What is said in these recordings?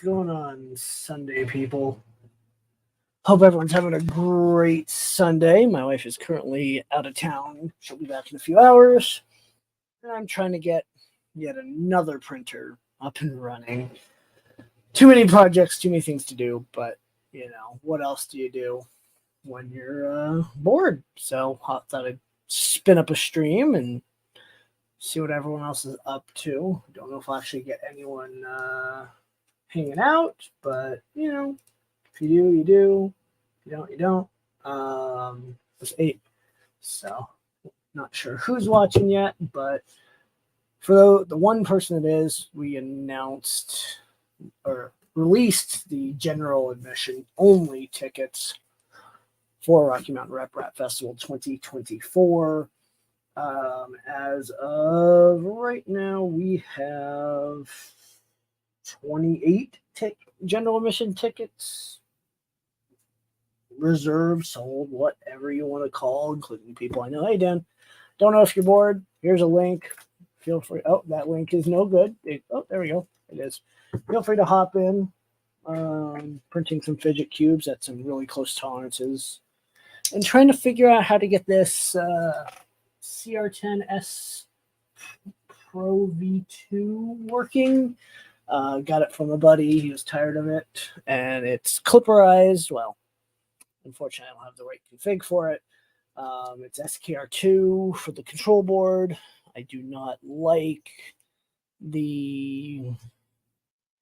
going on, Sunday people? Hope everyone's having a great Sunday. My wife is currently out of town. She'll be back in a few hours. And I'm trying to get yet another printer up and running. Too many projects, too many things to do, but what else do you do when you're bored? So I thought I'd spin up a stream and see what everyone else is up to. Don't know if I'll actually get anyone hanging out, but if you do, you do. If you don't, you don't. It's 8, so not sure who's watching yet, but for the one person that is, we announced or released the general admission only tickets for Rocky Mountain Rep Rap Festival 2024. As of right now, we have 28 general admission tickets reserved, sold, whatever you want to call, including people I know. Hey, Dan, don't know if you're bored. Here's a link. Feel free. Oh, that link is no good. There we go. It is. Feel free to hop in. Printing some fidget cubes at some really close tolerances and trying to figure out how to get this CR10S Pro V2 working. Got it from a buddy. He was tired of it, and it's clipperized. Well, unfortunately, I don't have the right config for it. It's SKR2 for the control board. I do not like the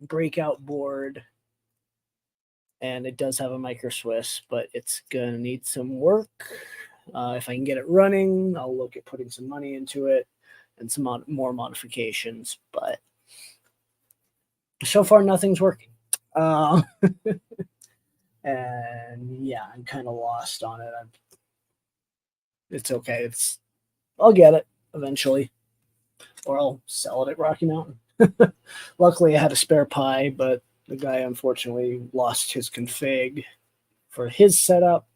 breakout board, and it does have a micro Swiss, but it's going to need some work. If I can get it running, I'll look at putting some money into it and some more modifications, but so far nothing's working. And yeah, I'm kind of lost on it. It's okay. I'll get it eventually, or I'll sell it at Rocky Mountain. Luckily, I had a spare Pi, but the guy unfortunately lost his config for his setup.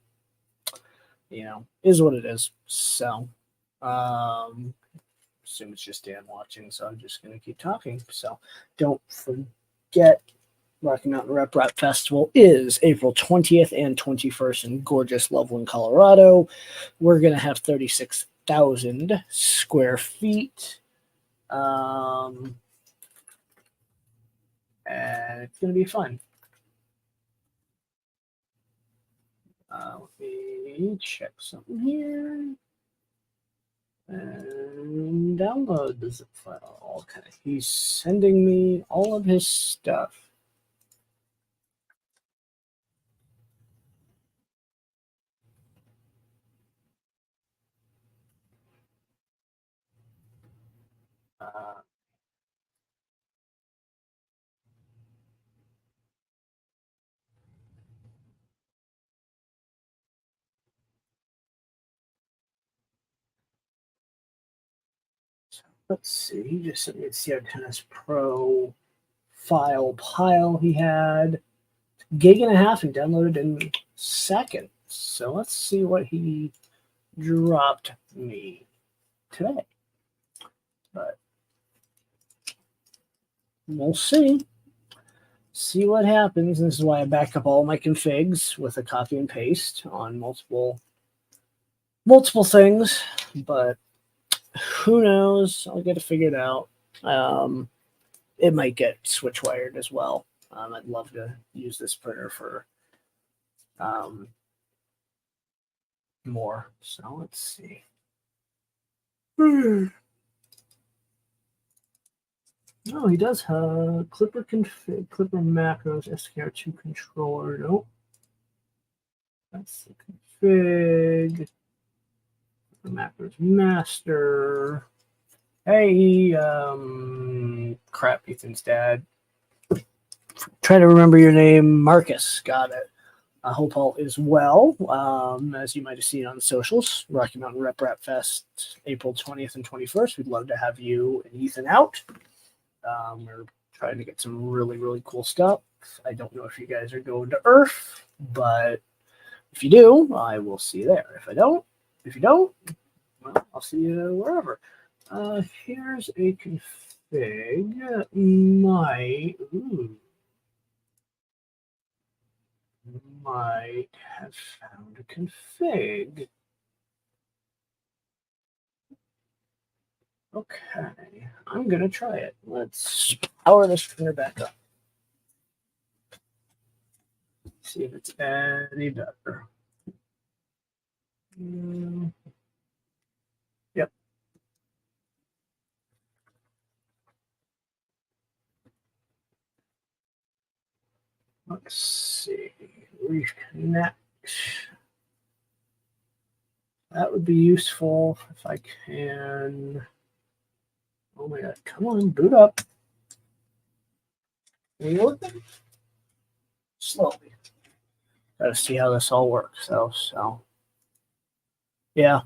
Is what it is. So, assume it's just Dan watching, so I'm just going to keep talking. So, don't forget, Rocky Mountain Rep Rap Festival is April 20th and 21st in gorgeous Loveland, Colorado. We're going to have 36,000 square feet. And it's going to be fun. Let me check something here. And download the zip file. Okay, he's sending me all of his stuff. Let's see, he just sent me the CR10S Pro file pile he had. Gig and a half and downloaded in seconds. So let's see what he dropped me today. But we'll see. See what happens. This is why I back up all my configs with a copy and paste on multiple things. But who knows? I'll get it figured out. It might get switch wired as well. I'd love to use this printer for more. So let's see. Oh, he does have Clipper config, Clipper macros, SKR2 controller. Nope. That's the config. Macros master. Hey, crap, Ethan's dad. Try to remember your name. Marcus. Got it. I hope all is well. As you might have seen on the socials, Rocky Mountain Rep Rap Fest, April 20th and 21st. We'd love to have you and Ethan out. We're trying to get some really, really cool stuff. I don't know if you guys are going to Earth, but if you do, I will see you there. If you don't, well, I'll see you wherever. Here's a config. might have found a config. Okay, I'm gonna try it. Let's power this printer back up. See if it's any better. Yep. Let's see. Reconnect. That would be useful if I can. Oh my god, come on, boot up. Are you looking? Slowly. Gotta see how this all works though, so yeah.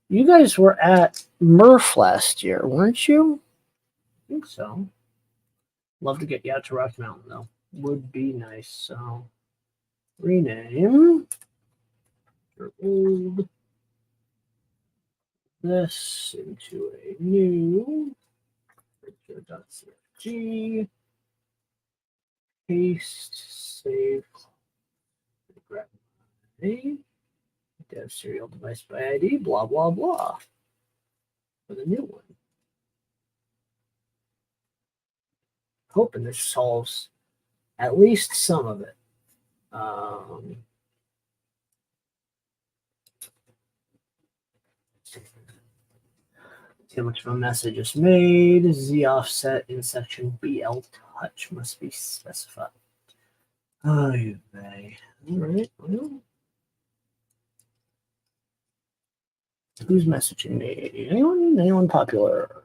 You guys were at Murph last year, weren't you? I think so. Love to get you out to Rocky Mountain though. Would be nice. So rename your old this into a new .cfg. Paste, save, grab my dev serial device by ID, blah blah blah. For the new one. Hoping this solves at least some of it. Too much of a mess I just made. Z offset in section BL touch must be specified. Oh, you may. All right. Well, who's messaging me? Anyone? Anyone popular?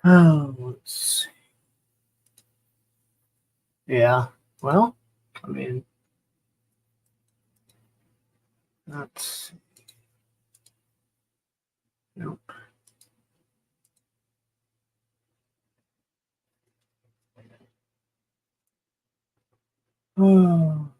Oh, let's see. Yeah. Well, I mean, that's nope. Oh.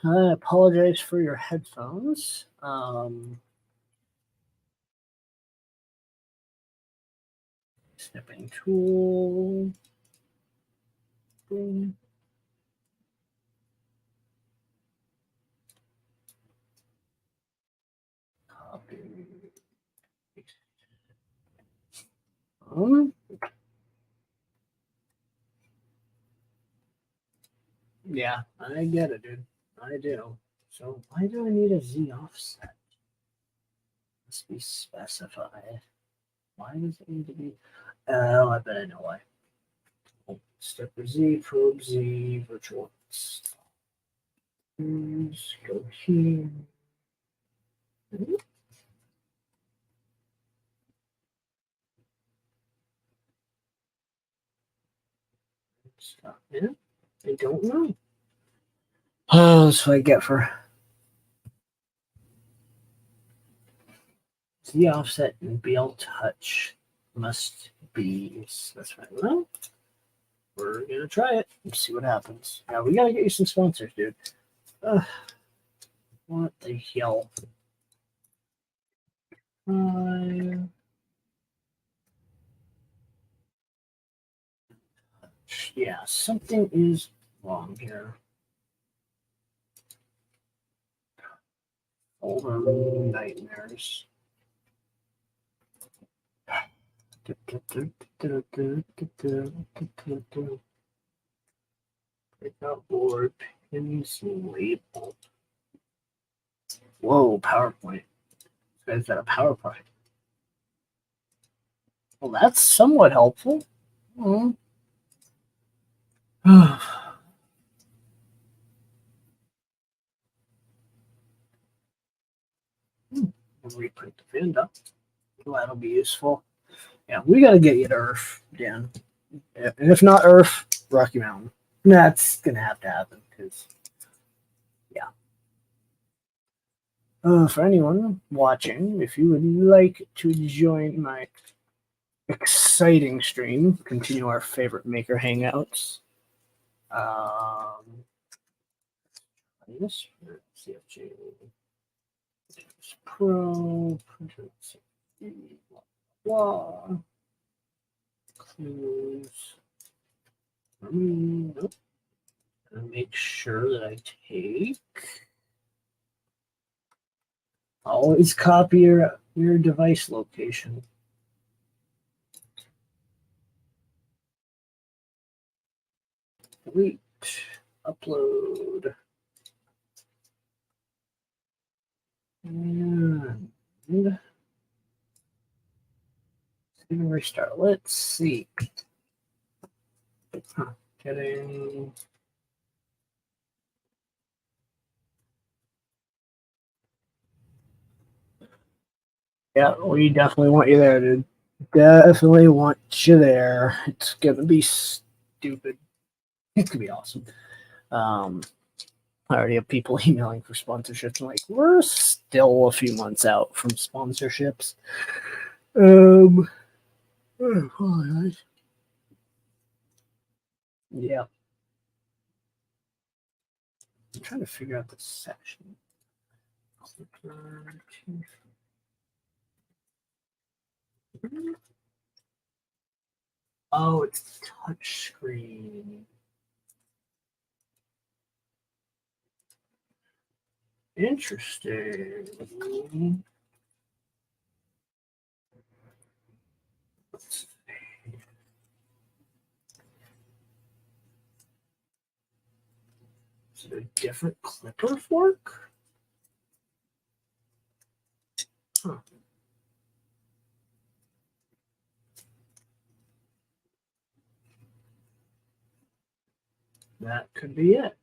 I apologize for your headphones. Snipping tool. Boom. Copy. Yeah, I get it, dude. I do. So why do I need a Z offset? Must be specified. Why does it need to be? Oh, I bet I know why. Oh, stepper Z, probe Z, virtual. Go here. Stop it. I don't know. Oh, that's what I get for Z offset and BL touch must be specified. Well, we're gonna try it and see what happens. Now we gotta get you some sponsors, dude. What the hell? Yeah, something is wrong here. Folder nightmares. Breakout board, pins label. Whoa, PowerPoint. This guy's got a PowerPoint. Well, that's somewhat helpful. Reprint the Vanda. Well, that'll be useful. Yeah, we got to get you to Earth, Dan. And if not Earth, Rocky Mountain. That's gonna have to happen because, yeah. For anyone watching, if you would like to join my exciting stream, continue our favorite maker hangouts. This CFG Pro printer, blah, close. Nope. And make sure that I take. Always copy your device location. Delete. Upload. And restart. Let's see. Getting. Yeah, we definitely want you there, dude. Definitely want you there. It's gonna be stupid. It's gonna be awesome. I already have people emailing for sponsorships. I'm like, we're still a few months out from sponsorships. Yeah. I'm trying to figure out this section. Oh, it's touch screen. Interesting. Let's see. Is it a different clipper fork? Huh. That could be it.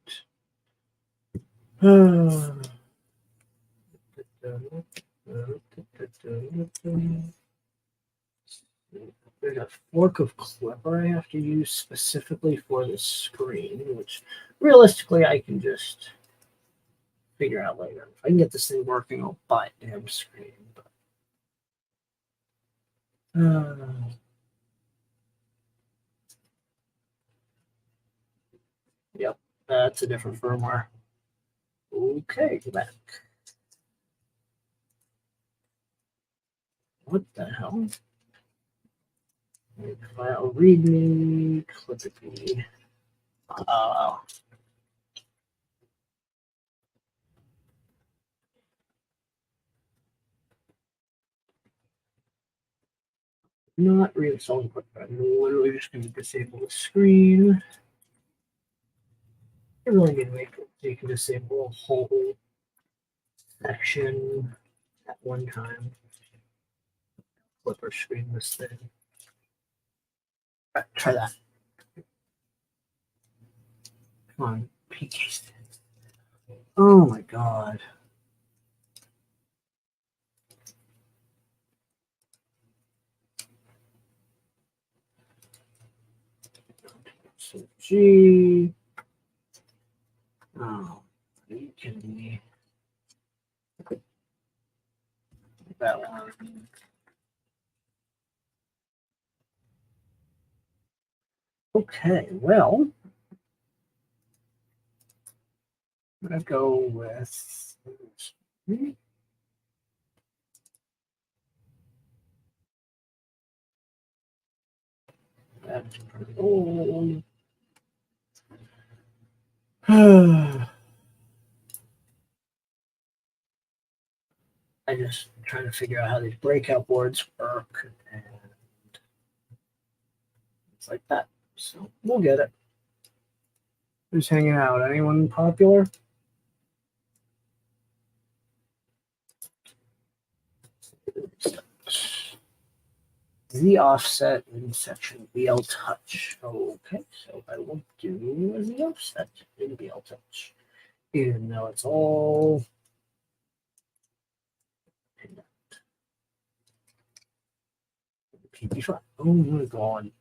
There's a fork of clipper I have to use specifically for the screen, which realistically I can just figure out later. If I can get this thing working, I'll buy a damn screen. Yep, that's a different firmware. Okay, go back. What the hell? File readme, clippity. Not reinstalling clipper. I'm literally just going to disable the screen. I'm really going to make it so you can disable a whole section at one time. Flipper screen this thing. All right, try that. Come on, PK. Oh my god. So G. Oh, are you kidding me? That one. Okay, well, I'm gonna go with that's pretty old. I just trying to figure out how these breakout boards work and it's like that. So we'll get it. Who's hanging out? Anyone popular? Z offset in section BL touch. Okay, so I will do a Z offset in BL touch. Even though it's all PP5. Oh my god.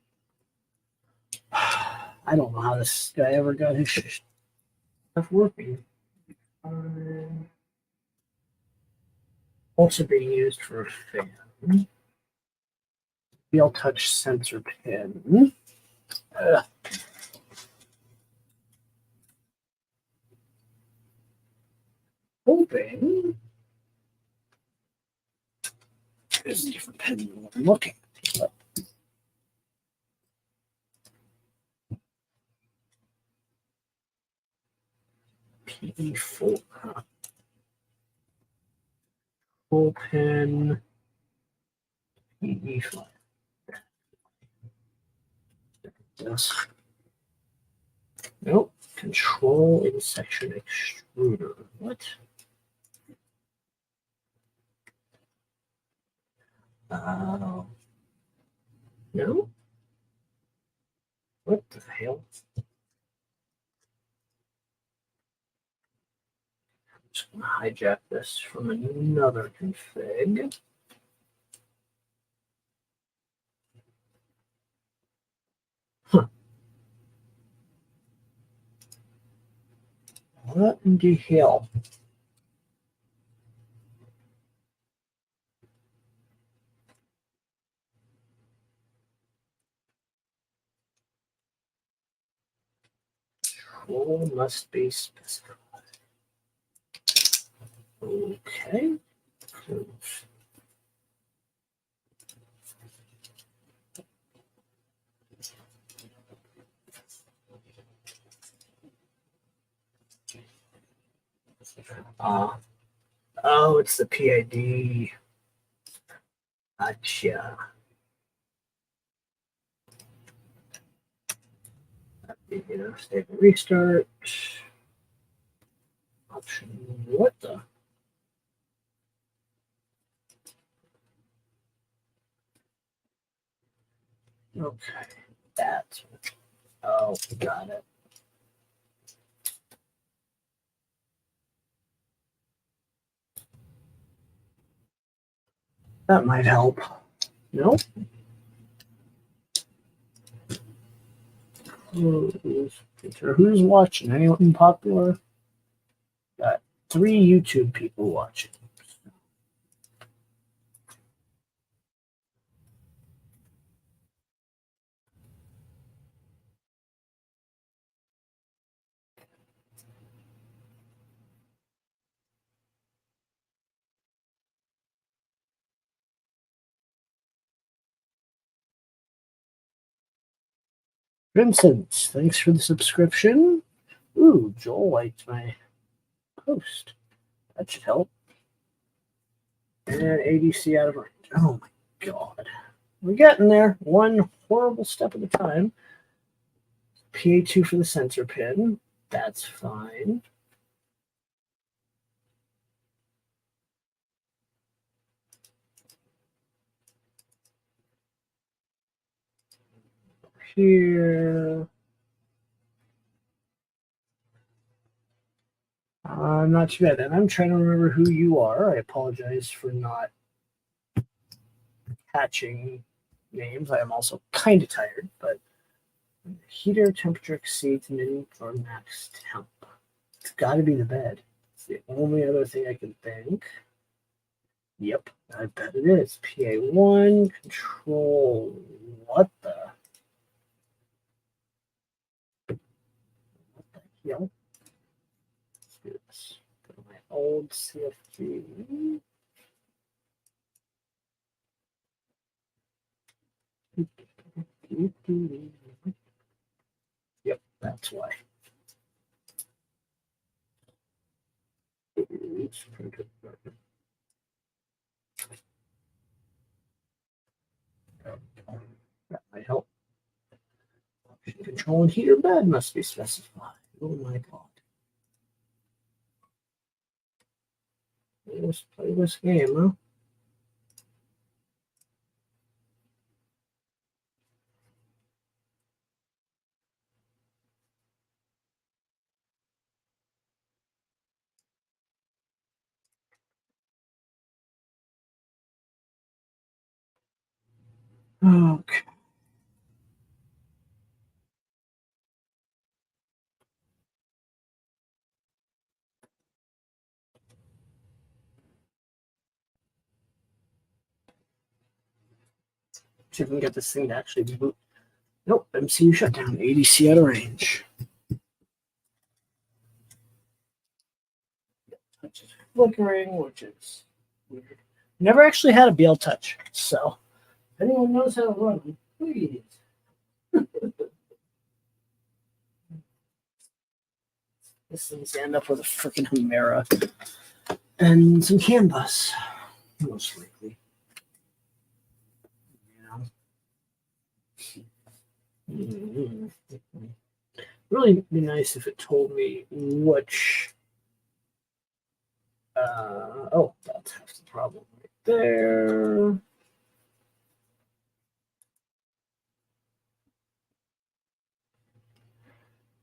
I don't know how this guy ever got his stuff working. Also being used for a fan. Feel touch sensor pin. Hoping there's a different pin than what I'm looking at. PE4. Full pin. PE5. Yes. Nope. Control in section extruder. What? No? What the hell? I'm just going to hijack this from another config. Huh. What in the hell? Control must be specified. Okay. Oh, it's the PID. Gotcha. Stable restart. Option. What the? Okay. That's. Oh, got it. That might help. Nope. Who's watching? Anyone popular? Got 3 YouTube people watching. Vincent, thanks for the subscription. Ooh, Joel liked my post. That should help. And ADC out of range. Oh my god. We're getting there. One horrible step at a time. PA2 for the sensor pin. That's fine. Here. Not too bad. And I'm trying to remember who you are. I apologize for not catching names. I am also kind of tired, but heater temperature exceeds min or max temp. It's got to be the bed. It's the only other thing I can think. Yep, I bet it is. PA1 control. What the? What the hell? Let's do this. Go to my old CFG. Yep, that's why. That might help. Option control and heater bed must be specified. Oh my god. Let's play this game, huh? Okay. See if we can get this thing to actually boot. Nope, MCU shut down. ADC out of range. Touch is flickering, which is weird. Never actually had a BL touch, so if anyone knows how to run, please. This thing's end up with a freaking Humera and some CAN bus, most likely. Really be nice if it told me which. Oh, that's half the problem right there.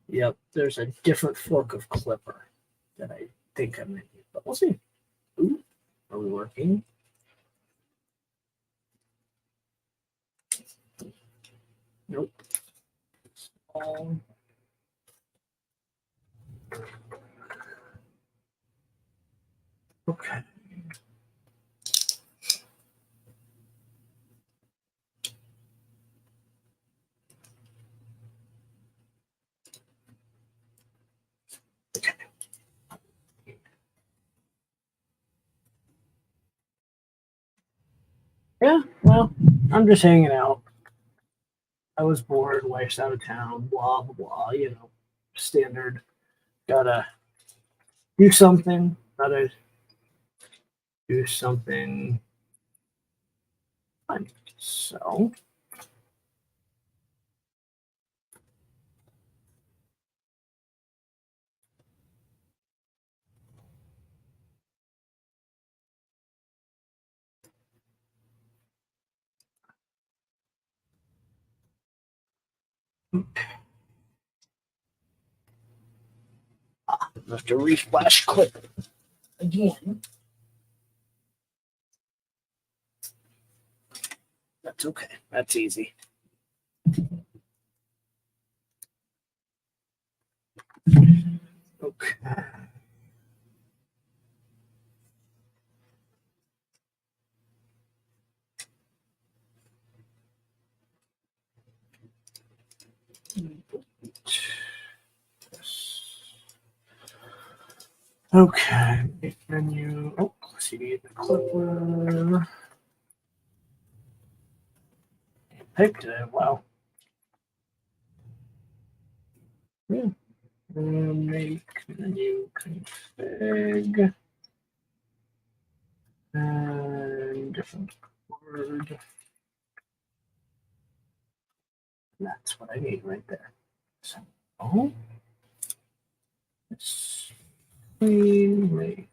Yep, there's a different fork of Clipper that I think I'm going to use, but we'll see. Ooh, are we working? Nope. Okay. Okay. Yeah, well, I'm just hanging out. I was bored, wife's out of town, blah, blah, blah, standard. Gotta do something, gotta do something fun. So, I have to reflash clip again. That's okay. That's easy. Okay. Okay. Menu. Oh, CD the clipper. Picked it. Wow. Yeah. Make menu config and different word. That's what I need right there. So, wait.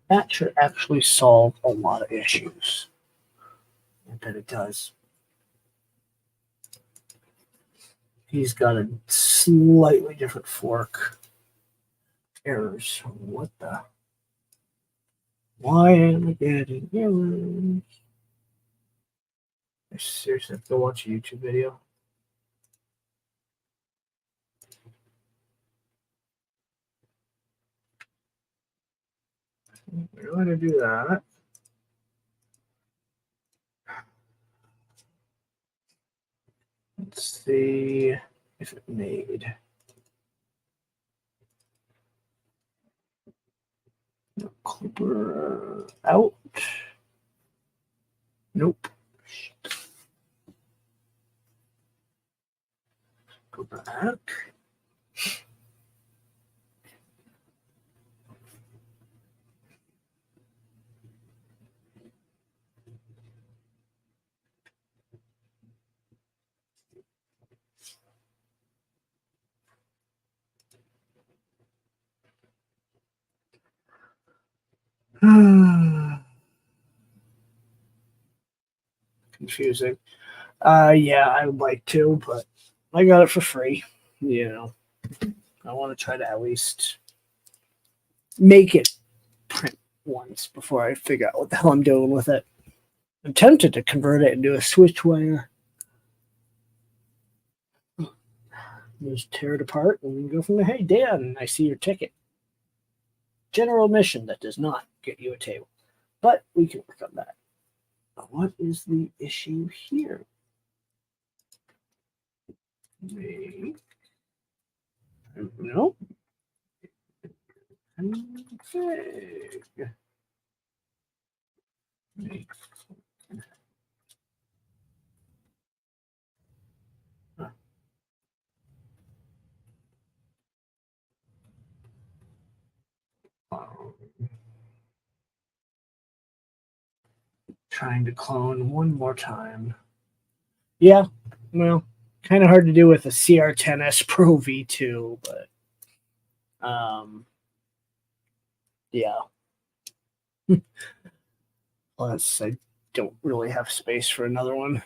That should actually solve a lot of issues. I bet it does. He's got a slightly different fork. Errors. What the? Why am I getting errors? I seriously have to watch a YouTube video. We're going to do that. Let's see if it made. Clipper out. Nope. Go back. Confusing. Yeah, I would like to, but I got it for free. I want to try to at least make it print once before I figure out what the hell I'm doing with it. I'm tempted to convert it into a switch wire. just tear it apart and go from there. Hey, Dan, I see your ticket. General admission that does not get you a table, but we can work on that. What is the issue here? No. Config. Trying to clone one more time. Yeah, well, kind of hard to do with a CR10S Pro V2, but yeah. Plus, I don't really have space for another one.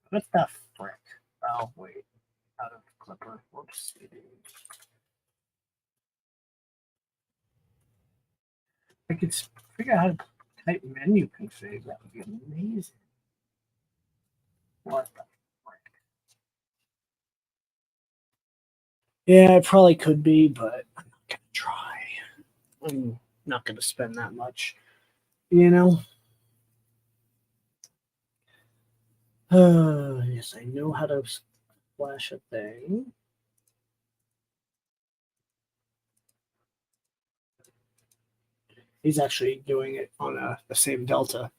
What the frick? Oh, wait. Out of Clipper. Whoops. I could figure out how to type menu config. That would be amazing. What the frick? Yeah, it probably could be, but I'm not going to try. I'm not going to spend that much, you know? Yes, I know how to flash a thing. He's actually doing it on the same Delta.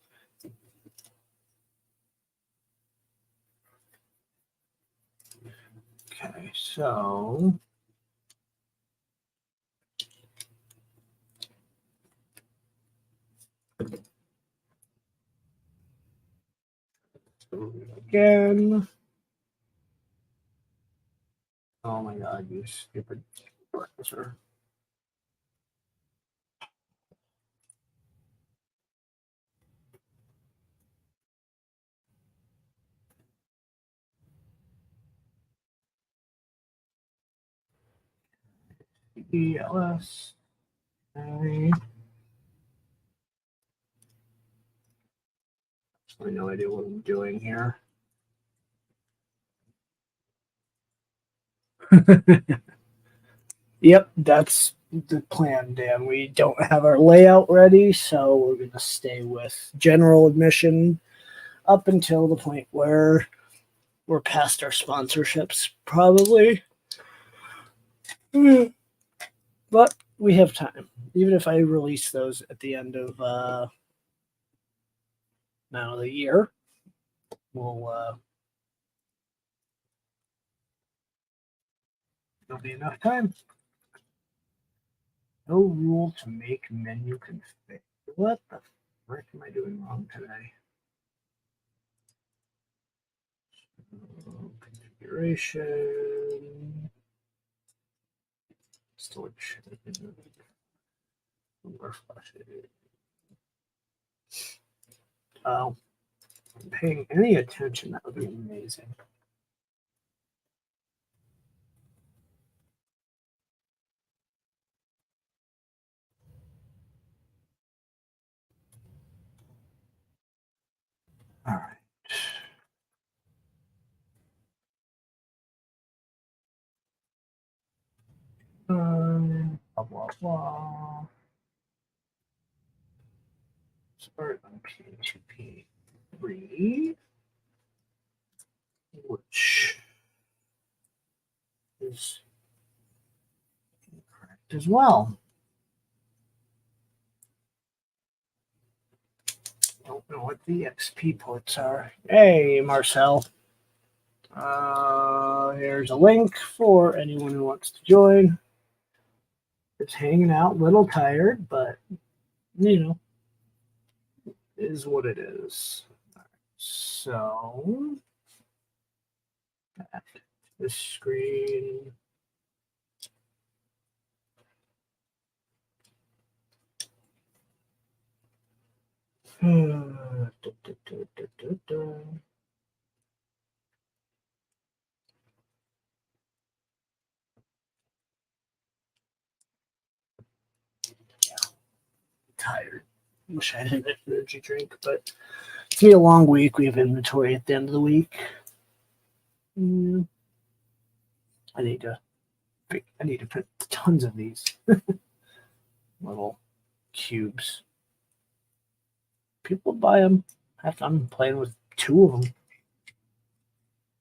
Okay, so again. Oh my god, you stupid browser. ELS. Okay. I have no idea what I'm doing here. Yep, that's the plan, Dan. We don't have our layout ready, so we're going to stay with general admission up until the point where we're past our sponsorships, probably. But we have time. Even if I release those at the end of now the year, we'll there'll be enough time. No rule to make menu config. What the frick am I doing wrong today? Configuration. Storage. Where flash it? Oh, I'm paying any attention. That would be amazing. All right. Blah blah blah. Start on P2P3, which is incorrect as well. Don't know what the XP ports are. Hey, Marcel. Here's a link for anyone who wants to join. Just hanging out, a little tired, but you know, is what it is. So, this screen. Tired. Wish I had an energy drink, but it's gonna be a long week. We have inventory at the end of the week. Mm, I need to put tons of these little cubes. People buy them. Have fun playing with two of them.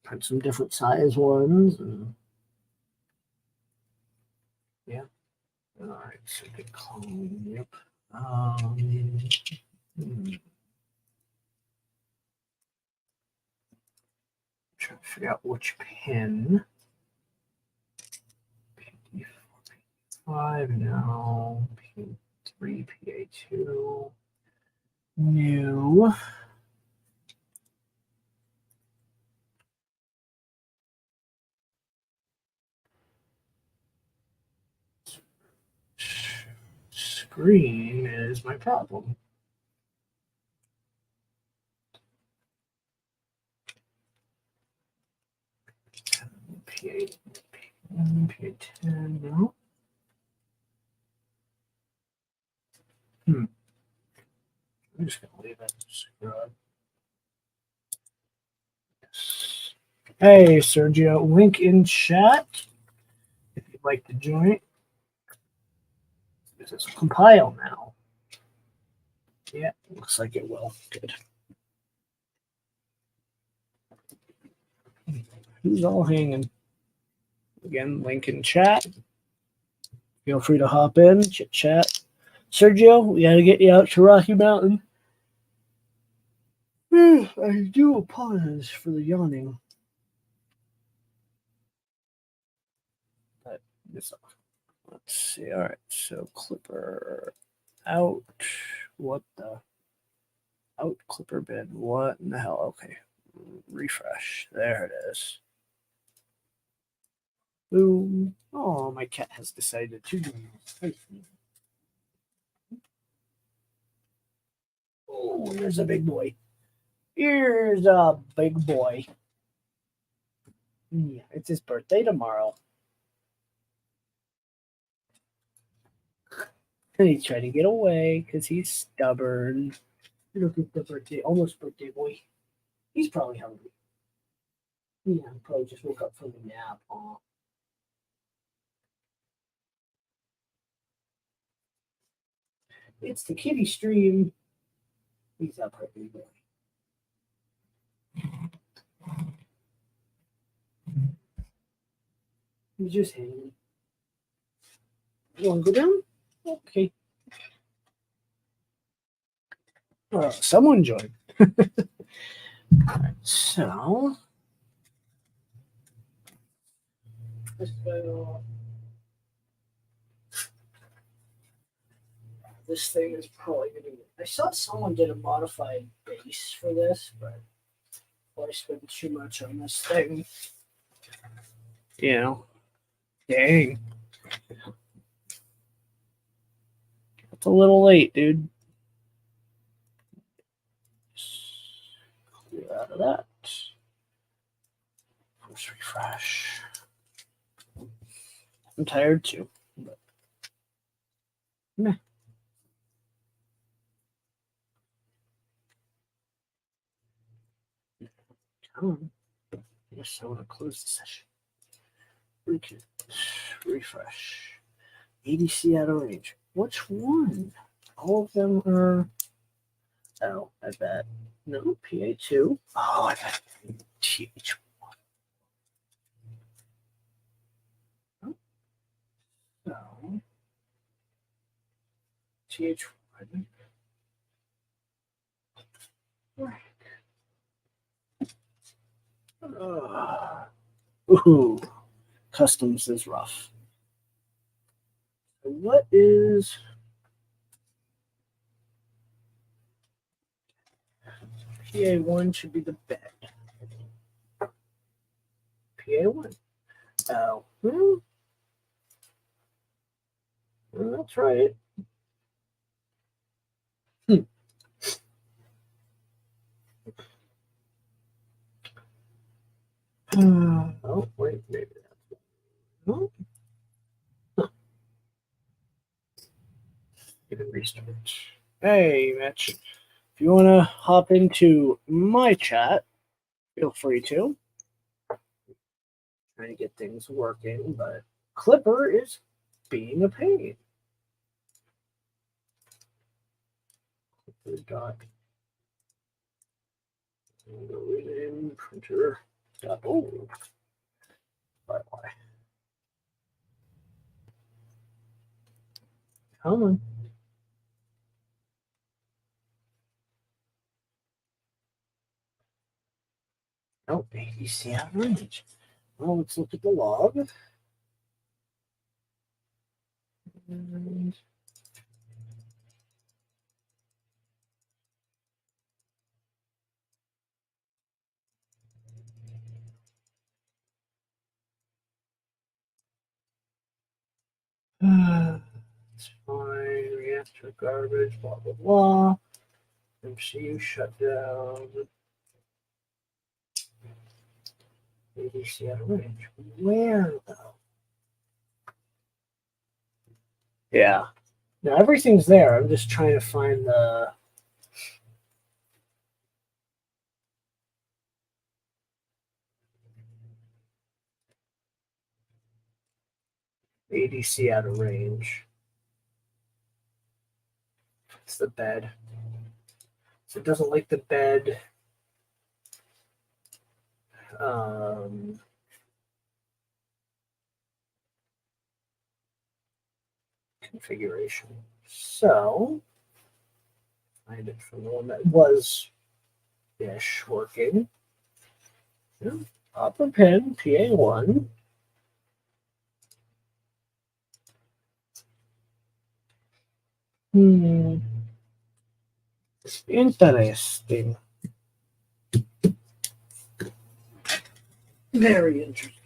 Print some different size ones, and yeah. All right, so good clone. Yep. Trying to figure out which pin. P5 now. P3, PA2. New. Screen is my problem. P8, P10, no. I'm just gonna leave it. Hey, Sergio, link in chat if you'd like to join. Does this compile now? Yeah, looks like it will. Good. Who's all hanging? Again, link in chat. Feel free to hop in, chit chat. Sergio, we got to get you out to Rocky Mountain. I do apologize for the yawning. But this, let's see. All right, so Clipper out. What the? Out Clipper bid. What in the hell? Okay, refresh. There it is. Boom. Oh, my cat has decided to do this. Oh, here's a big boy. Here's a big boy. Yeah, it's his birthday tomorrow. And he's trying to get away because he's stubborn. Look at the birthday, almost birthday boy. He's probably hungry. Yeah, probably just woke up from a nap. Aw. It's the kitty stream. He's up birthday boy. He's just hanging. You want to go down? Okay. Someone joined. All right, so this thing is probably going to. I saw someone did a modified base for this, but I spent too much on this thing. You know, dang. It's a little late, dude. Clear out of that. First refresh. I'm tired too. But meh. Come on. Yes, I want to close the session. Refresh. ADC out of range. Which one? All of them are. Oh, I bet. No, PA2. Oh, I bet TH1. Oh. So, TH1. Ooh, customs is rough. So what is PA1 should be the bed. PA1. Oh, that's right. Oh, wait, maybe that's no. Huh. Even restart. Hey, Mitch. If you want to hop into my chat, feel free to. Trying to get things working, but Clipper is being a pain. Clipper dot rename printer dot org. Why? Come on. Oh, ADC average. Well, let's look at the log. And it's fine. Reactor garbage. Blah blah blah. MCU shutdown. ADC out of range. Where though? Yeah. Now everything's there. I'm just trying to find the ADC out of range. It's the bed. So it doesn't like the bed. Configuration. So find it from the one that was ish working. Yeah. Upper pin PA1. Interesting. Very interesting.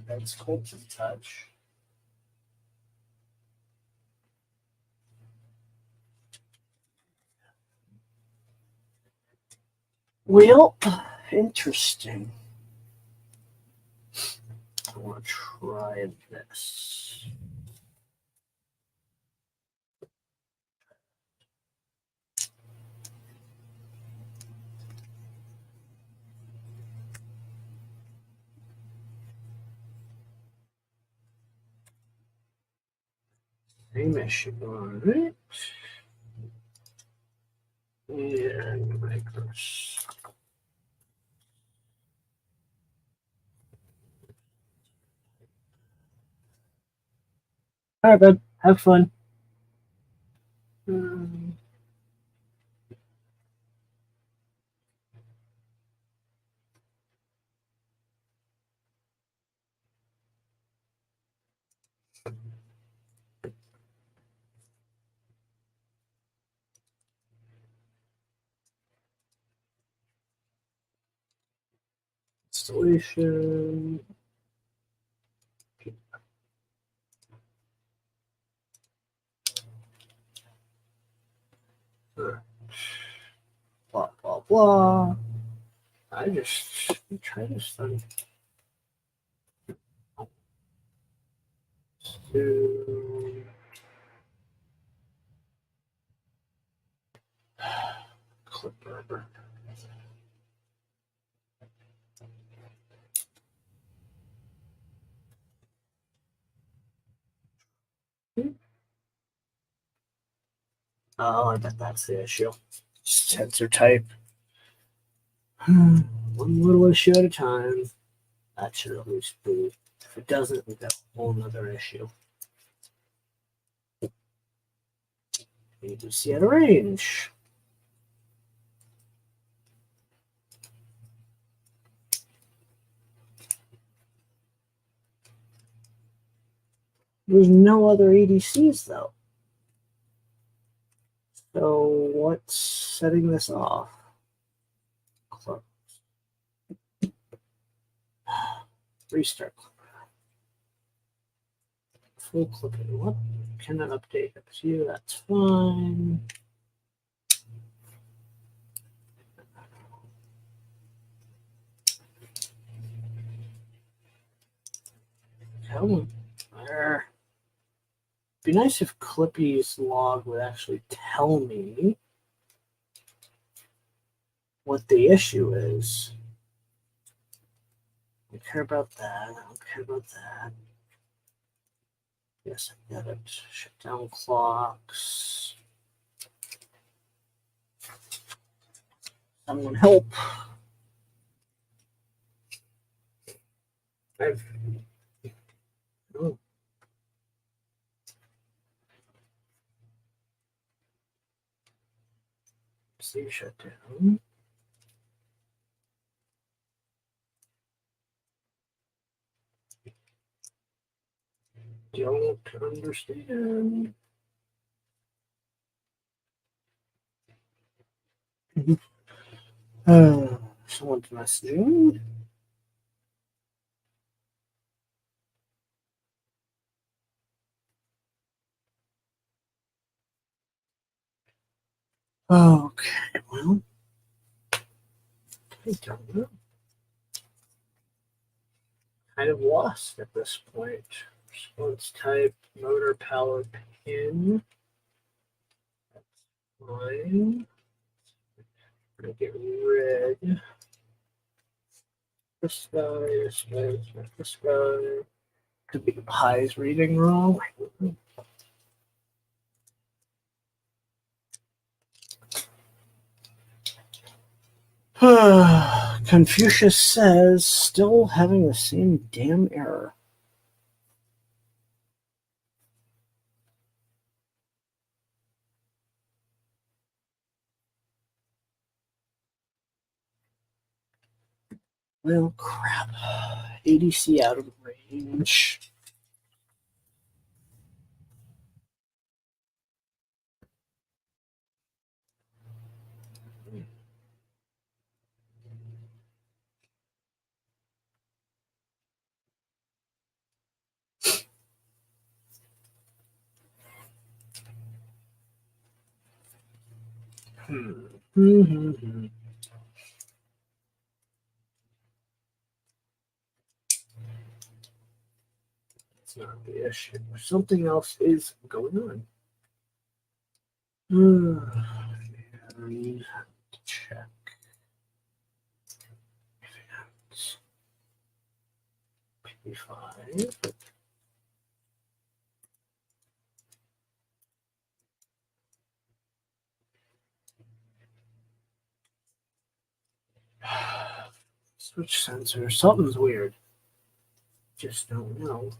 That's cold to the touch. Well, interesting. I want to try this. Same issue, all right. And makers. All right, bud. Have fun. Installation. Blah blah blah. I just try to study. To Clipper. Oh, I bet that's the issue. Sensor type. One little issue at a time. That should at least be. If it doesn't, we've got a whole other issue. You can see out of range. There's no other ADCs though. So what's setting this off? Close. Restart. Full clipping. What? Cannot update it to you. That's fine. Come on. There. Be nice if Clippy's log would actually tell me what the issue is. I don't care about that. I don't care about that. Yes, I got it. Shut down clocks. Someone help. Oh. See, shut down. Don't understand. Someone's messaging. Okay, well, I don't know. Kind of lost at this point. Response type, motor power pin. That's fine. I'm gonna get red. This guy, this guy. Could be Pi's reading wrong. Confucius says, still having the same damn error. Well, crap. ADC out of range. It's not the issue. Something else is going on. And check. P5. Switch sensor. Something's weird. Just don't know.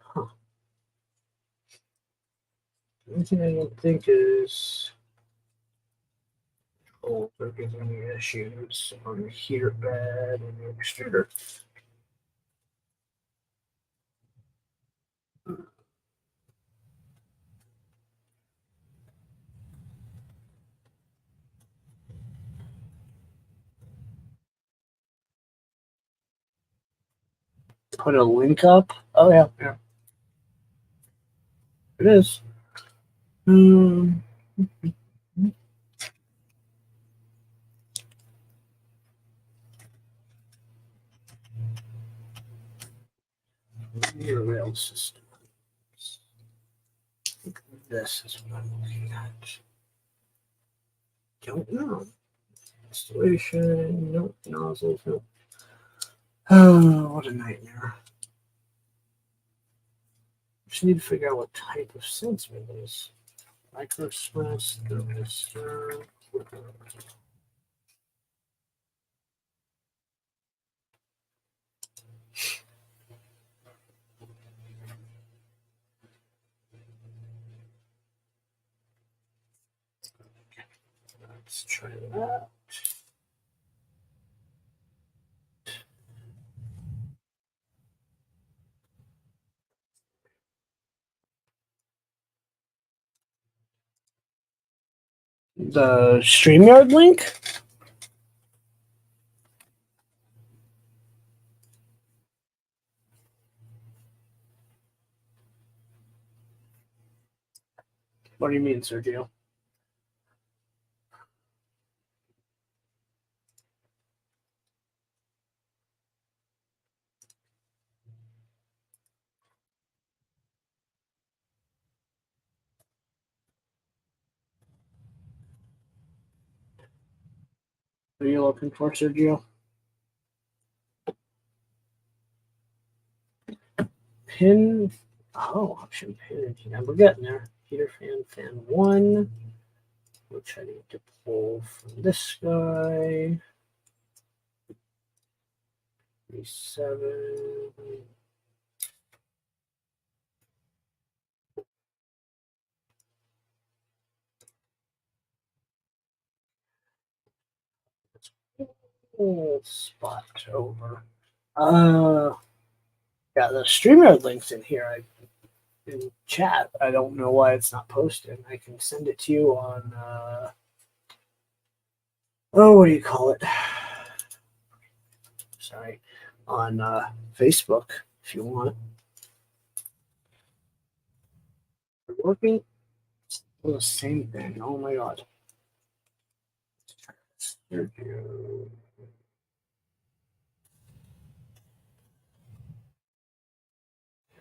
Huh. The only thing I don't think is there is any issues on the heater bed and the extruder. Put a link up. Oh yeah, yeah. It is. Your rail system. I think this is what I'm looking at. Don't know. Installation, nope, nozzles, nope. Oh, what a nightmare. Just need to figure out what type of sensor it is. Micro express, thermistor. Let's try that. The StreamYard link? What do you mean, Sergio? What are you looking for, Sergio? Pin. Oh, option pin. Yeah, we're getting there. Heater fan 1, which I need to pull from this guy. 37. Spot over. Yeah, the StreamYard link's in here. In chat. I don't know why it's not posted. I can send it to you on what do you call it? Sorry, on Facebook if you want. Working? Still the same thing. Oh my god. Sergio.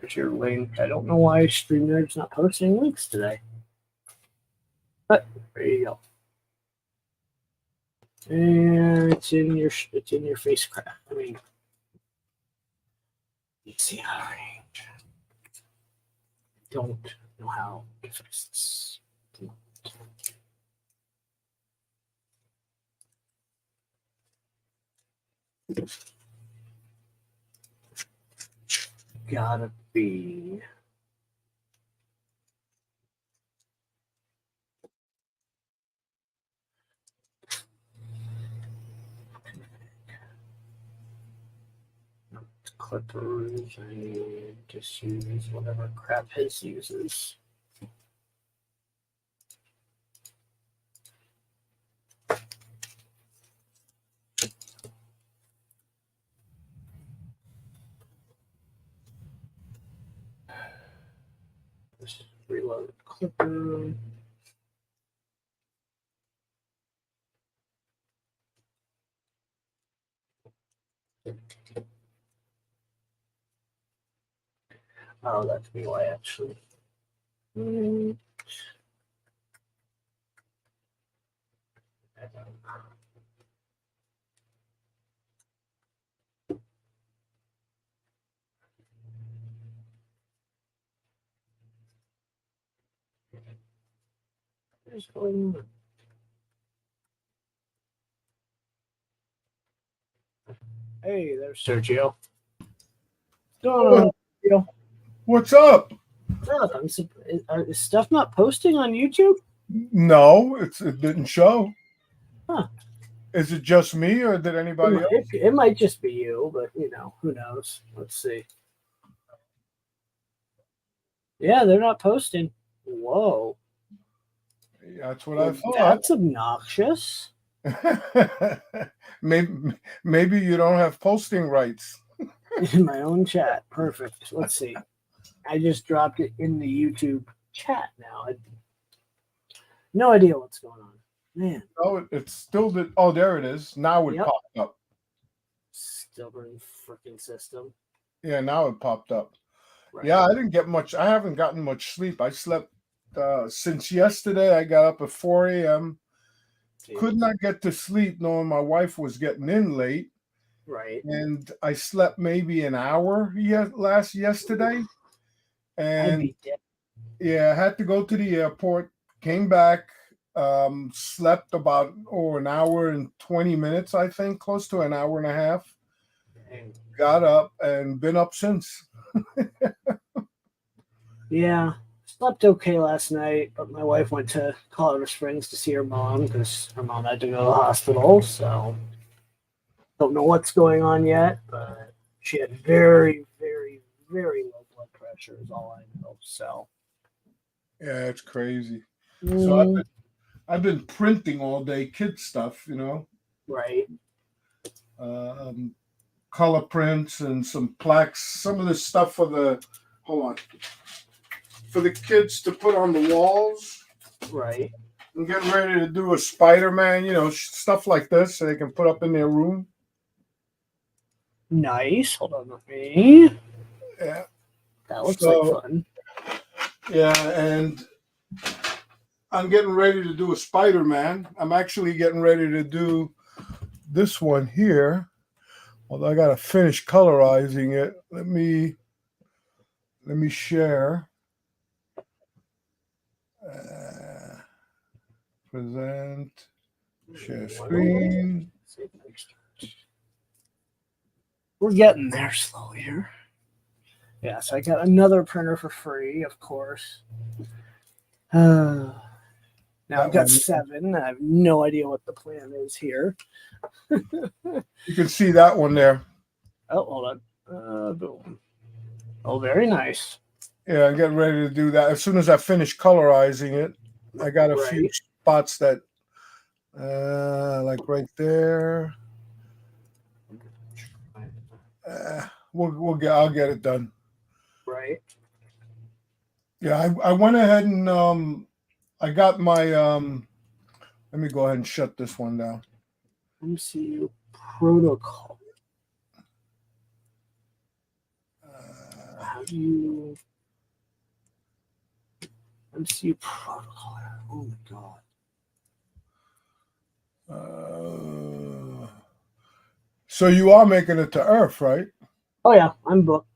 Here's your link. I don't know why StreamYard's not posting links today. But there you go. And it's in your face crack. I mean, you see how I don't know how to fix this. Gotta be. Clippers. I need to use whatever crap his uses. Just reload Clipper. Oh, that's me why actually. What's going on? Hey, there's Sergio. What's going on, Sergio? What's up? What's up? Is stuff not posting on YouTube? No, it didn't show. Huh. Is it just me, or did anybody else? It might just be you, but who knows? Let's see. Yeah, they're not posting. Whoa. That's what I thought. That's obnoxious. maybe you don't have posting rights. In my own chat. Perfect. Let's see. I just dropped it in the YouTube chat now. No idea what's going on. Man. Oh, it's still the. Oh, there it is. Now it popped up. Stubborn freaking system. Yeah, now it popped up. Right. Yeah, I didn't get much. I haven't gotten much sleep. I slept since yesterday. I got up at 4 a.m. Could not get to sleep knowing my wife was getting in late. Right. And I slept maybe an hour yesterday. And yeah, I had to go to the airport, came back, slept about an hour and 20 minutes, I think, close to an hour and a half. Dang. Got up and been up since. Yeah, slept okay last night, but my wife went to Colorado Springs to see her mom because her mom had to go to the hospital. So don't know what's going on yet, but she had very, very, very low blood pressure is all I know. So yeah, it's crazy. So I've been printing all day kid stuff, Right. Color prints and some plaques, some of the stuff for the kids to put on the walls. Right. I'm getting ready to do a Spider-Man, stuff like this so they can put up in their room. Nice. Hold on with me. Yeah. That looks like fun. Yeah, and I'm getting ready to do a Spider-Man. I'm actually getting ready to do this one here. Although I gotta finish colorizing it. Let me share. Present. Share screen. We're getting there slowly here. Yeah, so I got another printer for free, of course. Now I've got 7. I have no idea what the plan is here. You can see that one there. Oh, hold on. Boom. Oh, very nice. Yeah, I'm getting ready to do that. As soon as I finish colorizing it, I got a few spots that, like right there. I'll get it done. Right. Yeah, I went ahead and I got my let me go ahead and shut this one down. MCU protocol. How do you MCU protocol? Oh my god. So you are making it to Earth, right? Oh yeah, I'm booked.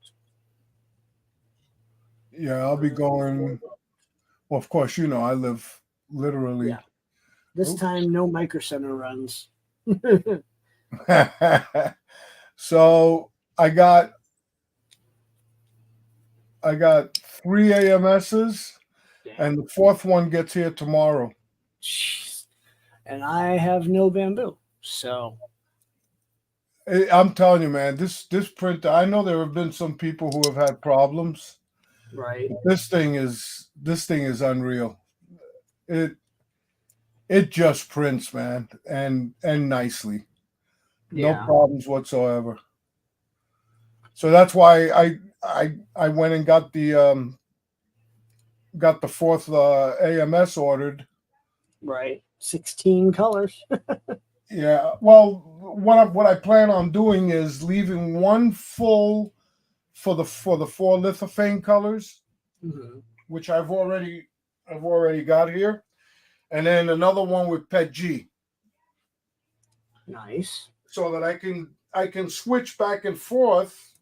Yeah, I'll be going. Well, of course, I live literally. Yeah. This time, no Micro Center runs. So I got 3 AMSs, and the 4th one gets here tomorrow. Jeez. And I have no bamboo, so I'm telling you, man, this printer. I know there have been some people who have had problems. Right. This thing is unreal. It just prints, man, and nicely. No problems whatsoever. So that's why I went and got the 4th AMS ordered. Right. 16 colors. Yeah. Well, what I plan on doing is leaving one full for the 4 lithophane colors, which I've already got here, and then another one with PET G. Nice. So that I can switch back and forth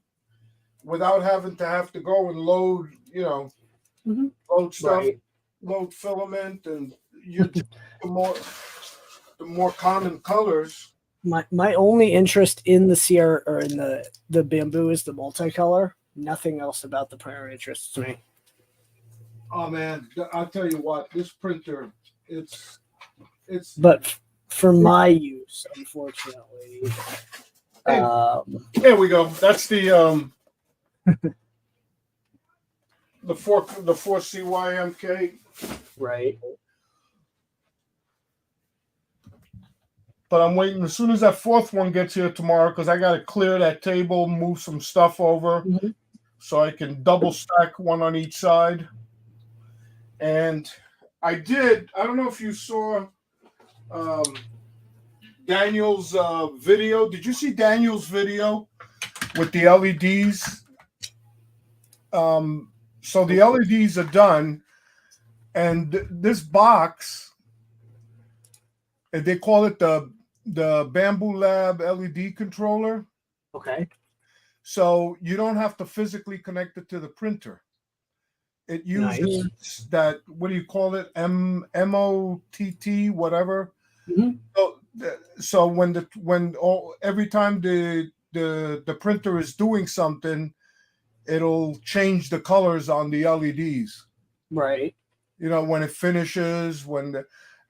without having to go and load, load stuff, load filament, and the more common colors. My only interest in the CR or in the bamboo is the multicolor. Nothing else about the printer interests me. Oh man, I'll tell you what, this printer, it's. But for my use, unfortunately, there we go. That's the the 4CYMK. Right. But I'm waiting as soon as that 4th one gets here tomorrow, because I got to clear that table, move some stuff over, so I can double stack one on each side. And I don't know if you saw Daniel's video. Did you see Daniel's video with the LEDs? So the LEDs are done, and this box, they call it the Bamboo Lab LED controller. Okay. So you don't have to physically connect it to the printer. It uses that, what do you call it? MOTT, whatever. So every time the printer is doing something, it'll change the colors on the LEDs. Right. When it finishes,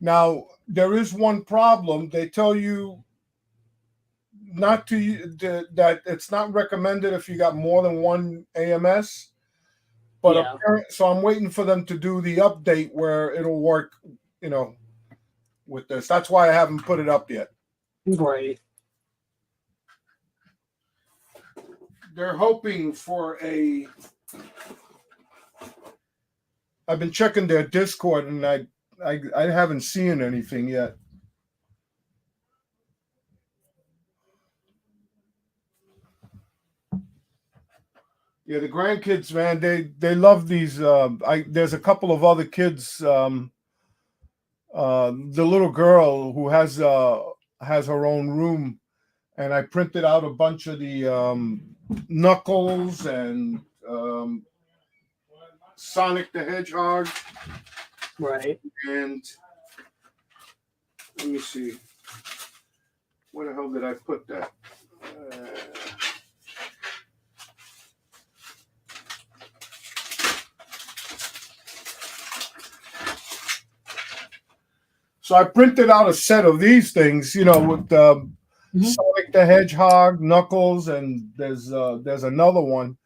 now there is one problem. They tell you not to that it's not recommended if you got more than one AMS. But so I'm waiting for them to do the update where it'll work, with this. That's why I haven't put it up yet. Right. They're hoping for I've been checking their Discord, and I haven't seen anything yet. Yeah, the grandkids, man, they love these. There's a couple of other kids. The little girl who has her own room, and I printed out a bunch of the Knuckles and Sonic the Hedgehog. Right. And let me see, where the hell did I put that? So I printed out a set of these things, with Sonic the Hedgehog, Knuckles, and there's another one,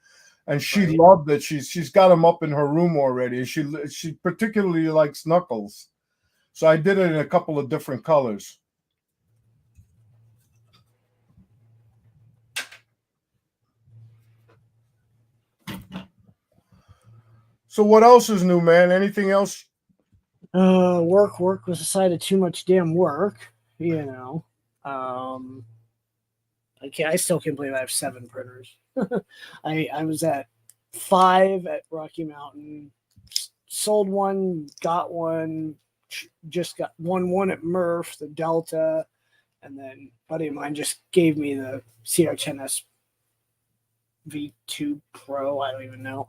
and she loved it. She's got them up in her room already. She particularly likes Knuckles, so I did it in a couple of different colors. So what else is new, man? Anything else? Work was a side of too much damn work, I still can't believe I have 7 printers. I was at 5 at Rocky Mountain, sold one, got one, just got one at Murph, the Delta, and then a buddy of mine just gave me the CR10S V2 Pro. I don't even know.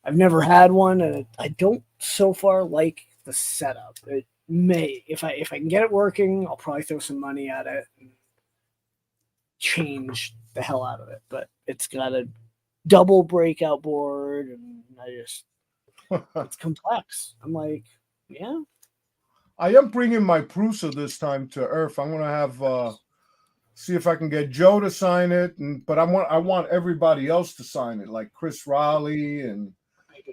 I've never had one, and I don't so far like the setup. It may, if I can get it working, I'll probably throw some money at it and change the hell out of it. But it's got a double breakout board, and it's complex. I'm like, yeah. I am bringing my Prusa this time to Earth. I'm gonna have see if I can get Joe to sign it, but I want everybody else to sign it, like Chris Raleigh and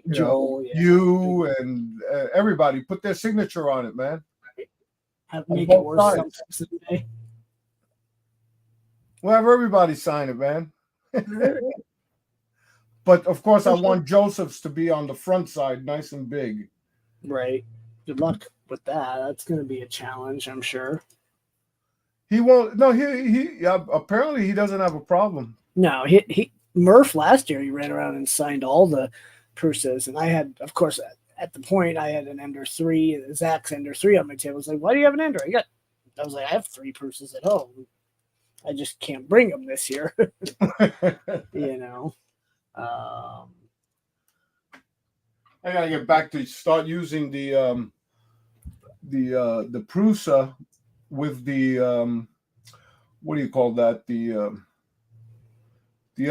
Joel, you and everybody put their signature on it, man. Make it worse someday. We'll have everybody sign it, man. But of course, I want Joseph's to be on the front side, nice and big. Right. Good luck with that. That's going to be a challenge, I'm sure. He won't. No, he apparently he doesn't have a problem. No, he Murph last year he ran around and signed all the Prusas, and I had, of course, at the point I had an Ender 3, Zach's Ender 3 on my table. I was like, why do you have an Ender? I was like, I have 3 Prusas at home. I just can't bring them this year. I gotta get back to start using the Prusa with the what do you call that? The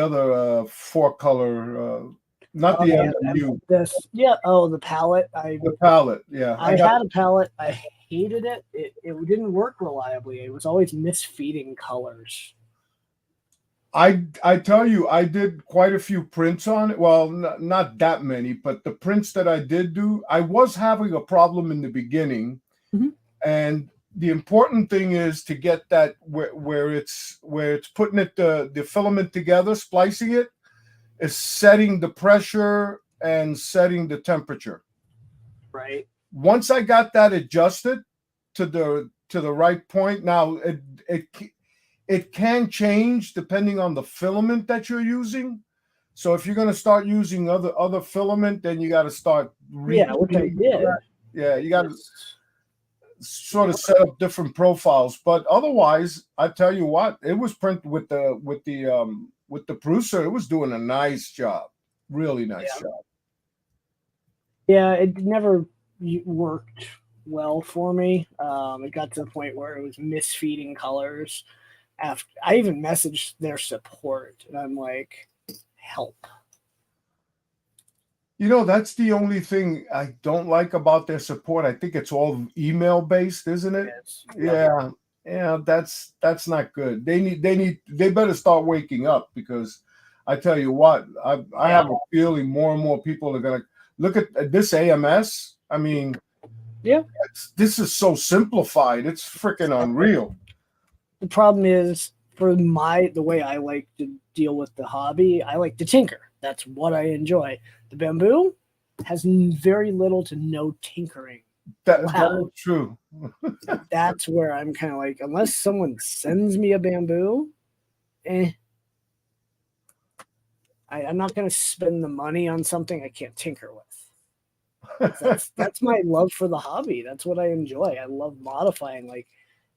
other 4-color, not the MMU. The palette. The palette, yeah. I had a palette. I hated it. It didn't work reliably. It was always misfeeding colors. I tell you, I did quite a few prints on it. Well, not that many, but the prints that I did do, I was having a problem in the beginning. Mm-hmm. And the important thing is to get that where it's putting it the filament together, splicing it, is setting the pressure and setting the temperature. Right. Once I got that adjusted to the right point, now it can change depending on the filament that you're using. So if you're going to start using other filament, then you got to start. Which I did. Yeah, you got to sort of set up different profiles. But otherwise, I tell you what, it was printed with the Prusa. It was doing a nice job, really nice job. Yeah, it never worked well for me. It got to the point where it was misfeeding colors. After I even messaged their support, and I'm like, help. That's the only thing I don't like about their support. I think it's all email based, isn't it? Yeah, that's not good. They better start waking up, because I tell you what, I have a feeling more and more people are gonna look at this AMS. I mean, this is so simplified. It's freaking unreal. The problem is, for the way I like to deal with the hobby, I like to tinker. That's what I enjoy. The bamboo has very little to no tinkering. That is true. That's where I'm kind of like, unless someone sends me a bamboo, I'm not going to spend the money on something I can't tinker with. That's my love for the hobby. That's what I enjoy. I love modifying. Like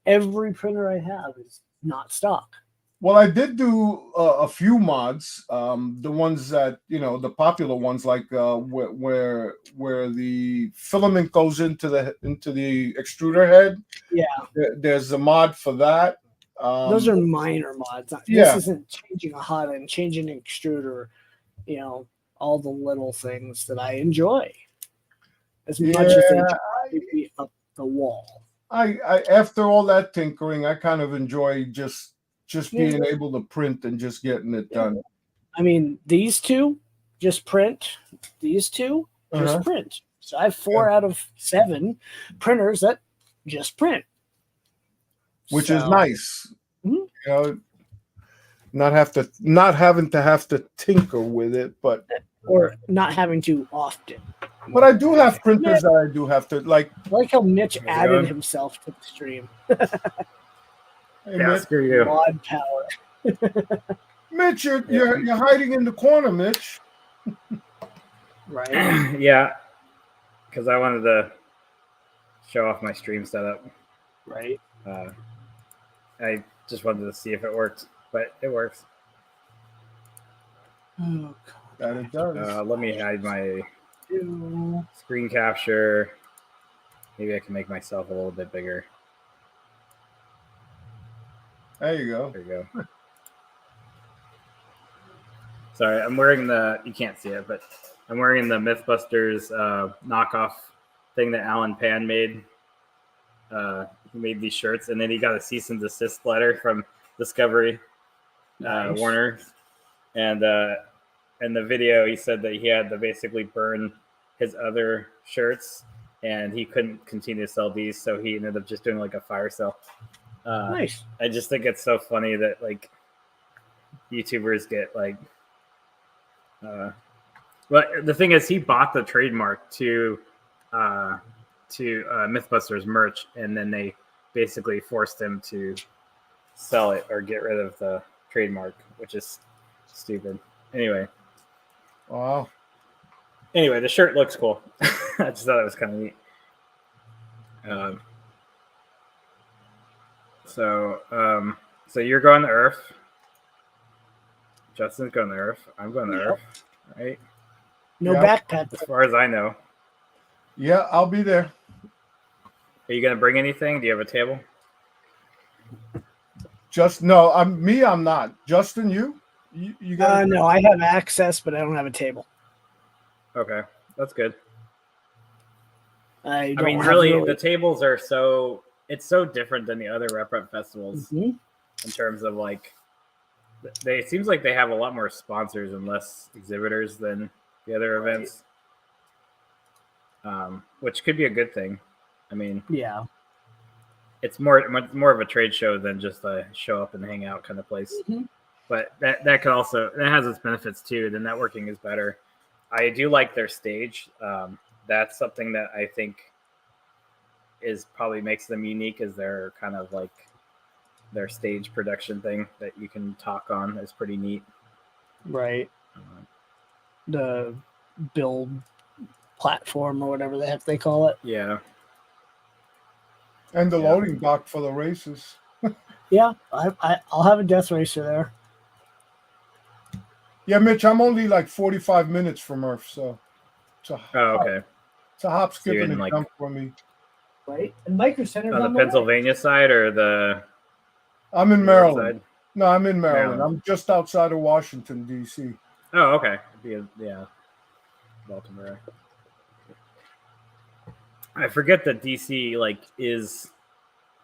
every printer I have is not stock. Well, I did do a few mods. The ones that the popular ones, like where the filament goes into the extruder head. Yeah, there's a mod for that. Those are minor mods. This isn't changing a hot end, changing an extruder. All the little things that I enjoy as much as they drive me up the wall. I after all that tinkering, I kind of enjoy just being able to print and just getting it done. I mean, these two just print. These two just print. So I have 4 out of 7 printers that just print, which is nice. Mm-hmm. Not having to tinker with it, but or not having to often. But I do have printers that I do have to like. I like how Mitch added himself to the stream. Hey, screw you. Mod power. Mitch, you're hiding in the corner, Mitch. Right. Yeah, because I wanted to show off my stream setup. Right. I just wanted to see if it worked, but it works. Oh, God. That it does. Let me hide my screen capture. Maybe I can make myself a little bit bigger. There you go. There you go. Sorry, I'm wearing you can't see it, but I'm wearing the Mythbusters knockoff thing that Alan Pan made. He made these shirts, and then he got a cease and desist letter from Discovery Warner. And in the video, he said that he had to basically burn his other shirts, and he couldn't continue to sell these, so he ended up just doing like a fire sale. Nice. I just think it's so funny that like YouTubers get like. But the thing is, he bought the trademark to Mythbusters merch, and then they basically forced him to sell it or get rid of the trademark, which is stupid. Anyway. Wow. Anyway, the shirt looks cool. I just thought it was kind of neat. So you're going to Earth. Justin's going to Earth. I'm going to Earth. Right? No backpack. As far as I know. Yeah, I'll be there. Are you going to bring anything? Do you have a table? I'm not. Justin, you got no, I have access, but I don't have a table. Okay, that's good. I mean, really, the tables are it's so different than the other rep festivals in terms of like, it seems like they have a lot more sponsors and less exhibitors than the other events, which could be a good thing. I mean, yeah, it's more of a trade show than just a show up and hang out kind of place. But that could also, that has its benefits too. The networking is better. I do like their stage. That's something that I think probably makes them unique, is their kind of like their stage production thing that you can talk on is pretty neat. Right. The build platform or whatever the heck they call it. Yeah. And the loading dock for the races. Yeah, I'll have a death racer there. Yeah, Mitch, I'm only like 45 minutes from Earth, so okay. It's a hop, skip, and a jump for me. Right? And Micro Center on the Pennsylvania side or the... I'm in Maryland. Side? No, I'm in Maryland. I'm just outside of Washington, D.C. Oh, okay. Yeah. Baltimore. I forget that D.C. like is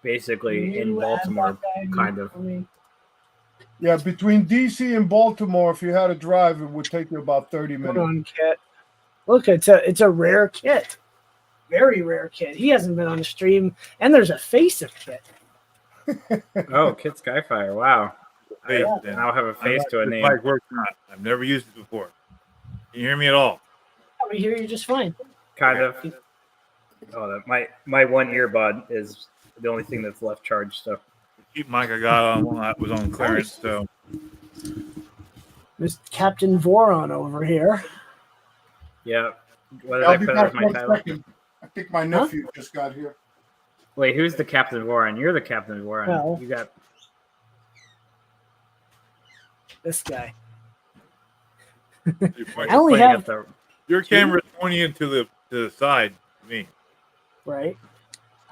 basically in Baltimore, kind of. Yeah, between D.C. and Baltimore, if you had to drive, it would take you about 30 minutes. Come on, Kit. Look, it's a rare kit. Very rare kit. He hasn't been on the stream, and there's a face of Kit. Oh, Kit Skyfire. Wow. I now have a face to a name. I've never used it before. Can you hear me at all? We hear you just fine. Kind of. Oh, my one earbud is the only thing that's left charged. So The cheap mic I got on one that was on clearance, so Mr. Captain Voron over here. yeah. What did I'll I be put as back my one title? second. I think my nephew just got here. Wait, who's the Captain Warren? You're the Captain Warren. Well- You got This guy. you're I only pointing have at the your camera's pointing to the side. To me, right.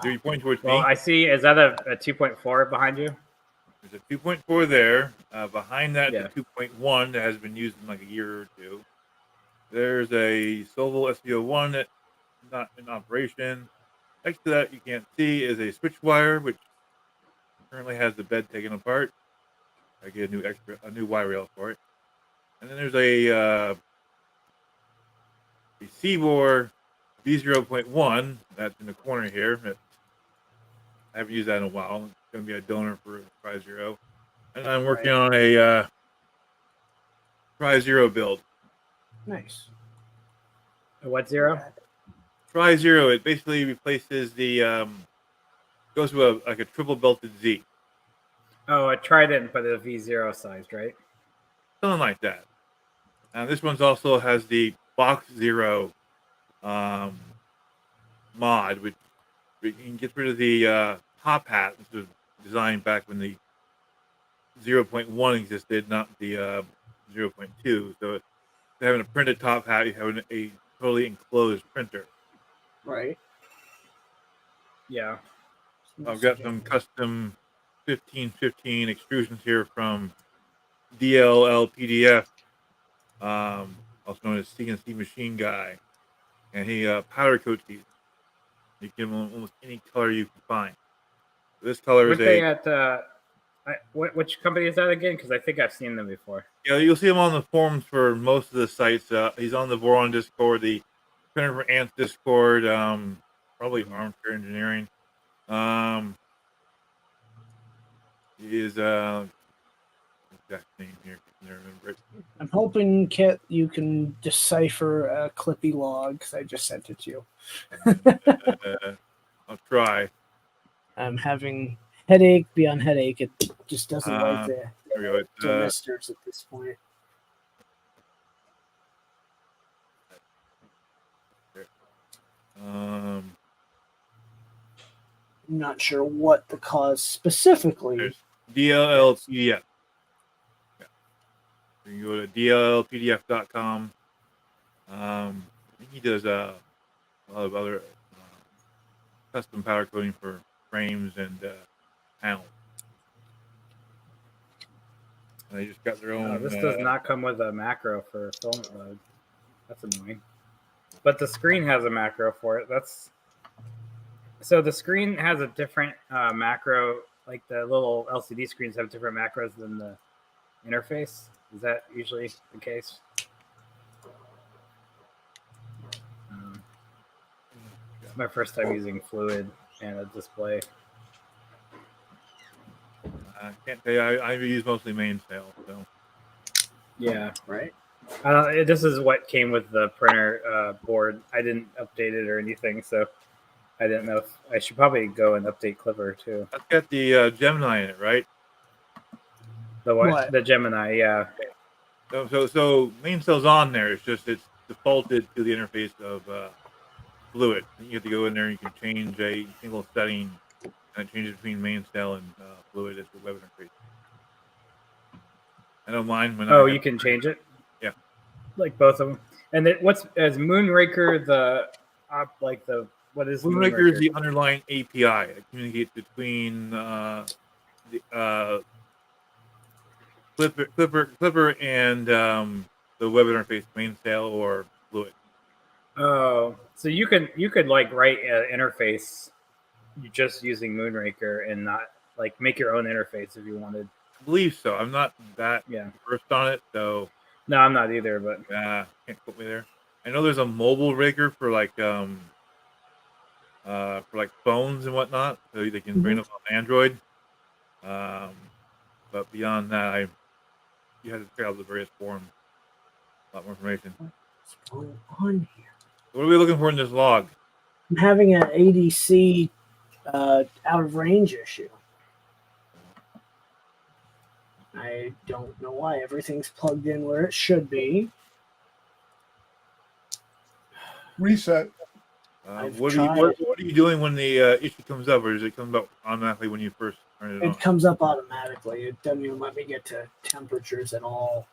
are you pointing towards well. me? I see. Is that a 2.4 behind you? There's a 2.4 there. Behind that, Yeah. the 2.1 that has been used in like a year or two. There's a Sobel SVO1 that's not in operation. Next to that, you can't see, is a switch wire, which currently has the bed taken apart. I get a new wire rail for it. And then there's a Seabor V0.1 that's in the corner here. I haven't used that in a while. It's going to be a donor for Tri-Zero. And I'm working on a Tri-Zero build. Nice. What zero? Tri-Zero, it basically replaces the, goes to like a triple belted Z. Oh, a Trident, but a V0 sized, right? Something like that. And this one's also has the Box Zero mod, which you can get rid of the top hat. This was designed back when the 0.1 existed, not the 0.2. So instead of having a printed top hat, you have a totally enclosed printer. Right. Yeah. I've got some custom 1515 extrusions here from DLL PDF, also known as CNC Machine Guy, and he powder coats these. You give them almost any color you can find. This color Weren't is they at which company is that again? Because I think I've seen them before. Yeah, you'll see him on the forums for most of the sites. He's on the Voron Discord, the Printer for Ants Discord, probably Armchair Engineering. He is exact name here. I can't remember it. I'm hoping, Kit, you can decipher a Clippy log because I just sent it to you. I'll try. I'm having headache beyond headache. It just doesn't like the There we go. It's, demisters at this point. I'm not sure what the cause specifically. There's DLL PDF. Yeah. You can go to dllpdf.com. I think he does a lot of other custom powder coating for frames and panels. And they just got their own. This does not come with a macro for filament load. That's annoying. But the screen has a macro for it. So the screen has a different macro. Like the little LCD screens have different macros than the interface. Is that usually the case? It's my first time using Fluid and a display. I can't tell you. I use mostly mainsail. So Yeah, right. This is what came with the printer board. I didn't update it or anything, so I didn't know if I should probably go and update Clipper too. that's got the Gemini in it, right? The what? What? The Gemini, yeah. So mainsail's on there. It's just it's defaulted to the interface of Fluid. You have to go in there and you can change a single setting and it changes between mainsail and Fluid as the web interface. I don't mind when. You can change it. Yeah, like both of them. And then is Moonraker what is Moonraker is the underlying API that communicates between the Clipper and the web interface mainsail or Fluid. Oh, so you could like write an interface just using Moonraker and not like make your own interface if you wanted. I believe so. I'm not that versed on it, so no, I'm not either. But can't quote me there. I know there's a mobile raker for like phones and whatnot, so they can bring them on Android. But beyond that, you have to check out the various forums. A lot more information. What's going on here? What are we looking for in this log? I'm having an ADC out of range issue. I don't know why. Everything's plugged in where it should be. Reset. What tried. are you doing when the issue comes up, or does it come up automatically when you first turn it on? It comes up automatically. It doesn't even let me get to temperatures at all.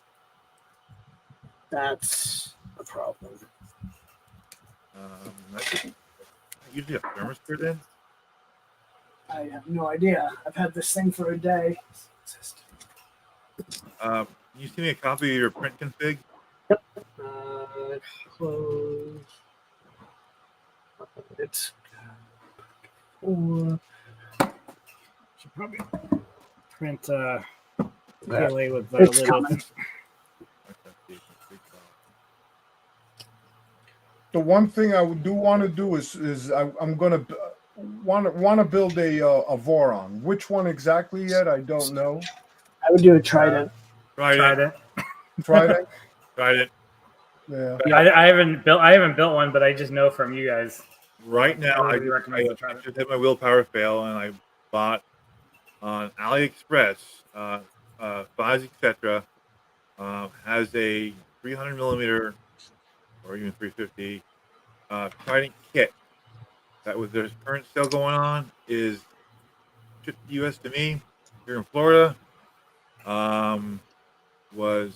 That's a problem. Usually a thermostat in. I have no idea. I've had this thing for a day. Can you send me a copy of your print config? Close. It's should probably print PLA with the it's little. coming. The one thing I do want to do is I'm gonna want to build a Voron. Which one exactly yet? I don't know. I would do a Trident. Tried it. Tried it. Tried it. Yeah. I haven't built one, but I just know from you guys. Right now, I recommend the Trident. just had my willpower fail, and I bought on AliExpress, Fives, etc. Has a 300 millimeter or even 350 Trident kit. That with there's current sale going on is $50 US to me here in Florida. Was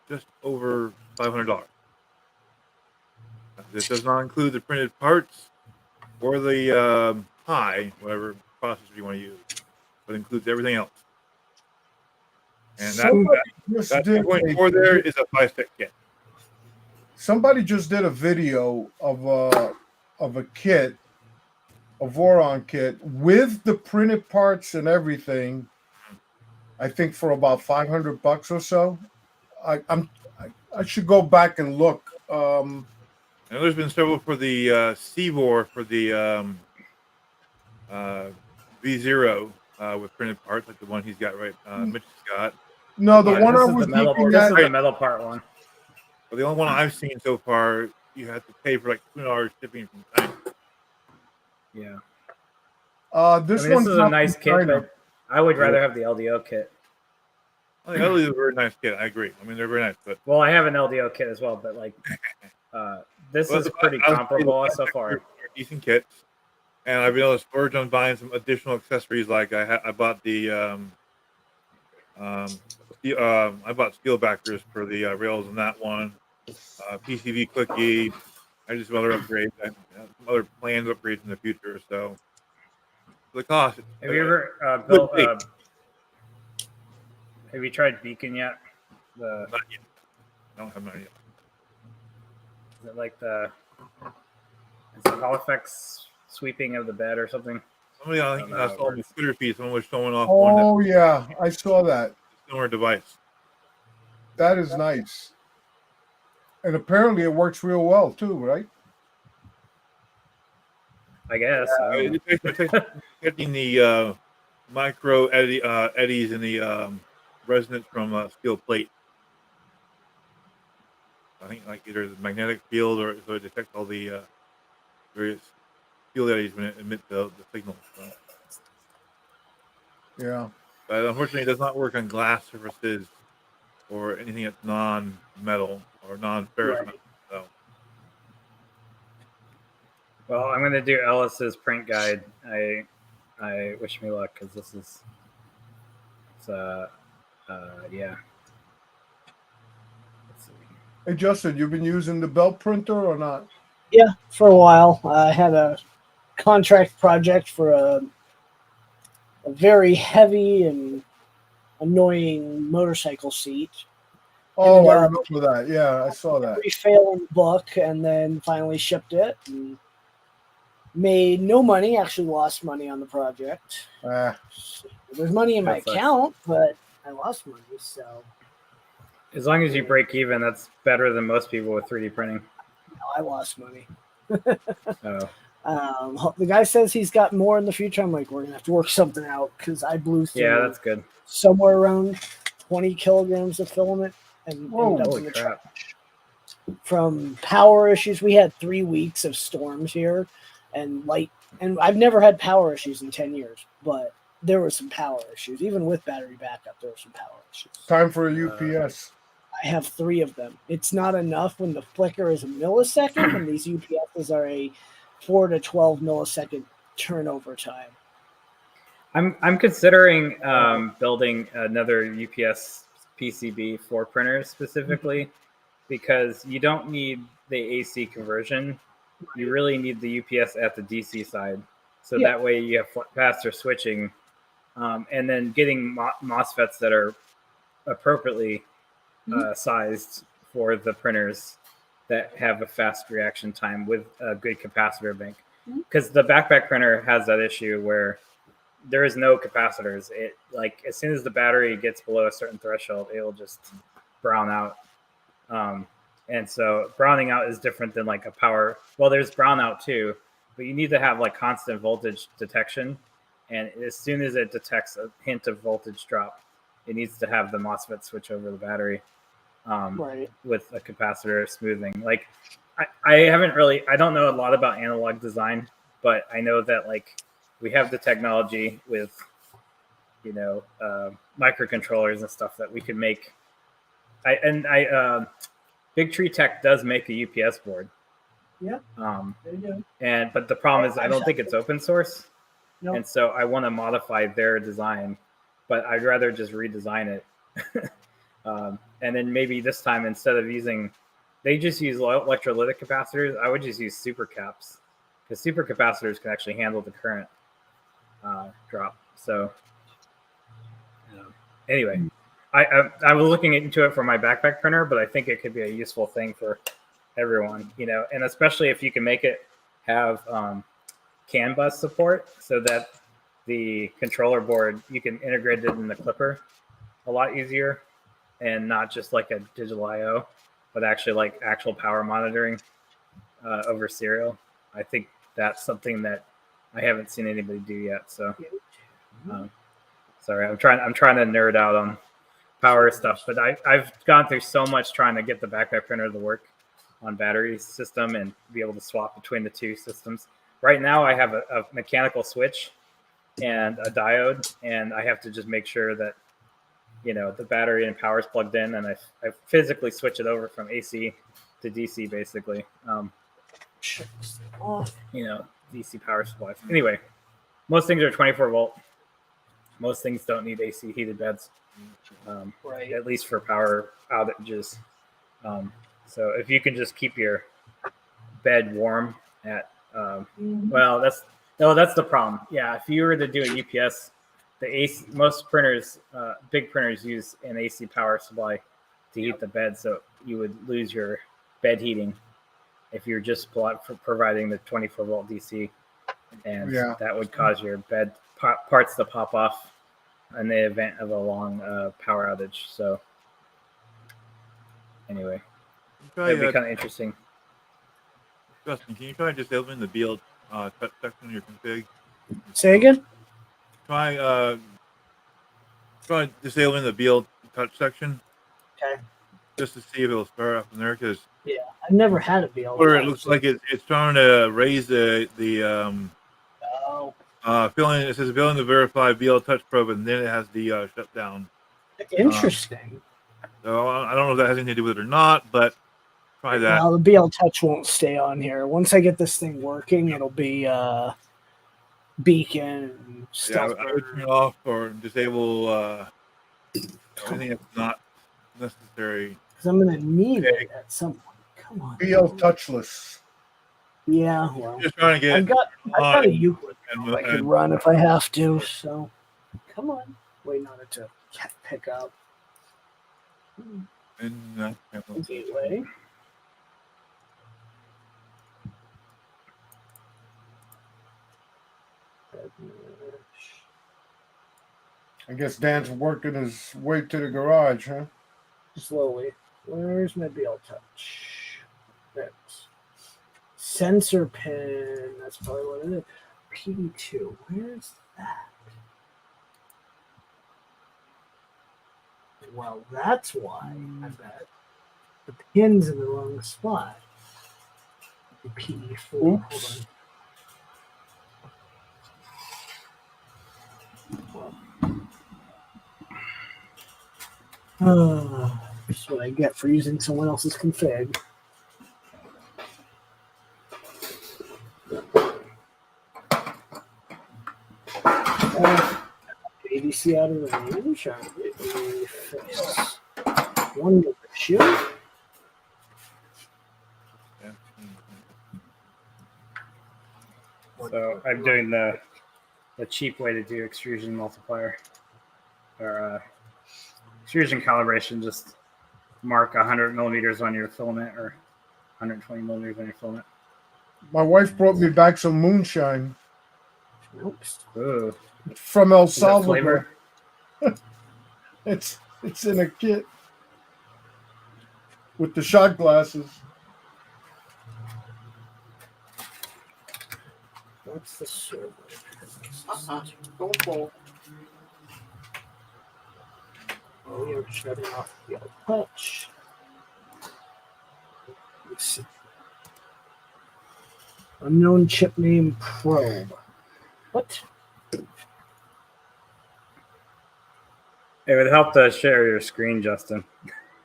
just over $500. This does not include the printed parts or the pie, whatever processor you want to use, but includes everything else. And that 2.4 there is a 5-step kit. Somebody just did a video of a kit, a Voron kit with the printed parts and everything. I think for about $500 or so. I should go back and look. I know there's been several for the Seavor for the V0 with printed parts, like the one he's got right. Mitch got. No, the one I was looking at. This is the metal part one. Well, the only one I've seen so far, you have to pay for like $2 shipping from China. Yeah. This is a nice kit, but I would rather have the LDO kit. Well, the LDO is a very nice kit. I agree. I mean, they're very nice. But I have an LDO kit as well, but like, this is pretty comparable so far. Decent kits, and I've been able to splurge on buying some additional accessories. Like I bought the I bought steel backers for the rails on that one. PCV cookie. I just some other upgrades. I have some other planned upgrades in the future. So the cost. Have you ever built? Have you tried Beacon yet? Not yet. I don't have mine yet. Is it like the Hall effects sweeping of the bed or something? Somebody I think I saw on the Twitter feed. Someone was showing off. Oh yeah, I saw that. Similar device. That is nice. And apparently it works real well too, right? I guess. Getting the micro eddies in the resonance from steel plate. I think like either the magnetic field or so it detects all the various field eddies when it emits the signal. So. Yeah. But unfortunately, it does not work on glass surfaces or anything that's non-metal or non-ferrous metal. So. Well, I'm going to do Ellis's print guide. I wish me luck because this is, yeah. Let's see. Hey Justin, you've been using the belt printer or not? Yeah, for a while. I had a contract project for a very heavy and annoying motorcycle seat. Oh, I remember that. Yeah, I saw that. Failing book, and then finally shipped it. And made no money. Actually, lost money on the project. So there's money in my account, but I lost money. So as long as you break even, that's better than most people with 3D printing. No, I lost money. Oh. The guy says he's got more in the future. I'm like, we're gonna have to work something out because I blew through. Yeah, that's good. Somewhere around 20 kilograms of filament, and holy crap! From power issues, we had 3 weeks of storms here. and light. And I've never had power issues in 10 years, but there were some power issues. Even with battery backup, there were some power issues. Time for a UPS. I have 3 of them. It's not enough when the flicker is a millisecond, and these UPSs are a 4 to 12 millisecond turnover time. I'm considering building another UPS PCB for printers specifically because you don't need the AC conversion. You really need the UPS at the DC side. So that way you have faster switching and then getting MOSFETs that are appropriately sized for the printers that have a fast reaction time with a good capacitor bank. Because the backpack printer has that issue where there is no capacitors. It like as soon as the battery gets below a certain threshold, it will just brown out. And so browning out is different than like a power. Well, there's brownout too, but you need to have like constant voltage detection. And as soon as it detects a hint of voltage drop, it needs to have the MOSFET switch over the battery with a capacitor smoothing. Like I haven't really, I don't know a lot about analog design, but I know that like we have the technology with, you know, microcontrollers and stuff that we could make. Big Tree Tech does make a UPS board. Yeah. There you go. But the problem is I don't think it's open source. Nope. And so I want to modify their design, but I'd rather just redesign it. And then maybe this time instead of using, they just use electrolytic capacitors. I would just use super caps because super capacitors can actually handle the current drop. So anyway, I was looking into it for my backpack printer, but I think it could be a useful thing for everyone, you know, and especially if you can make it have CAN bus support so that the controller board, you can integrate it in the clipper a lot easier and not just like a digital IO, but actually like actual power monitoring over serial. I think that's something that I haven't seen anybody do yet. So sorry, I'm trying to nerd out on power stuff, but I've gone through so much trying to get the backpack printer to work on battery system and be able to swap between the two systems. Right now I have a mechanical switch and a diode, and I have to just make sure that, you know, the battery and power is plugged in, and I physically switch it over from AC to DC basically. You know, DC power supplies. Anyway, most things are 24 volt. Most things don't need AC heated beds, at least for power outages. So if you can just keep your bed warm at, well, that's the problem. Yeah, if you were to do a UPS, the AC, most printers, big printers use an AC power supply to heat the bed, so you would lose your bed heating if you're just providing the 24 volt DC, and that would cause your bed parts to pop off in the event of a long power outage. So anyway, it'd be kind of interesting. Justin, can you try disabling the BL touch section in your config? Say again? Try disabling the BL touch section. Okay. Just to see if it'll start up in there, because I've never had a BL. or it looks like it's trying to raise the filling. It says filling the verified BL touch probe, and then it has the shutdown. Interesting. So I don't know if that has anything to do with it or not, but try that. Well, the BL touch won't stay on here. Once I get this thing working, it'll be beacon and stuff. I would turn it off or disable anything that's not necessary. Because I'm going to need it at some point. Come on. BL touchless. Yeah, well, Just trying to get. I've got a Euclid I can run if I have to. So, come on. Waiting on it to pick up. And Gateway. I guess Dan's working his way to the garage, huh? Slowly. Where's my BL touch? That's sensor pin. That's probably what it is. PD2. Where's that? Well, that's why I bet the pin's in the wrong spot. PD4. Hold on. That's what I get for using someone else's config. ADC out of range. Face. Wonder issue. So I'm doing the cheap way to do extrusion multiplier or extrusion calibration. Just mark 100 millimeters on your filament or 120 millimeters on your filament. My wife brought me back some moonshine Ooh. from El Is that Salvador. flavor? It's in a kit with the shot glasses. What's the server? Don't fall. Oh, you're shutting off the touch. Let's see. Unknown chip name probe. What? It would help to share your screen, Justin.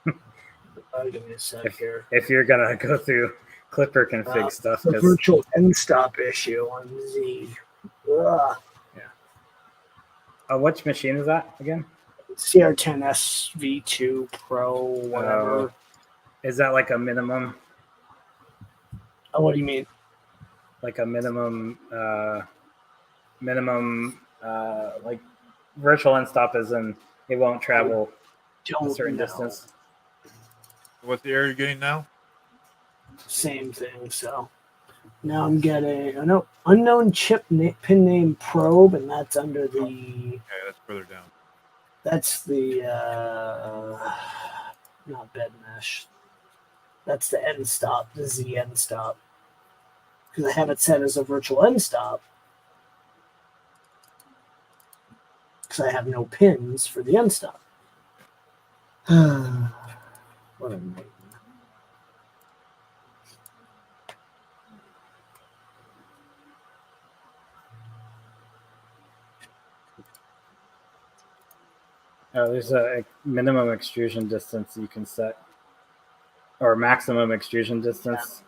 Give me a sec here. If you're gonna go through Clipper config stuff, The virtual end stop issue on Z. Ugh. Which machine is that again? CR10S V2 Pro, whatever. Is that like a minimum? What do you mean? Like a minimum, like virtual end stop is in it won't travel a certain distance. What's the error you're getting now? Same thing. So now I'm getting unknown chip pin name probe, and that's under the. Okay, that's further down. That's the not bed mesh. That's the end stop, the Z end stop. Because I have it set as a virtual end stop. Because I have no pins for the end stop. What a nightmare. Oh, there's a minimum extrusion distance you can set, or maximum extrusion distance.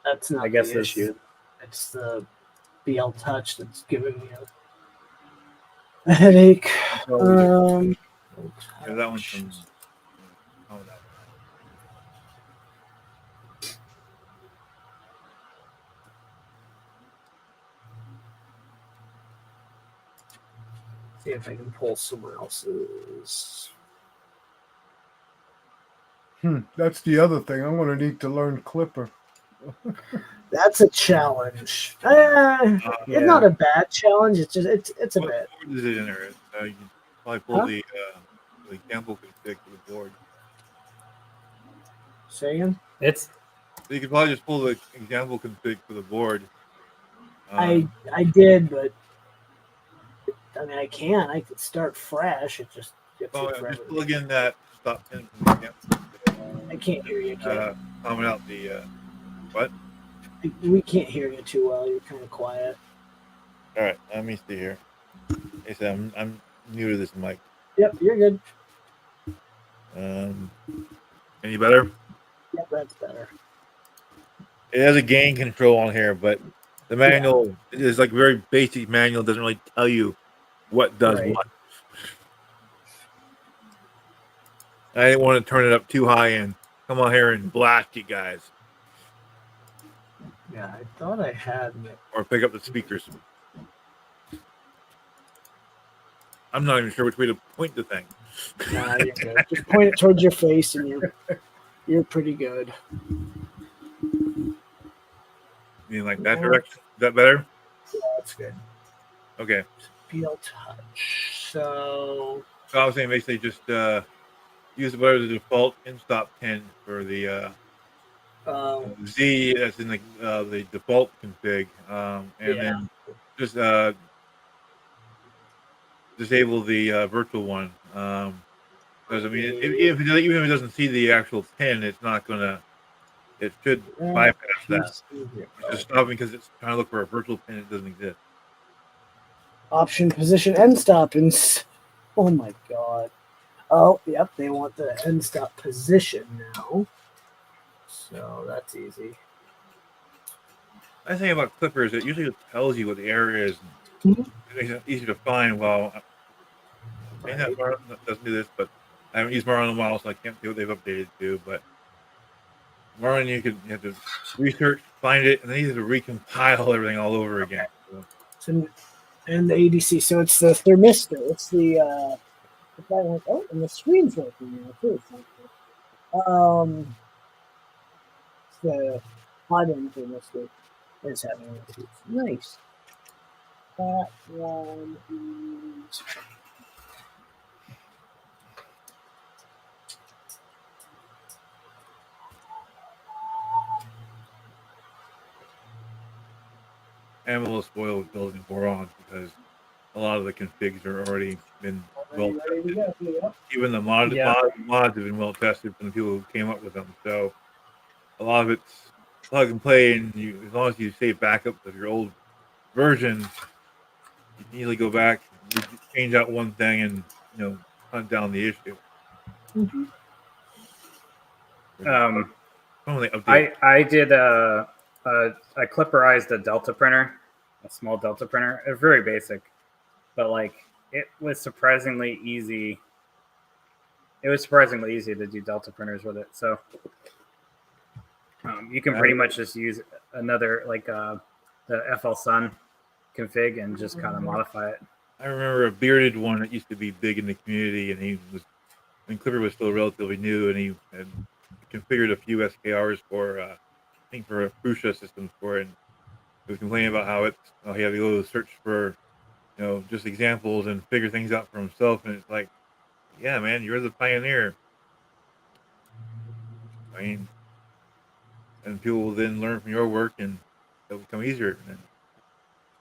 That's not I guess the issue. It's the BL Touch that's giving me a headache. Yeah, that one's from. Oh, that. See if I can pull someone else's. That's the other thing. I'm going to need to learn Clipper. That's a challenge. It's not a bad challenge. It's just it's a bit. What is it in there? You can probably pull the example config to the board. Say again? You could probably just pull the example config for the board. I did, but I mean I could start fresh. It just just plug in that stop pin from the example. I can't hear you. Comment out the what? We can't hear you too well. You're kind of quiet. All right, let me see here. Like I said, I'm new to this mic. Yep, you're good. Any better? Yep, that's better. It has a gain control on here, but the manual is like very basic manual. Doesn't really tell you what does what. I didn't want to turn it up too high and come on here and blast you guys. Yeah, I thought I had. Or pick up the speakers. I'm not even sure which way to point the thing. Nah, you're good. Just point it towards your face, and you're pretty good. You mean like that direction? Is that better? Yeah, that's good. Okay. BL Touch. So I was saying basically just use whatever the default in-stop pin for the Z that's in the default config, and then just disable the virtual one. Because I mean, even if it doesn't see the actual pin, it's not gonna. It should bypass that. It's just stopping because it's trying to look for a virtual pin that doesn't exist. Option position end stop and oh my god. Oh, yep, they want the end stop position now. So that's easy. I think about clippers, it usually tells you what the area is. Mhm. It makes it easy to find. Well, maybe Right. Marlin doesn't do this, but I haven't used Marlin in a while, so I can't see what they've updated to. But Marlin, you have to research, find it, and then you have to recompile everything all over again. So, So, and the ADC. So it's the thermistor. It's the guy like, oh, and the screen's working now too. Um, it's the hot end thermistor is having issues. Nice. That one is. I'm a little spoiled with building Borons because a lot of the configs are already been well Already ready to tested. go. Yep. Even the Yeah. mods have been well tested from the people who came up with them. So a lot of it's plug and play, and as long as you save backups of your old versions, you can easily go back, change out one thing, and hunt down the issue. Mm-hmm. Some of the updates. I did I clipperized a Delta printer, a small Delta printer. It's very basic, but like it was surprisingly easy. It was surprisingly easy to do Delta printers with it. So you can pretty much just use another the FL Sun config and just kind of modify it. I remember a bearded one that used to be big in the community, and he was when Clipper was still relatively new, and he had configured a few SKRs for I think for a Prusa systems for it. And he was complaining about how he had to go search for just examples and figure things out for himself, and it's like, yeah, man, you're the pioneer. I mean, and people will then learn from your work, and it'll become easier. And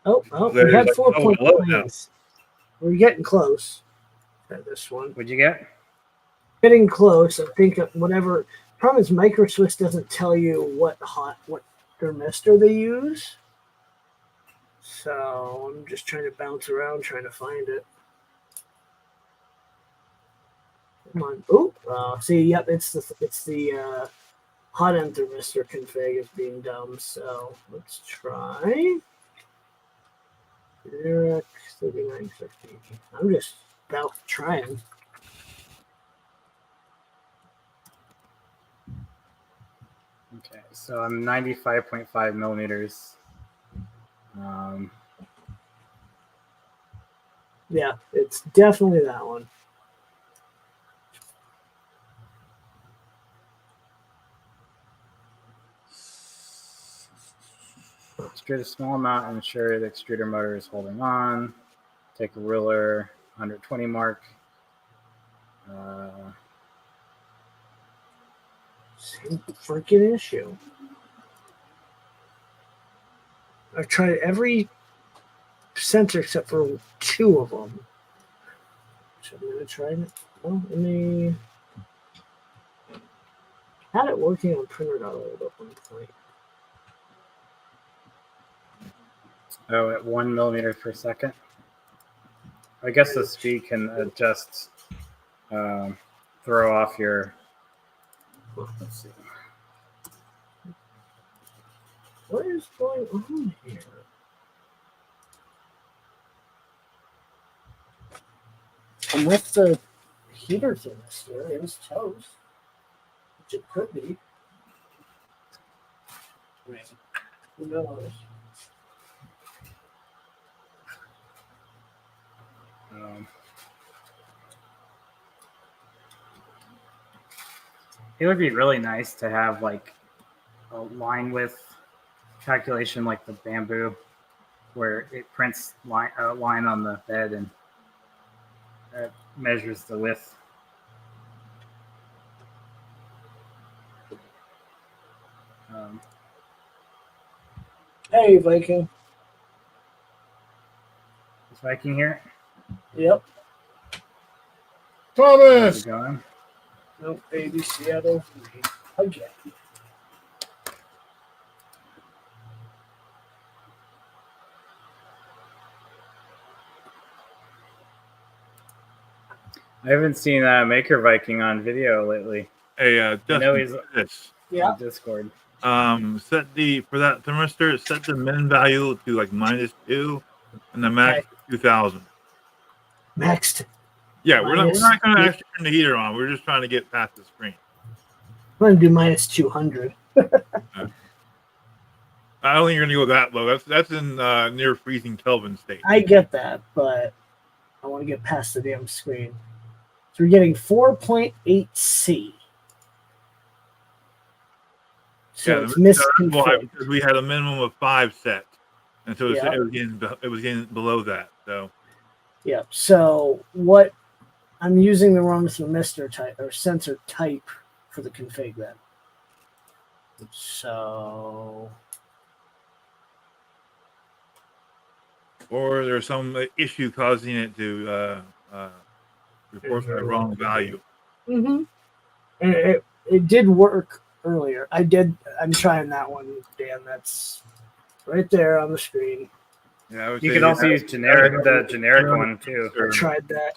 Oh, we there's had like, 4 oh, I love it now. points. We're getting close at this one. What'd you get? Getting close. I think whatever. Problem is, MicroSwiss doesn't tell you what thermistor they use. So I'm just trying to bounce around trying to find it. Come on. Oh, see, yep, it's the hot end thermistor config is being dumb. So let's try. Direct 3950. I'm just about trying. Okay, so I'm 95.5 millimeters. Yeah, it's definitely that one. Extrude a small amount and ensure the extruder motor is holding on. Take a ruler, 120 mark. Same freaking issue. I've tried every sensor except for 2 of them. So I'm gonna try it. Well, let me. Had it working on printer.old at one point. Oh, at 1 millimeter per second. I guess the speed can adjust, throw off your. Let's see. What is going on here? I'm with the heater thermistor. It was toast, which it could be. I mean, who knows? It would be really nice to have like a line width calculation like the bamboo, where it prints a line on the bed and measures the width. Hey, Viking. Is Viking here? Yep. How's Thomas, it going? Nope. Baby Seattle. Again. I haven't seen Maker Viking on video lately. Hey, I know Justin, he's this. Yeah. on Discord. Set for that thermistor, set the min value to like -2 and the max Okay. 2000. Next. Yeah, we're not going to Minus- actually turn the heater on. We're just trying to get past the screen. I'm going to do -200. I don't think you're going to go that low. That's in near freezing Kelvin state. I get that, but I want to get past the damn screen. So we're getting 4.8 C. So it's that's why, misconfigured. because we had a minimum of 5 set, and so Yeah. it was getting below that. So Yeah. So what I'm using the wrong thermistor type or sensor type for the config then. So or there's some issue causing it to report the wrong value. mm-hmm. It did work earlier. I'm trying that one, Dan. That's right there on the screen. Yeah, I would You say can also use the generic one too. I tried that.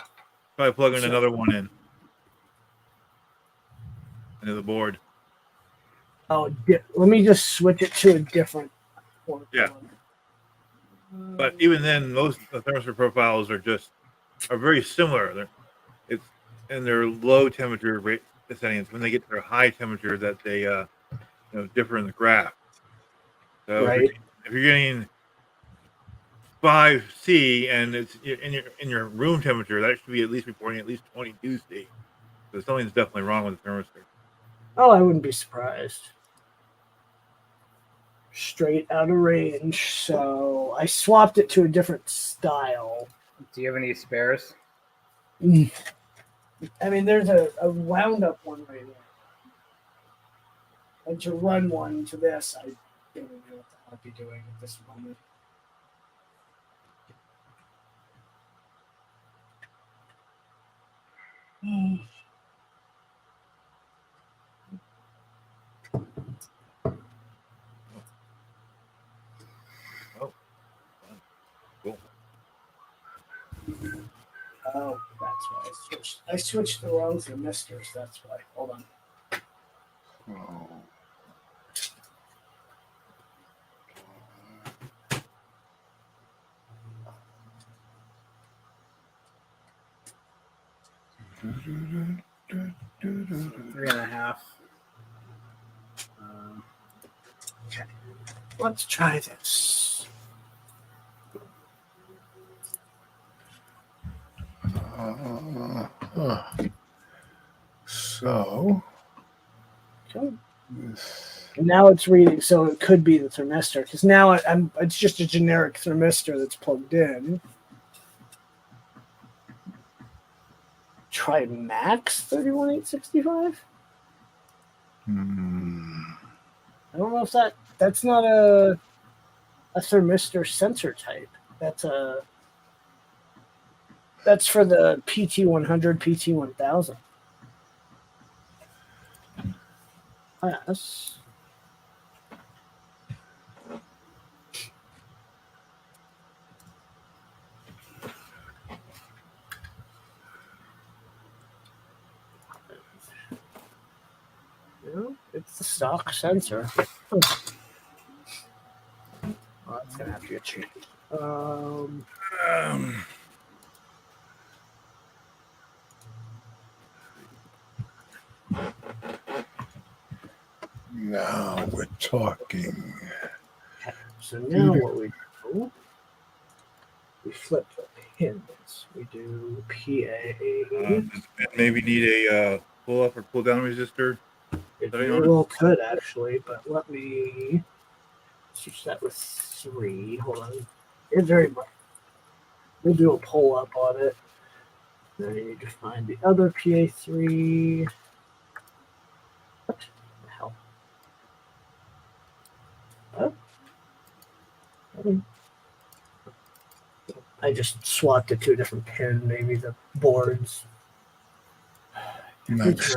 Probably plug in another one in into the board. Oh, let me just switch it to a different one. Yeah. But even then, most of the thermistor profiles are very similar. It's in their low temperature rate settings. When they get to their high temperature, that they differ in the graph. So right. if you're getting 5C and it's in your room temperature, that should be at least reporting at least 22C. So something's definitely wrong with the thermistor. Oh, I wouldn't be surprised. Straight out of range. So I swapped it to a different style. Do you have any spares? I mean, there's a wound up one right here. And to run one to this, I don't know what the hell I'd be doing at this moment. Oh, cool. Oh, that's why I switched the wrong thermistors. That's why. Hold on. Oh. So 3.5. Okay. Let's try this. So Okay. this Now it's reading, so it could be the thermistor because now it's just a generic thermistor that's plugged in. Try max 31865. I don't know if that's not a thermistor sensor type. That's for the PT100, PT1000. Yes. No, it's the stock sensor. Oh, that's gonna have to get changed. now we're talking. So now what we do, we flip the pins. We do PA. Maybe need a pull up or pull down resistor. It very well could actually, but let me switch that with 3. Hold on. It very much. We'll do a pull up on it. Then you need to find the other PA3. What the hell? Oh. I just swapped it to a different pin, maybe the boards. Nice.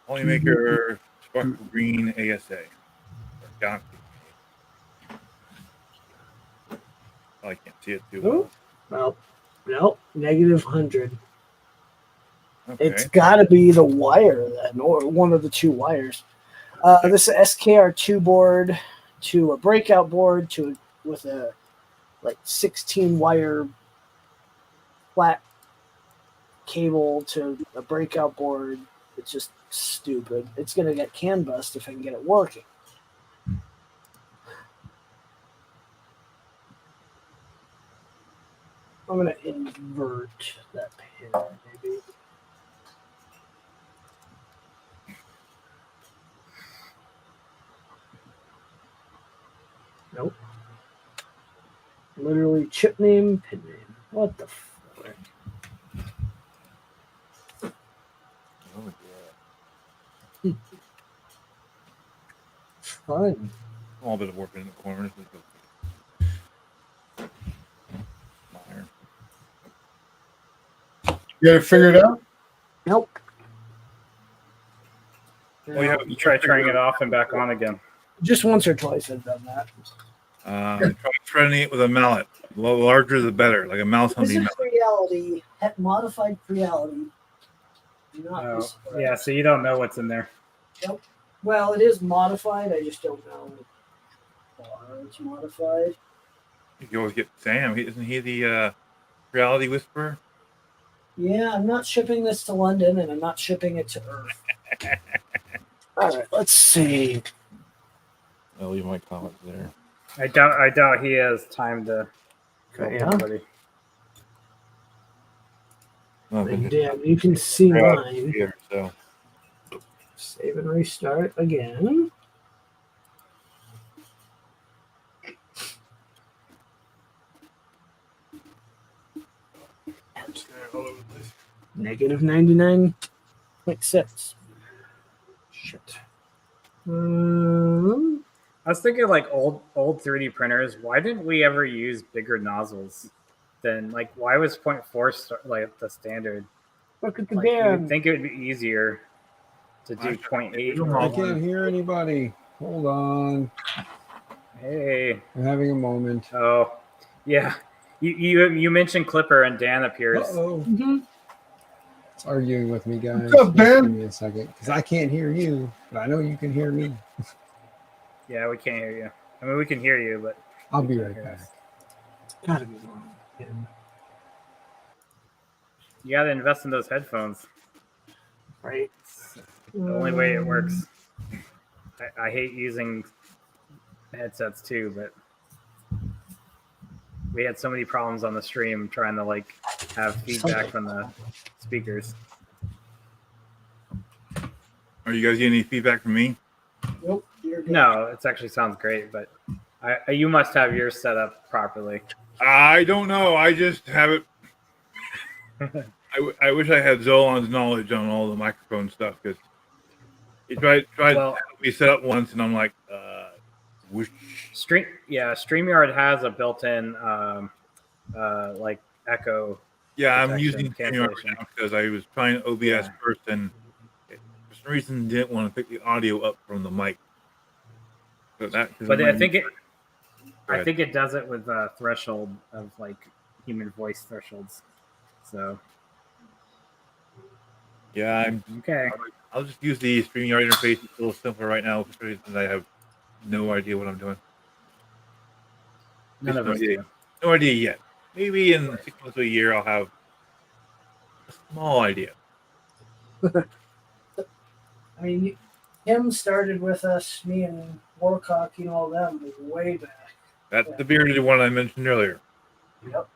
Only maker sparkle green ASA. Donkey. Oh, I can't see it too well. Well, no, -100. Okay. It's got to be the wire then, or one of the two wires. This is SKR2 board to a breakout board with a 16 wire flat cable to a breakout board. It's just stupid. It's gonna get CAN bust if I can get it working. I'm gonna invert that pin maybe. Nope. Literally chip name, pin name. What the frick? Oh, yeah. Fun. A little bit of work in the corners. Minor. You got it figured out? Nope. Oh, yeah. You try turning it off and back on again. Just once or twice I've done that. Try threading it with a mallet. The larger the better, like a mouse This hunting is mallet. reality, modified reality. Do not be Oh, surprised. yeah, so you don't know what's in there. Nope. Well, it is modified. I just don't know why it's modified. You can always get Sam. Isn't he the reality whisperer? Yeah, I'm not shipping this to London, and I'm not shipping it to Earth. All right, let's see. I'll leave my comments there. I doubt he has time to help Yeah. anybody. Damn, you can see mine. Here, so. Save and restart again. -99.6. Shit. I was thinking like old 3D printers. Why didn't we ever use bigger nozzles? Then why was 0.4 the standard? Look at the You band. would think it would be easier to do 0.8. or I 1. can't hear anybody. Hold on. Hey. I'm having a moment. Oh, yeah. You mentioned Clipper and Dan appears. Uh-oh. Mhm. It's arguing with me, guys. What's up, Just Ben? give me a second. Because I can't hear you, but I know you can hear me. Yeah, we can't hear you. I mean, we can hear you, but I'll you be can't right hear back. us. Gotta be wrong. Yeah. You got to invest in those headphones. Right. It's the only way it works. I hate using headsets too, but we had so many problems on the stream trying to have feedback from the speakers. Are you guys getting any feedback from me? Nope. You're good. No, it actually sounds great, but you must have yours set up properly. I don't know. I just have it. I wish I had Zolan's knowledge on all the microphone stuff because he tried Well- to help me set up once, and I'm like, whoosh. StreamYard has a built-in echo. Yeah, I'm Protection, using StreamYard cancellation. now because I was trying OBS Yeah. first, and it, for some reason didn't want to pick the audio up from the mic. So But I think ahead. it does it with a threshold of human voice thresholds. So yeah, okay. I'll just use the StreamYard interface. It's a little simpler right now because I have no idea what I'm doing. None of no us idea. do. No idea yet. Maybe in 6 months to a year, I'll have a small idea. I mean, him started with us, me and Warcock, all them way back. That's the bearded one I mentioned earlier. Yep.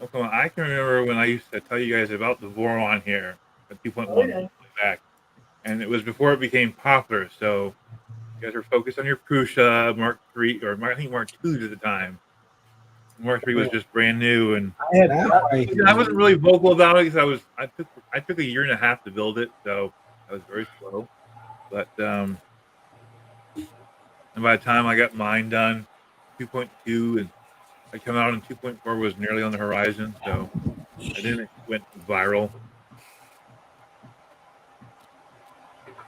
Okay, I can remember when I used to tell you guys about the Voron here at 2.1 Oh, yeah. back, and it was before it became popular. So you guys were focused on your Prusa Mark III, or I think Mark II at the time. Mark III was just brand new, and I had That got- right I wasn't really vocal about it because I took a year and a half to build it, so I was very slow. But and by the time I got mine done, 2.2 and I come out in 2.4 was nearly on the horizon, so and then it went viral.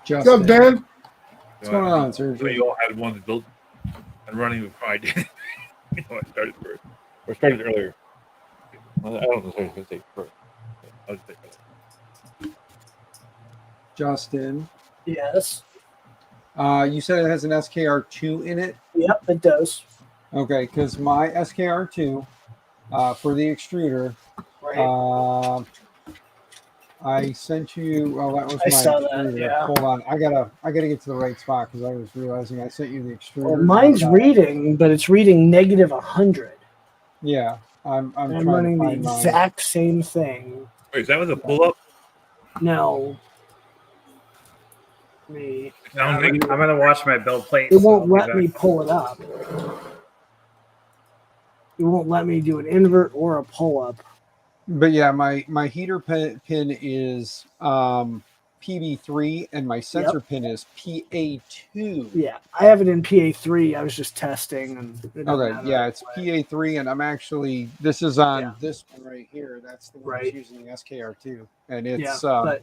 What's up, Dan? What's going on, So Sergio? you all had ones built and running before I did. I started first. Or started earlier. I don't know if I was going to say first. I'll just say first. Justin, Yes. you said it has an SKR2 in it. Yep, it does. Okay, because my SKR2 for the extruder, Right. I sent you. Well, that was I my saw that, extruder. yeah. Hold on, I gotta get to the right spot because I was realizing I sent you the extruder. Well, mine's reading, but it's reading negative 100. Yeah, I'm And I'm trying to running the find mine. exact same thing. Wait, is that with a pull up? No. Me. Sound I'm negative? gonna watch my build plate. It so I'll won't be let back. me pull it up. It won't let me do an invert or a pull up. But yeah, my heater pin is PB3 and my sensor pin is PA2. Yeah, I have it in PA3. I was just testing, and it doesn't Okay, matter yeah, either it's way. PA3, and I'm actually this is on Yeah. this one right here. That's the one Right. that's using the SKR2, and it's but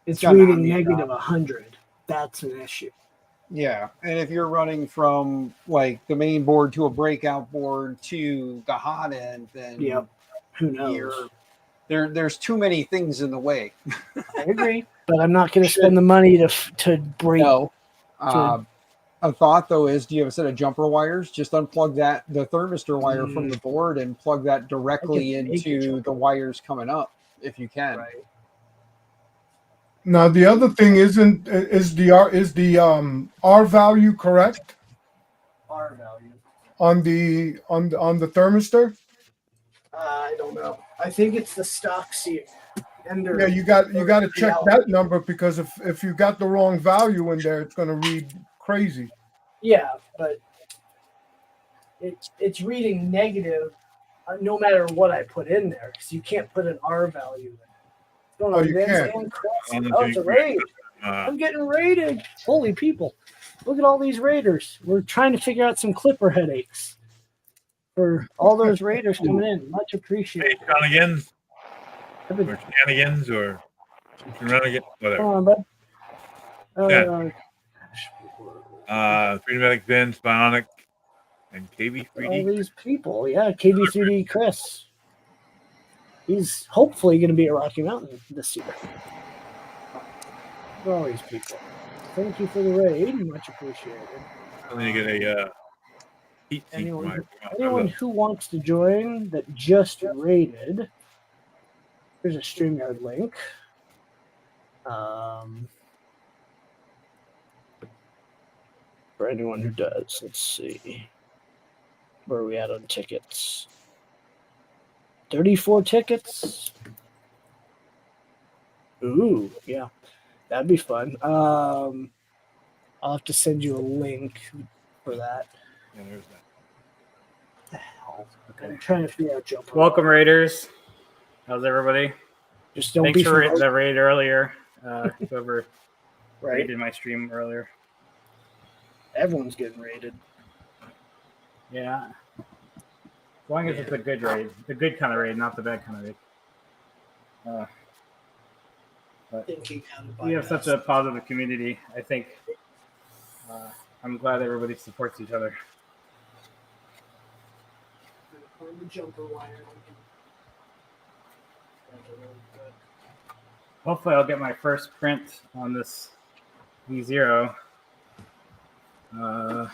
it's got an reading ambient negative 100. That's an issue. yeah. And if you're running from like the main board to a breakout board to the hot end, then Yep. Who knows? there's too many things in the way. I agree, but I'm not going to spend the money to break. No. To- A thought though is, do you have a set of jumper wires? Just unplug the thermistor wire from the board and plug that directly into the wires coming up if you can. Right. Now the other thing is the R value correct R value. on the thermistor? I don't know. I think it's the stock seat. Yeah, you got to check that number because if you got the wrong value in there, it's going to read crazy. Yeah, but it's reading negative no matter what I put in there because you can't put an R value in. Oh, you can't. Oh, it's a raid. I'm getting raided. Holy people. Look at all these raiders. We're trying to figure out some clipper headaches for all those raiders coming in. Much appreciated. Hey, shenanigans? Or shenanigans or shenanigans? Whatever. Come on, bud. 3 Medic Vince, Bionic, and All KB3D. these people. Yeah, KB3D Chris. He's hopefully going to be at Rocky Mountain this year. Look at all these people. Thank you for the raid. Much appreciated. And then you get a heat sink. Anyone who wants to join that just raided, there's a StreamYard link. For anyone who does, let's see. Where are we at on tickets? 34 tickets. Ooh, yeah. That'd be fun. I'll have to send you a link for that. Yeah, there's that. What the hell? I'm trying to figure out jump. Welcome, Raiders. How's everybody? Just don't Thanks be for the raid earlier. Whoever right. raided my stream earlier. Everyone's getting raided. Yeah. As long as it's a good raid. The good kind of raid, not the bad kind of raid. But we have such a positive community. I think I'm glad everybody supports each other. Hopefully I'll get my first print on this V0 in a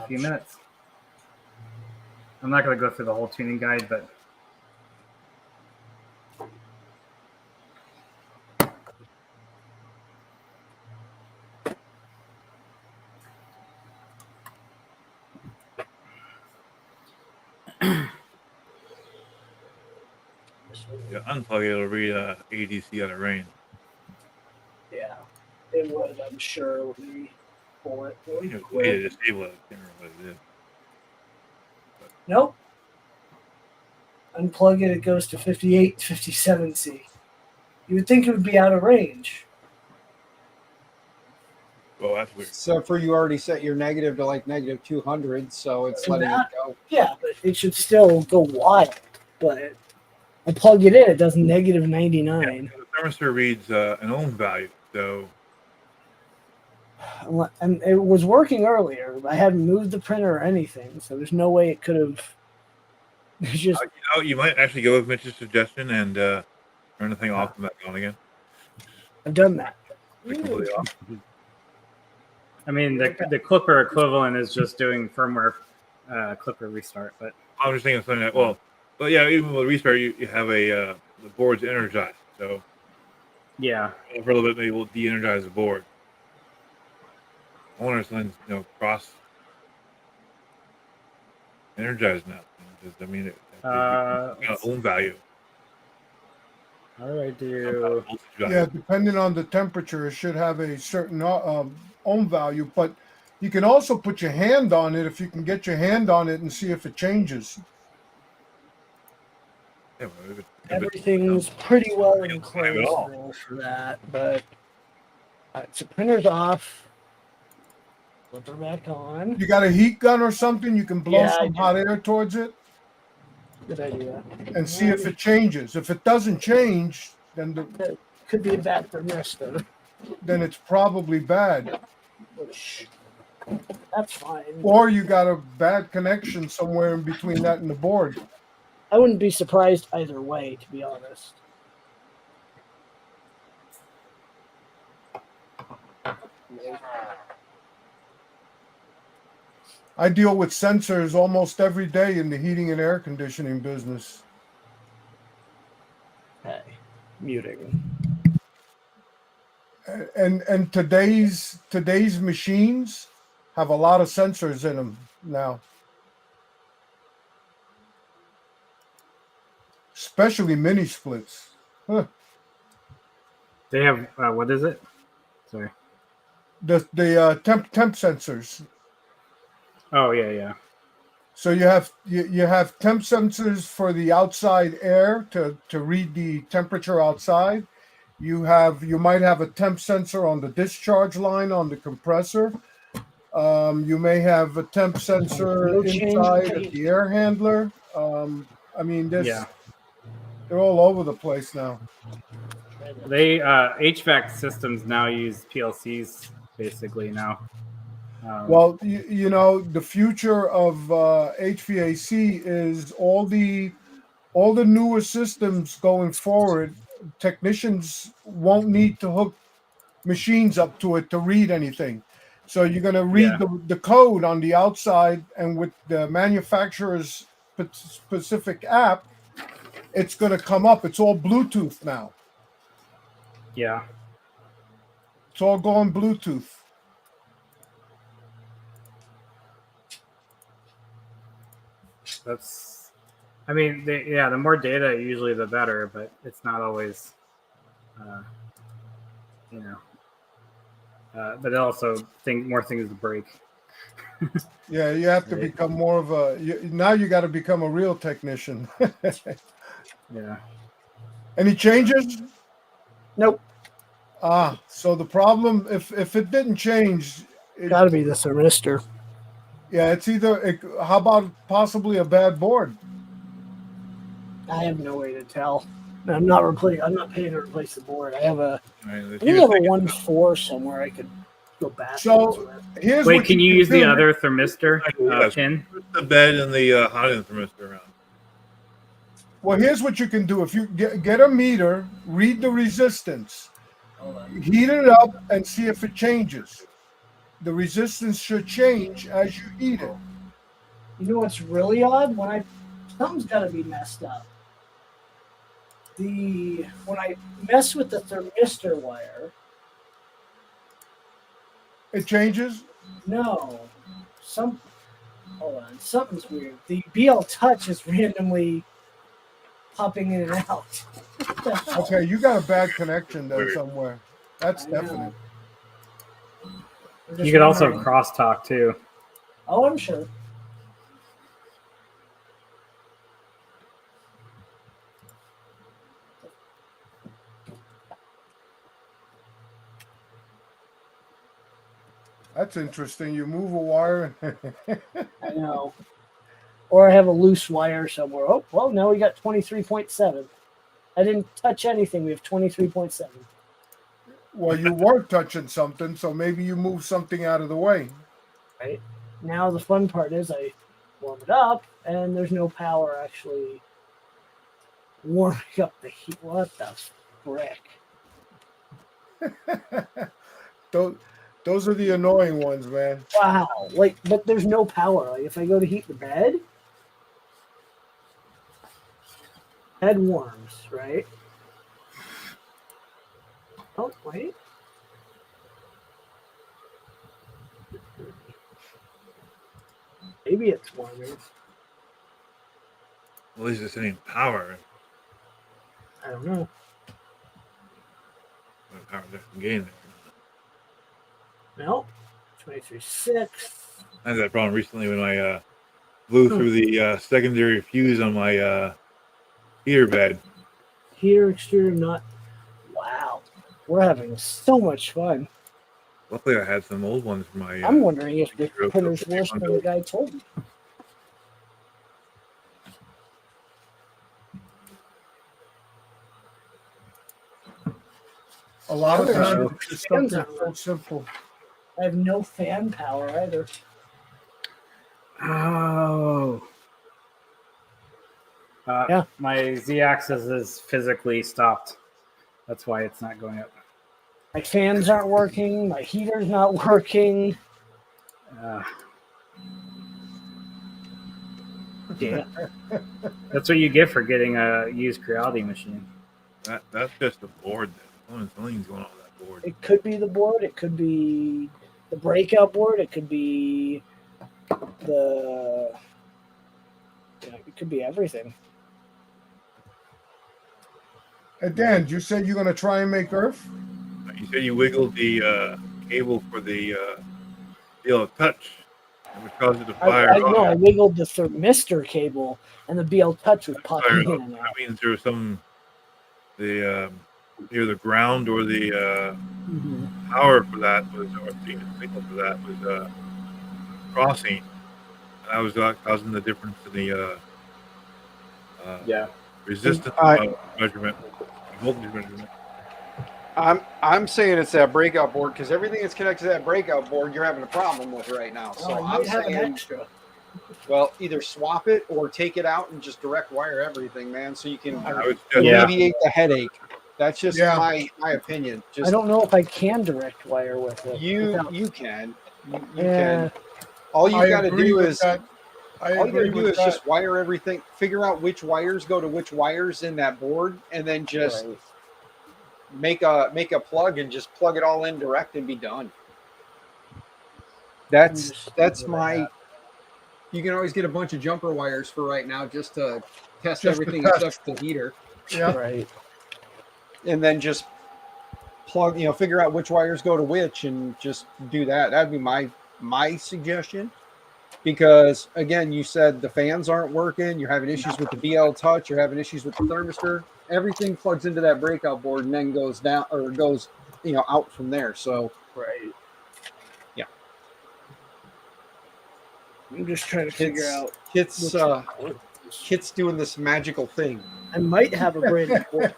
few minutes. I'm not going to go through the whole tuning guide, but Yeah, unplug it, it'll read ADC out of rain. Yeah, it would, I'm sure, when we pull it. You know, way to disable it. I can't remember what it is. Nope. Unplug it, it goes to 58, 57C. You would think it would be out of range. Well, that's weird. Except for you already set your negative to like negative 200, so it's letting it go. Yeah, but it should still go wild. But I plug it in, it does negative 99. Yeah, the thermistor reads an ohm value, so And it was working earlier. I hadn't moved the printer or anything, so there's no way it could have. It's just You might actually go with Mitch's suggestion and turn the thing off and back on again. I've done that. Like completely off. I mean, the Clipper equivalent is just doing firmware Clipper restart, but I was just thinking of something that, but yeah, even with restart, you have the board's energized. So yeah. for a little bit, maybe we'll de-energize the board. I wonder if something's cross energized now. Because, I mean, own value. How do I do? Yeah, depending on the temperature, it should have a certain ohm value. But you can also put your hand on it if you can get your hand on it and see if it changes. Yeah, Everything's pretty well enclosed for that, but so printer's off. Flip her back on. You got a heat gun or something? You can blow Yeah, some hot air towards it Good idea. and see if it changes. If it doesn't change, then That could be a bad thermistor. then it's probably bad. Which, that's fine. Or you got a bad connection somewhere in between that and the board. I wouldn't be surprised either way, to be honest. I deal with sensors almost every day in the heating and air conditioning business. Hey, muting. And today's machines have a lot of sensors in them now. Especially mini splits. Huh. They have what is it? Sorry. The temp sensors. Oh yeah. So you have temp sensors for the outside air to read the temperature outside. You might have a temp sensor on the discharge line on the compressor. You may have a temp sensor inside of the air handler. I mean, they're all over the place now. They HVAC systems now use PLCs basically now. Well, the future of HVAC is all the newer systems going forward. Technicians won't need to hook machines up to it to read anything. So you're going to read the code on the outside, and with the manufacturer's specific app, it's going to come up. It's all Bluetooth now. Yeah. It's all going Bluetooth. I mean, the more data, usually the better, but it's not always, but also more things to break. Yeah, you have to become more of now you got to become a real technician. Yeah. Any changes? Nope. So the problem, if it didn't change, Got to be the thermistor. Yeah, it's either. How about possibly a bad board? I have no way to tell. I'm not paying to replace the board. I have a. Right, I think I have a 1.4 somewhere. I could go back. So here's wait. what Can you use the other thermistor pin? Put the bed and the hot end thermistor around. Well, here's what you can do. If you get a meter, read the resistance, heat it up, and see if it changes. The resistance should change as you heat it. You know what's really odd? Something's got to be messed up. When I mess with the thermistor wire, it changes. No, hold on, something's weird. The BL Touch is randomly popping in and out. Okay, you got a bad connection there somewhere. That's definite. You could also crosstalk too. Oh, I'm sure. That's interesting. You move a wire. I know. Or I have a loose wire somewhere. Oh, well, now we got 23.7. I didn't touch anything. We have 23.7. Well, you were touching something, so maybe you moved something out of the way. Right now, the fun part is I warm it up, and there's no power actually warming up the heat. What the frick? Those are the annoying ones, man. Wow! Like, but there's no power. Like, if I go to heat the bed warms, right? Oh wait. Maybe it's warming. At least it's in power. I don't know. Power that can gain there. No. 23.6. I had that problem recently when I blew through the secondary fuse on my heater bed. Heater extruder not. Wow. We're having so much fun. Luckily, I had some old ones from my. I'm wondering if the printer's worse than the guy told me. A lot of Others times are it's just something so simple. I have no fan power either. Oh. Yeah. My Z-axis is physically stopped. That's why it's not going up. My fans aren't working. My heater's not working. Yeah. That's what you get for getting a used Creality machine. That's just the board. Something's going on with that board. It could be the board. It could be the breakout board. It could be the. Yeah, it could be everything. And Dan, you said you're going to try and make Earth? You said you wiggled the cable for the BL Touch, which caused it to fire. I wiggled the thermistor cable, and the BL Touch was popping in and out. That means there was either the ground or the power for that was, or the signal for that was crossing. And that was causing the difference in the resistance measurement, voltage measurement. I'm saying it's that breakout board because everything that's connected to that breakout board you're having a problem with right now. So I'm saying, extra. Well, either swap it or take it out and just direct wire everything, man, so you can Yeah. alleviate the headache. That's just my opinion. Just I don't know if I can direct wire with it. you can. You can. All you got to do is just wire everything. Figure out which wires go to which wires in that board, and then just make a plug and just plug it all in direct and be done. That's my. You can always get a bunch of jumper wires for right now just to test everything except the heater. Yeah. Right. And then just plug, figure out which wires go to which and just do that. That'd be my suggestion. Because again, you said the fans aren't working, you're having issues with the BL Touch, you're having issues with the thermistor. Everything plugs into that breakout board and then goes down or goes, out from there. So Right. Yeah. I'm just trying to figure out. Kit's doing this magical thing. I might have a brand new board.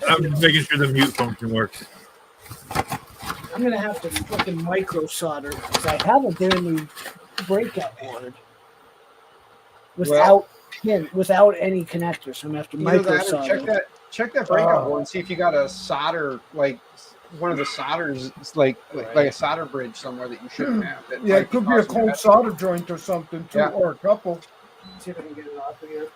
I'm just making sure the mute function works. I'm gonna have to fucking micro solder because I have a brand new breakout board without any connectors. So I'm gonna have to micro solder. Check that breakout board and see if you got a solder, like one of the solders, like a solder bridge somewhere that you shouldn't have. It could be a cold solder joint or something too, or a couple. See if I can get it off again.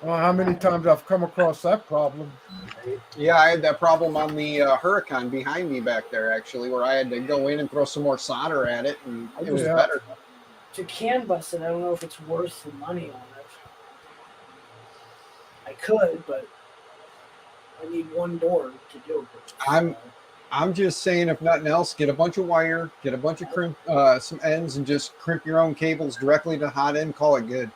Well, how many times I've come across that problem? Yeah, I had that problem on the Huracan behind me back there, actually, where I had to go in and throw some more solder at it, and it was better. To CAN bus it, I don't know if it's worth the money on it. I could, but I need one board to do it. I'm just saying, if nothing else, get a bunch of wire, get a bunch of crimp, some ends, and just crimp your own cables directly to hot end. Call it good.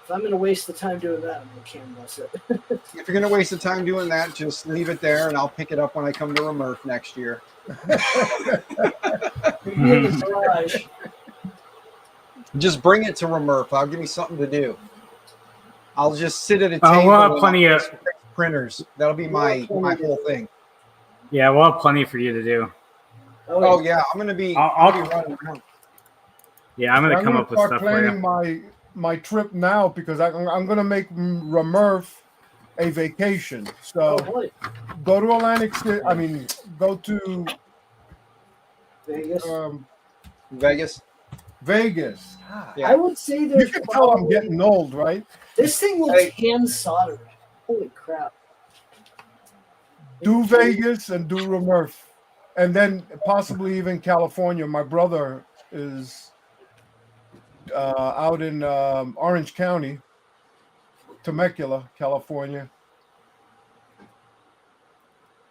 If I'm going to waste the time doing that, I'm going to CAN bus it. If you're going to waste the time doing that, just leave it there, and I'll pick it up when I come to Remurf next year. In the garage. Just bring it to Remurf. I'll give you something to do. I'll just sit at a table. We'll have plenty of printers. That'll be my whole thing. Yeah, we'll have plenty for you to do. Oh yeah, I'm gonna be. I'll be running around. Yeah, I'm gonna come up with start stuff for planning you. my trip now because I'm gonna make Murph a vacation. So boy. go to Atlantic City. I mean, go to Vegas. Vegas. Vegas. Yeah. I would say You there's can tell I'm probably getting old, right? this thing looks Hey. hand soldered. Holy crap! Do Vegas and do Murph, and then possibly even California. My brother is out in Orange County, Temecula, California.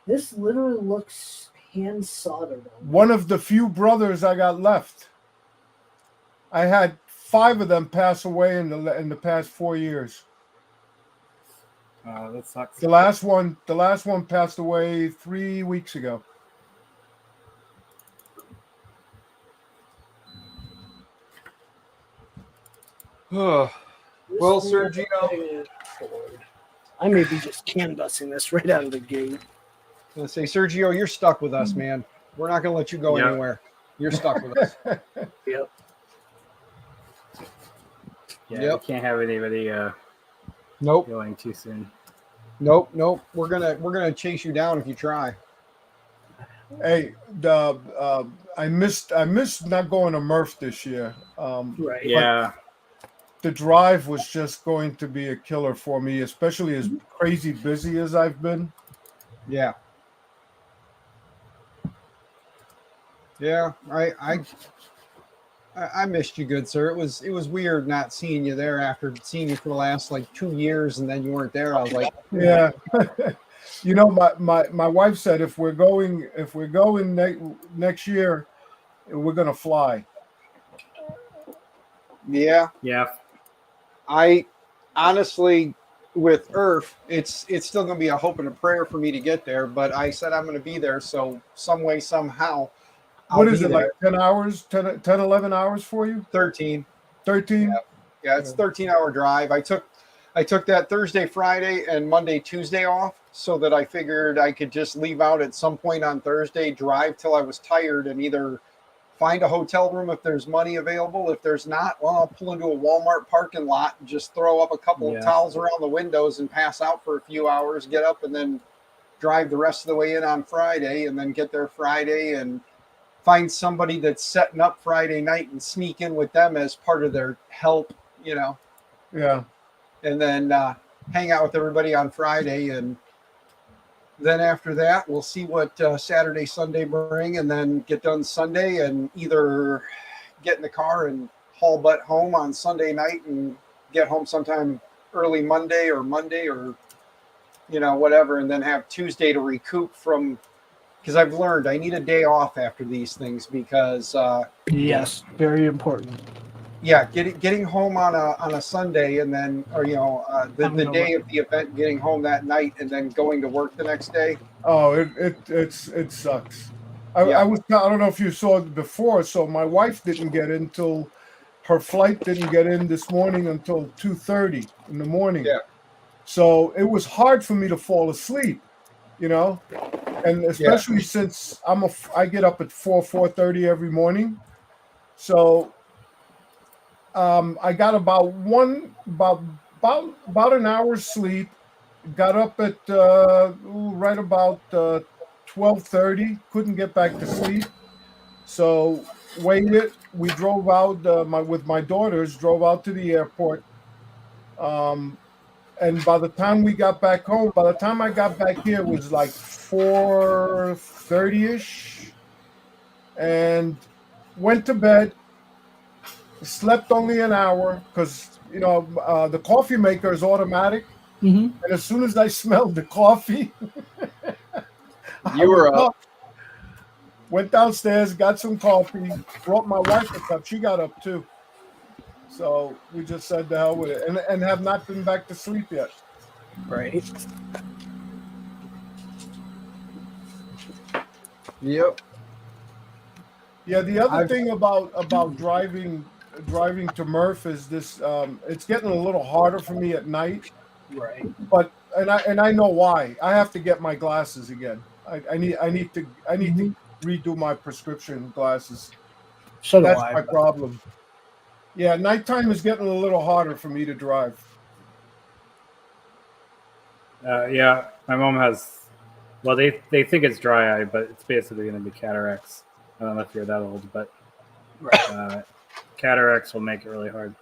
This literally looks hand soldered. One of the few brothers I got left. I had 5 of them pass away in the past 4 years. That sucks. The last one passed away 3 weeks ago. Well, Sergio. I may be just canvassing this right out of the gate. I'm gonna say, Sergio, you're stuck with us, man. We're not gonna let you go Yep. anywhere. You're stuck with us. Yep. Yeah, Yep. we can't have anybody Nope. going too soon. Nope. We're gonna chase you down if you try. Hey, I missed not going to Murph this year. Right. Yeah. The drive was just going to be a killer for me, especially as crazy busy as I've been. Yeah. Yeah. I missed you, good sir. It was weird not seeing you there after seeing you for the last like 2 years, and then you weren't there. I was like, Yeah. You know, my wife said if we're going next year, we're gonna fly. yeah. Yeah. I honestly, with Earth, it's still going to be a hope and a prayer for me to get there. But I said I'm going to be there, so some way, somehow, What is I'll it be like? there. 10 hours, 10, 11 hours for you? 13. 13? Yeah, it's a 13-hour drive. I took that Thursday, Friday, and Monday, Tuesday off, so that I figured I could just leave out at some point on Thursday, drive till I was tired, and either find a hotel room if there's money available. If there's not, well, I'll pull into a Walmart parking lot and just throw up a couple of towels around the windows and pass out for a few hours, get up, and then drive the rest of the way in on Friday, and then get there Friday and find somebody that's setting up Friday night and sneak in with them as part of their help, Yeah. and then hang out with everybody on Friday. And then after that, we'll see what Saturday, Sunday bring, and then get done Sunday and either get in the car and haul butt home on Sunday night and get home sometime early Monday or whatever, and then have Tuesday to recoup from, because I've learned I need a day off after these things because Yes, very important. getting home on a Sunday and then the day of the event, getting home that night and then going to work the next day. Oh, it sucks. I don't know if you saw it before. So my wife didn't get in till her flight didn't get in this morning until 2:30 in the morning. Yeah. So it was hard for me to fall asleep, and especially since I get up at 4:30 every morning. So I got about an hour's sleep. Got up at right about 12:30. Couldn't get back to sleep, so waited. We drove out with my daughters. Drove out to the airport, and by the time we got back home, by the time I got back here, it was like 4:30ish, and went to bed. Slept only an hour because the coffee maker is automatic, and as soon as I smelled the coffee, You were up. Went downstairs, got some coffee, brought my wife a cup. She got up too. So we just said the hell with it, and have not been back to sleep yet. Right. Yep. Yeah. The other thing about driving to Murph is this. It's getting a little harder for me at night. Right. But and I know why. I have to get my glasses again. I need to redo my prescription glasses. So do That's I. my problem. Yeah, nighttime is getting a little harder for me to drive. Yeah, my mom has. Well, they think it's dry eye, but it's basically going to be cataracts. I don't know if you're that old, but cataracts will make it really hard.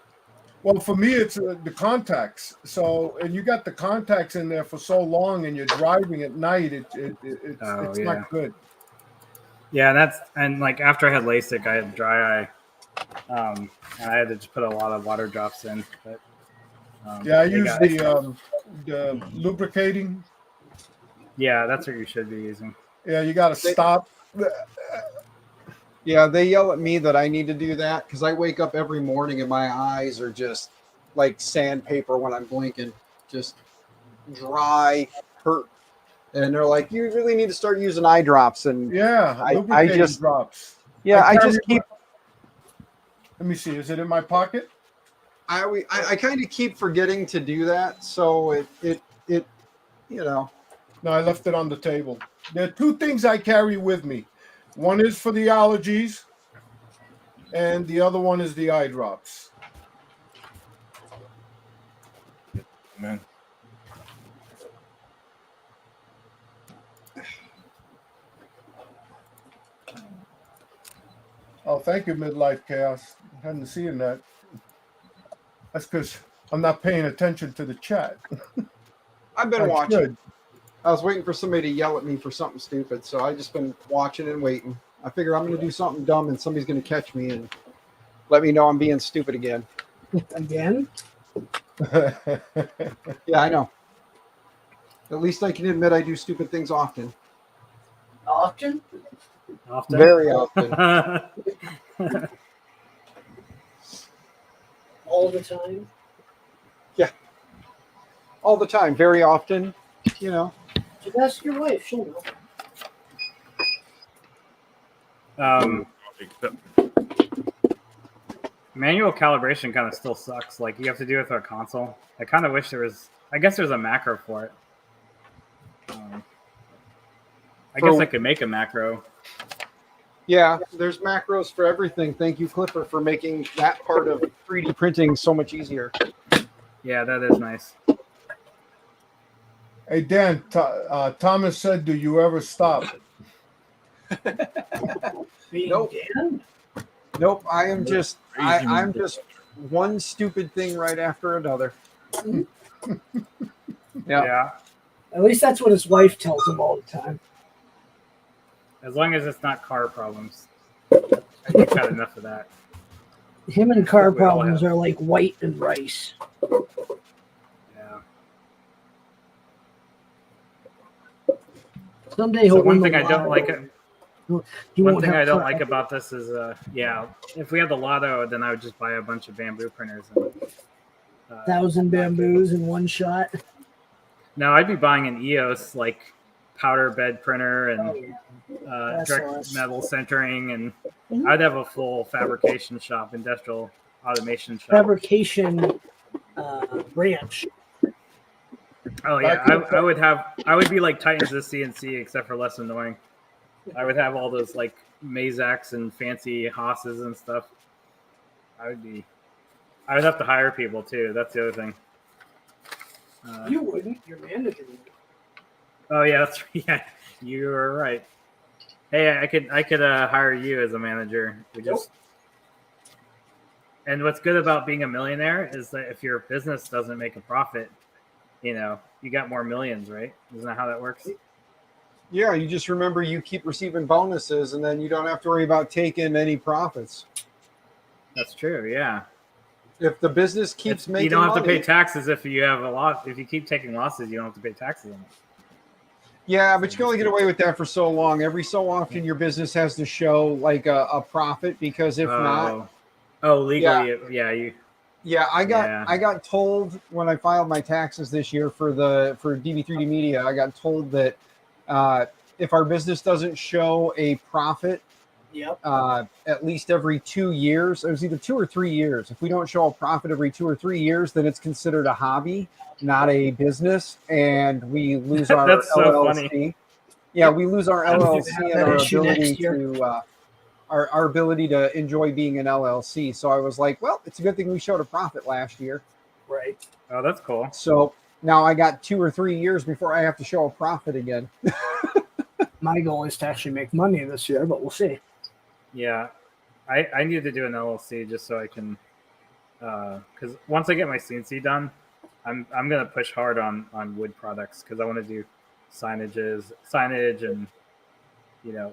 Well, for me, it's the contacts. So, and you got the contacts in there for so long, and you're driving at night. It's not good. Yeah, and like after I had LASIK, I had dry eye, and I had to just put a lot of water drops in. But I use the lubricating. Yeah, that's what you should be using. Yeah, you got to stop. Yeah, they yell at me that I need to do that because I wake up every morning and my eyes are just like sandpaper when I'm blinking, just dry, hurt. And they're like, "You really need to start using eye drops." And I just drops. Yeah, I just keep. Let me see. Is it in my pocket? I kind of keep forgetting to do that, so it you know. No, I left it on the table. There are two things I carry with me. One is for the allergies, and the other one is the eye drops. Man. Oh, thank you, Midlife Chaos. I hadn't seen that. That's because I'm not paying attention to the chat. I've been watching. I was waiting for somebody to yell at me for something stupid, so I just been watching and waiting. I figure I'm going to do something dumb, and somebody's going to catch me and let me know I'm being stupid again. Again? Yeah, I know. At least I can admit I do stupid things often. Often? Often? Very often. All the time? Yeah. All the time. Very often. You know. Just ask your wife. She'll know. Manual calibration kind of still sucks. Like, you have to do it with our console. I kind of wish there was. I guess there's a macro for it. I guess I could make a macro. Yeah, there's macros for everything. Thank you, Clipper, for making that part of 3D printing so much easier. Yeah, that is nice. Hey, Dan, Thomas said, do you ever stop? Nope. Dan? Nope, I'm just one stupid thing right after another. Yeah. At least that's what his wife tells him all the time. As long as it's not car problems. I've had enough of that. Him and car problems are like white and rice. Yeah. Someday he'll So one win thing the I don't lotto. like it. He One won't thing have I don't car- like about this is, if we had the lotto, then I would just buy a bunch of bamboo printers. And, 1,000 bamboos in one shot. No, I'd be buying an EOS like powder bed printer and direct SLS. metal centering, and Mhm. I'd have a full fabrication shop, industrial automation shop. Fabrication branch. Oh yeah, I would be like Titans of CNC, except for less annoying. I would have all those like Mazaks and fancy Haas's and stuff. I would have to hire people too. That's the other thing. You wouldn't. Your manager would. Oh yeah, yeah. You are right. Hey, I could hire you as a manager. And what's good about being a millionaire is that if your business doesn't make a profit, you got more millions, right? Isn't that how that works? Yeah, you just remember you keep receiving bonuses, and then you don't have to worry about taking any profits. That's true. Yeah. If the business keeps making, you don't have money, to pay taxes if you have a loss. If you keep taking losses, you don't have to pay taxes on it. Yeah, but you can only get away with that for so long. Every so often, your business has to show like a profit, because if not, legally, I got told when I filed my taxes this year for DB3D Media, I got told that if our business doesn't show a profit, at least every 2 years, it was either 2 or 3 years. If we don't show a profit every 2 or 3 years, then it's considered a hobby, not a business, and we lose our That's so LLC. funny. Yeah, we lose our I'm gonna LLC have and that our issue ability next year. to our ability to enjoy being an LLC. So I was like, well, it's a good thing we showed a profit last year. Right. Oh, that's cool. So now I got 2 or 3 years before I have to show a profit again. My goal is to actually make money this year, but we'll see. Yeah, I need to do an LLC just so I can, because once I get my CNC done, I'm gonna push hard on wood products because I want to do signage and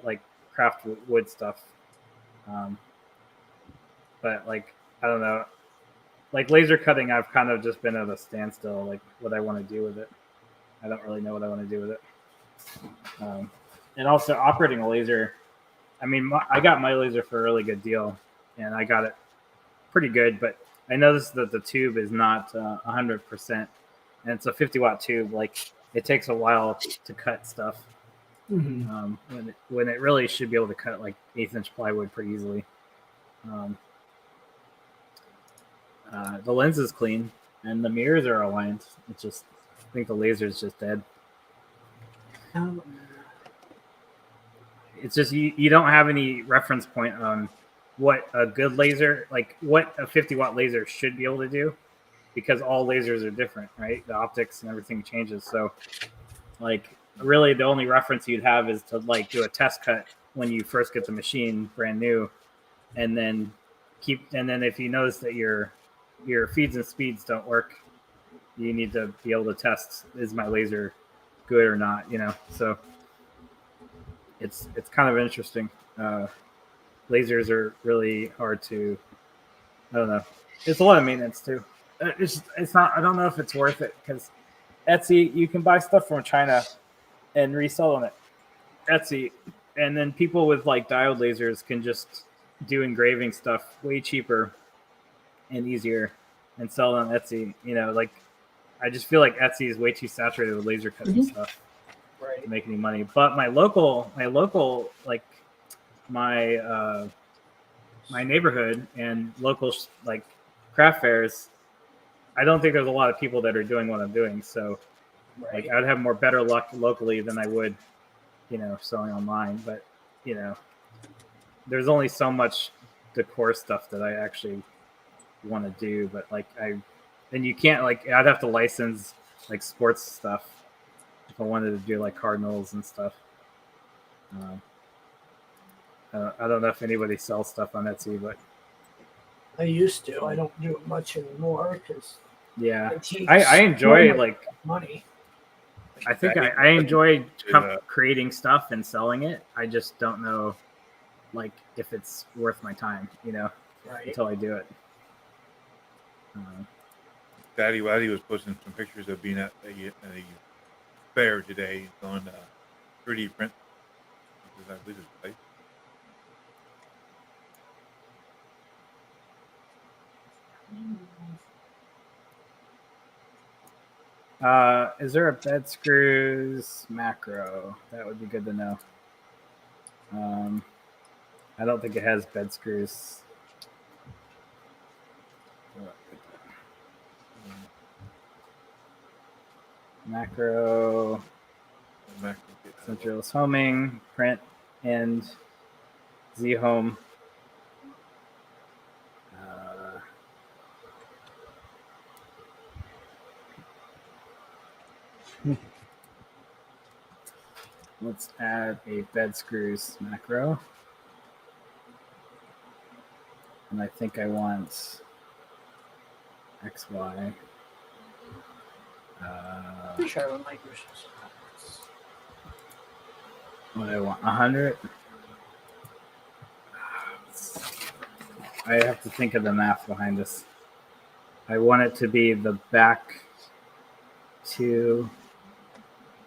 like craft wood stuff. But like I don't know, like laser cutting, I've kind of just been at a standstill. Like what I want to do with it, I don't really know what I want to do with it. And also operating a laser. I mean, I got my laser for a really good deal, and I got it pretty good. But I noticed that the tube is not 100%, and it's a 50-watt tube. Like it takes a while to cut stuff. When it really should be able to cut like 1/8-inch plywood pretty easily. The lens is clean, and the mirrors are aligned. It's just, I think the laser is just dead. It's just you don't have any reference point on what a good laser, like what a 50-watt laser should be able to do, because all lasers are different, right? The optics and everything changes. So, like, really, the only reference you'd have is to like do a test cut when you first get the machine brand new, and then if you notice that your feeds and speeds don't work, you need to be able to test, is my laser good or not, so it's kind of interesting. Lasers are really hard to, I don't know, it's a lot of maintenance too. It's not, I don't know if it's worth it, because Etsy, you can buy stuff from China and resell on Etsy, and then people with like diode lasers can just do engraving stuff way cheaper and easier and sell it on Etsy. Like I just feel like Etsy is way too saturated with laser cutting stuff to make any money. But my local, like my neighborhood and local like craft fairs, I don't think there's a lot of people that are doing what I'm doing. So like I would have better luck locally than I would, selling online. But there's only so much decor stuff that I actually want to do. But like and you can't, like, I'd have to license like sports stuff if I wanted to do like Cardinals and stuff. I don't know if anybody sells stuff on Etsy, but I used to. I don't do it much anymore because yeah, I enjoy like money. I think I enjoy creating stuff and selling it. I just don't know, like, if it's worth my time, until I do it. Daddy Waddy was posting some pictures of being at a fair today on 3D print. I believe it's place. Is there a bed screws macro? That would be good to know. I don't think it has bed screws. Macro, centralist homing, print, and Z home. Let's add a bed screws macro. And I think I want XY. What do I want? 100? I have to think of the math behind this. I want it to be the back two.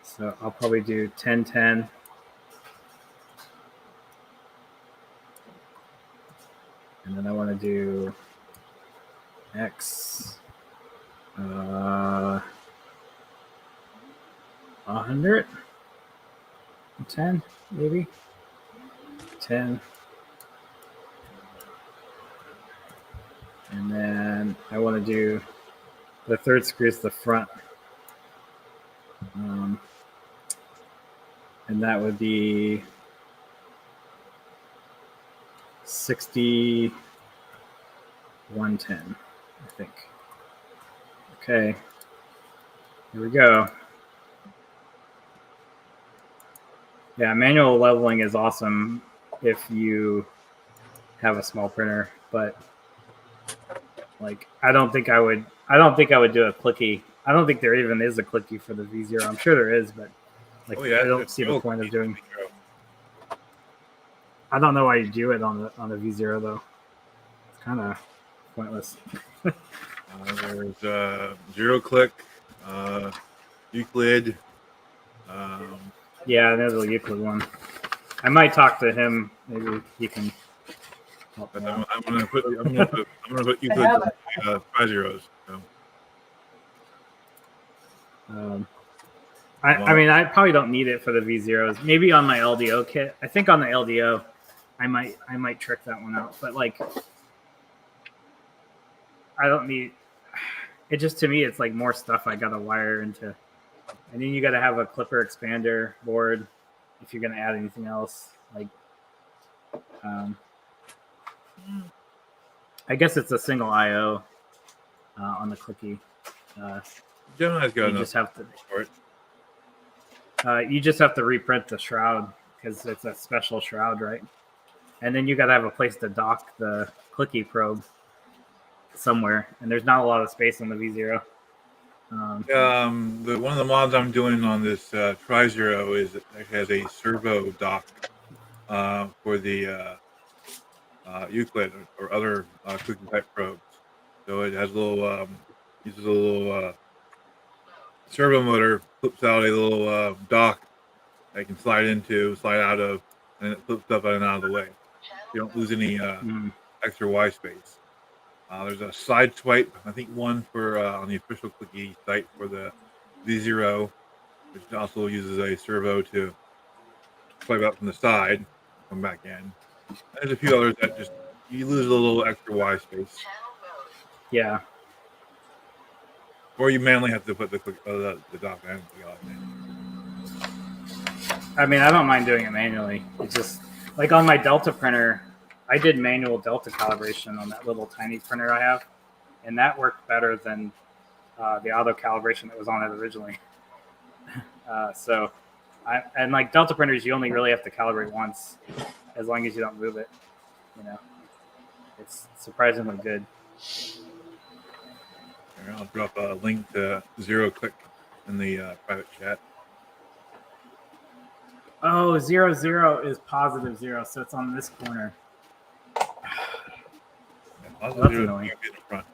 So I'll probably do 1010. And then I want to do X 100, 10 maybe, 10, and then I want to do the third screw is the front, and and that would be 60, 110, I think. Okay, here we go. Yeah, manual leveling is awesome if you have a small printer, but like I don't think I would do a clicky. I don't think there even is a clicky for the V0. I'm sure there is, but like I don't see the point of doing. I don't know why you do it on the V0 though. It's kind of pointless. There's Zero Click, Euclid. Yeah, there's a Euclid one. I might talk to him. Maybe he can. Help me out. I'm gonna put Euclid Tri-Zeros. So. I mean, I probably don't need it for the V0s. Maybe on my LDO kit. I think on the LDO, I might trick that one out. But like, I don't need it. Just to me, it's like more stuff I gotta wire into, and then you gotta have a clipper expander board if you're gonna add anything else. Like, I guess it's a single I/O on the clicky. Gemini's got You enough just have to. for it. You just have to reprint the shroud because it's a special shroud, right? And then you got to have a place to dock the clicky probe somewhere, and there's not a lot of space on the V0. One of the mods I'm doing on this Tri-Zero is it has a servo dock for the Euclid or other clicking type probes. So it has a little uses a little servo motor, flips out a little dock that you can slide out of, and it flips up and out of the way. You don't lose any extra Y space. There's a side swipe, I think one for on the official clicky site for the V0, which also uses a servo to swipe out from the side, come back in. And there's a few others that just you lose a little extra Y space. Yeah. Or you manually have to put the dock in. I mean, I don't mind doing it manually. It's just like on my Delta printer, I did manual Delta calibration on that little tiny printer I have, and that worked better than the auto calibration that was on it originally. And like Delta printers, you only really have to calibrate once, as long as you don't move it. You know, it's surprisingly good. I'll drop a link to Zero Click in the private chat. Oh, 0, 0 is positive 0, so it's on this corner. That's annoying. In front.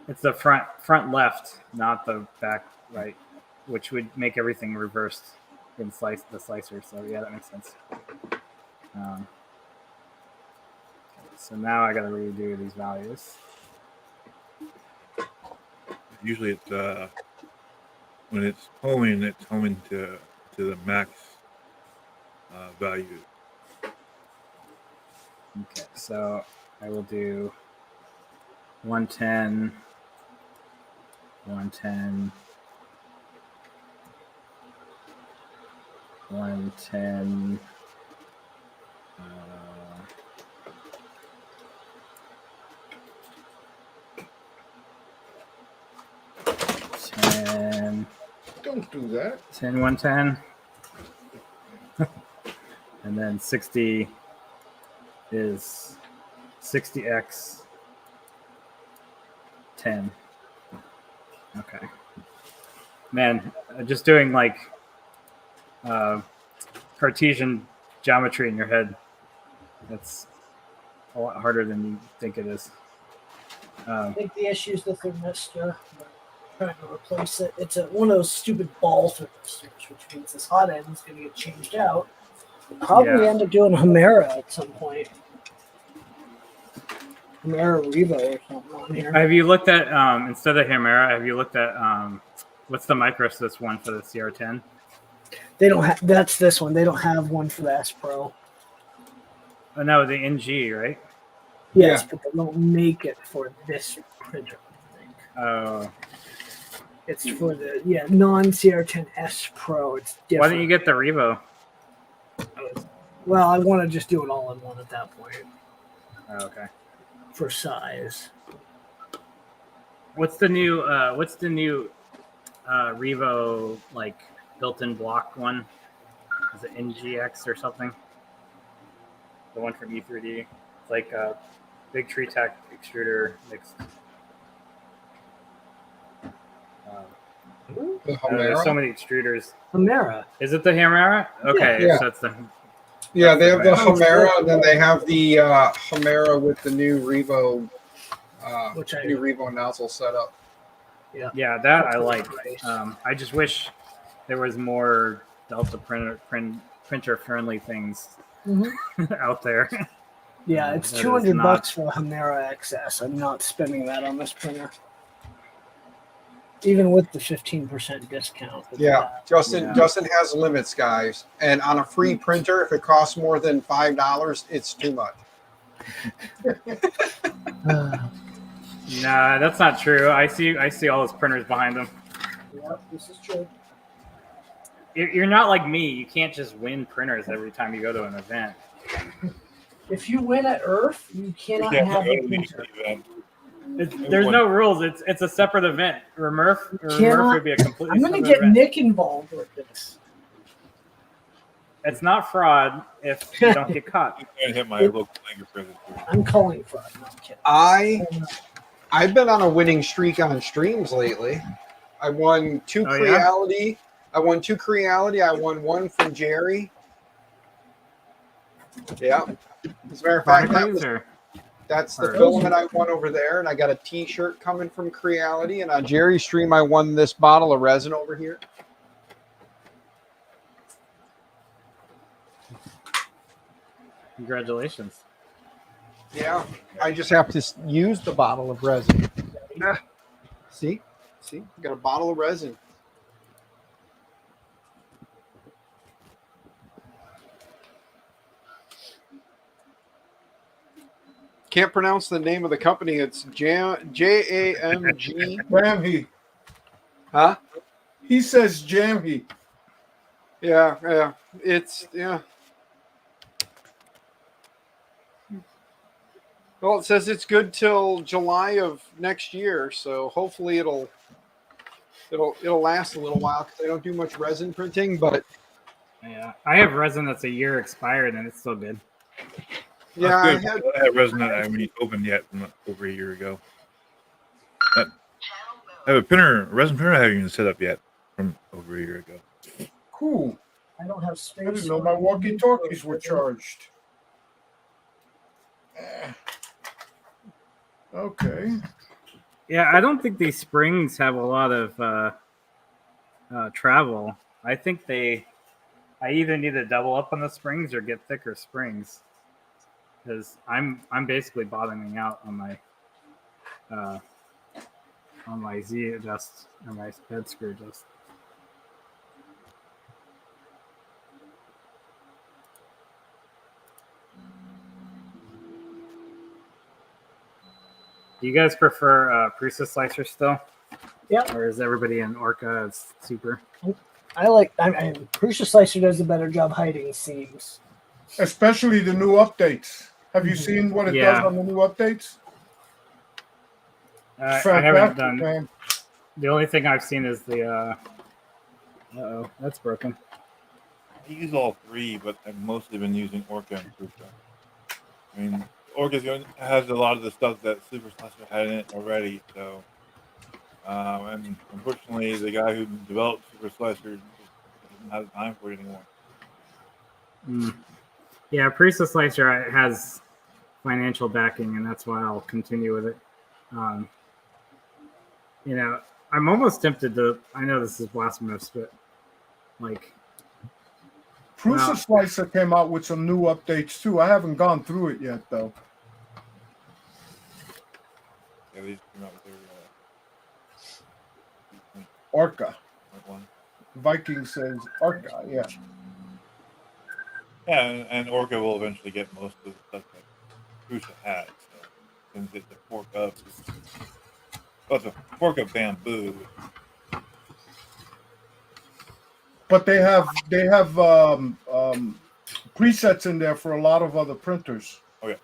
It's the front left, not the back right, which would make everything reversed in the slicer. So yeah, that makes sense. So now I got to redo these values. Usually, it's when it's homing to the max value. Okay, so I will do 110, 110, 110. 10. Don't do that. 10, 110. And then 60 is 60x 10. Okay. Man, just doing like Cartesian geometry in your head, that's a lot harder than you think it is. I think the issue is the thermistor. Trying to replace it. It's one of those stupid ball thermistors, which means this hot end is going to get changed out. We'll probably end up doing Hemera at some point. Hemera Riva or something on here. Have you looked at instead of Hemera? Have you looked at what's the Microsys one for the CR10? They don't have. That's this one. They don't have one for the S Pro. Oh no, the NG, right? Yes, but they don't make it for this printer. I think. Oh. It's for the non-CR10S Pro. It's different. Why didn't you get the Revo? Well, I want to just do it all in one at that point Oh, okay. for size. What's the new Revo like built-in block one? Is it NGX or something? The one from E3D. It's like a big tree tack extruder mixed. The There's so Homera? many extruders. Homera. Is it the Hamera? Okay, Yeah. so that's the. Yeah, they have the That's Homera, and then they have the Homera with the new Revo, new Revo nozzle setup. Yeah, that I like. I just wish there was more Delta printer friendly things out there. Yeah, it's That is $200 not- for a Homera XS. I'm not spending that on this printer. Even with the 15% discount. Yeah, Justin Yeah. Justin has limits, guys. And on a free printer, if it costs more than $5, it's too much. Nah, that's not true. I see all those printers behind them. Yep, this is true. You're not like me. You can't just win printers every time you go to an event. If you win at Earth, you cannot Yeah, have a early printer. event. There's no rules. It's a separate event. Remurf would be a completely. I'm going to separate get event. Nick involved with this. It's not fraud if you don't get caught. I'm going to hit my local fingerprint. I'm calling for it. No, I'm kidding. I've been on a winning streak on streams lately. I won two Oh, yeah? Creality. I won two Creality. I won one from Jerry. Yeah. As a matter of fact, that's the filament I won over there, and I got a T-shirt coming from Creality. And on Jerry's stream, I won this bottle of resin over here. Congratulations. Yeah, I just have to use the bottle of resin. See, got a bottle of resin. Can't pronounce the name of the company. It's Jamg. Jamhi. Huh? He says Jamhi. Yeah. It's yeah. Well, it says it's good till July of next year, so hopefully it'll last a little while because I don't do much resin printing. But Yeah, I have resin that's a year expired and it's still good. yeah, I had resin that I haven't opened yet from over a year ago. I have a resin printer I haven't even set up yet from over a year ago. Cool. I don't have space. I didn't know my walkie-talkies were charged. Okay. Yeah, I don't think these springs have a lot of travel. I think I either need to double up on the springs or get thicker springs, because I'm basically bottoming out on my Z adjust or my head screw adjust. Do you guys prefer Prusa slicer still? Yeah. Or is everybody in Orca? It's super. I Prusa Slicer does a better job hiding seams. Especially the new updates. Have you seen what it does on the new updates? I haven't done. Man. The only thing I've seen is the. Uh-oh, that's broken. I use all three, but I've mostly been using Orca and Prusa. I mean, Orca has a lot of the stuff that Super Slicer had in it already, so. And unfortunately, the guy who developed Super Slicer doesn't have time for it anymore. Yeah, Prusa Slicer has financial backing, and that's why I'll continue with it. I'm almost tempted to. I know this is blasphemous, but like. Prusa Slicer came out with some new updates too. I haven't gone through it yet though. Yeah, they just came out with their Orca. one. Viking says Orca, yeah. Yeah, and Orca will eventually get most of the stuff that Prusa had. So, since it's a fork of bamboo, but they have presets in there for a lot of other printers. Oh yeah.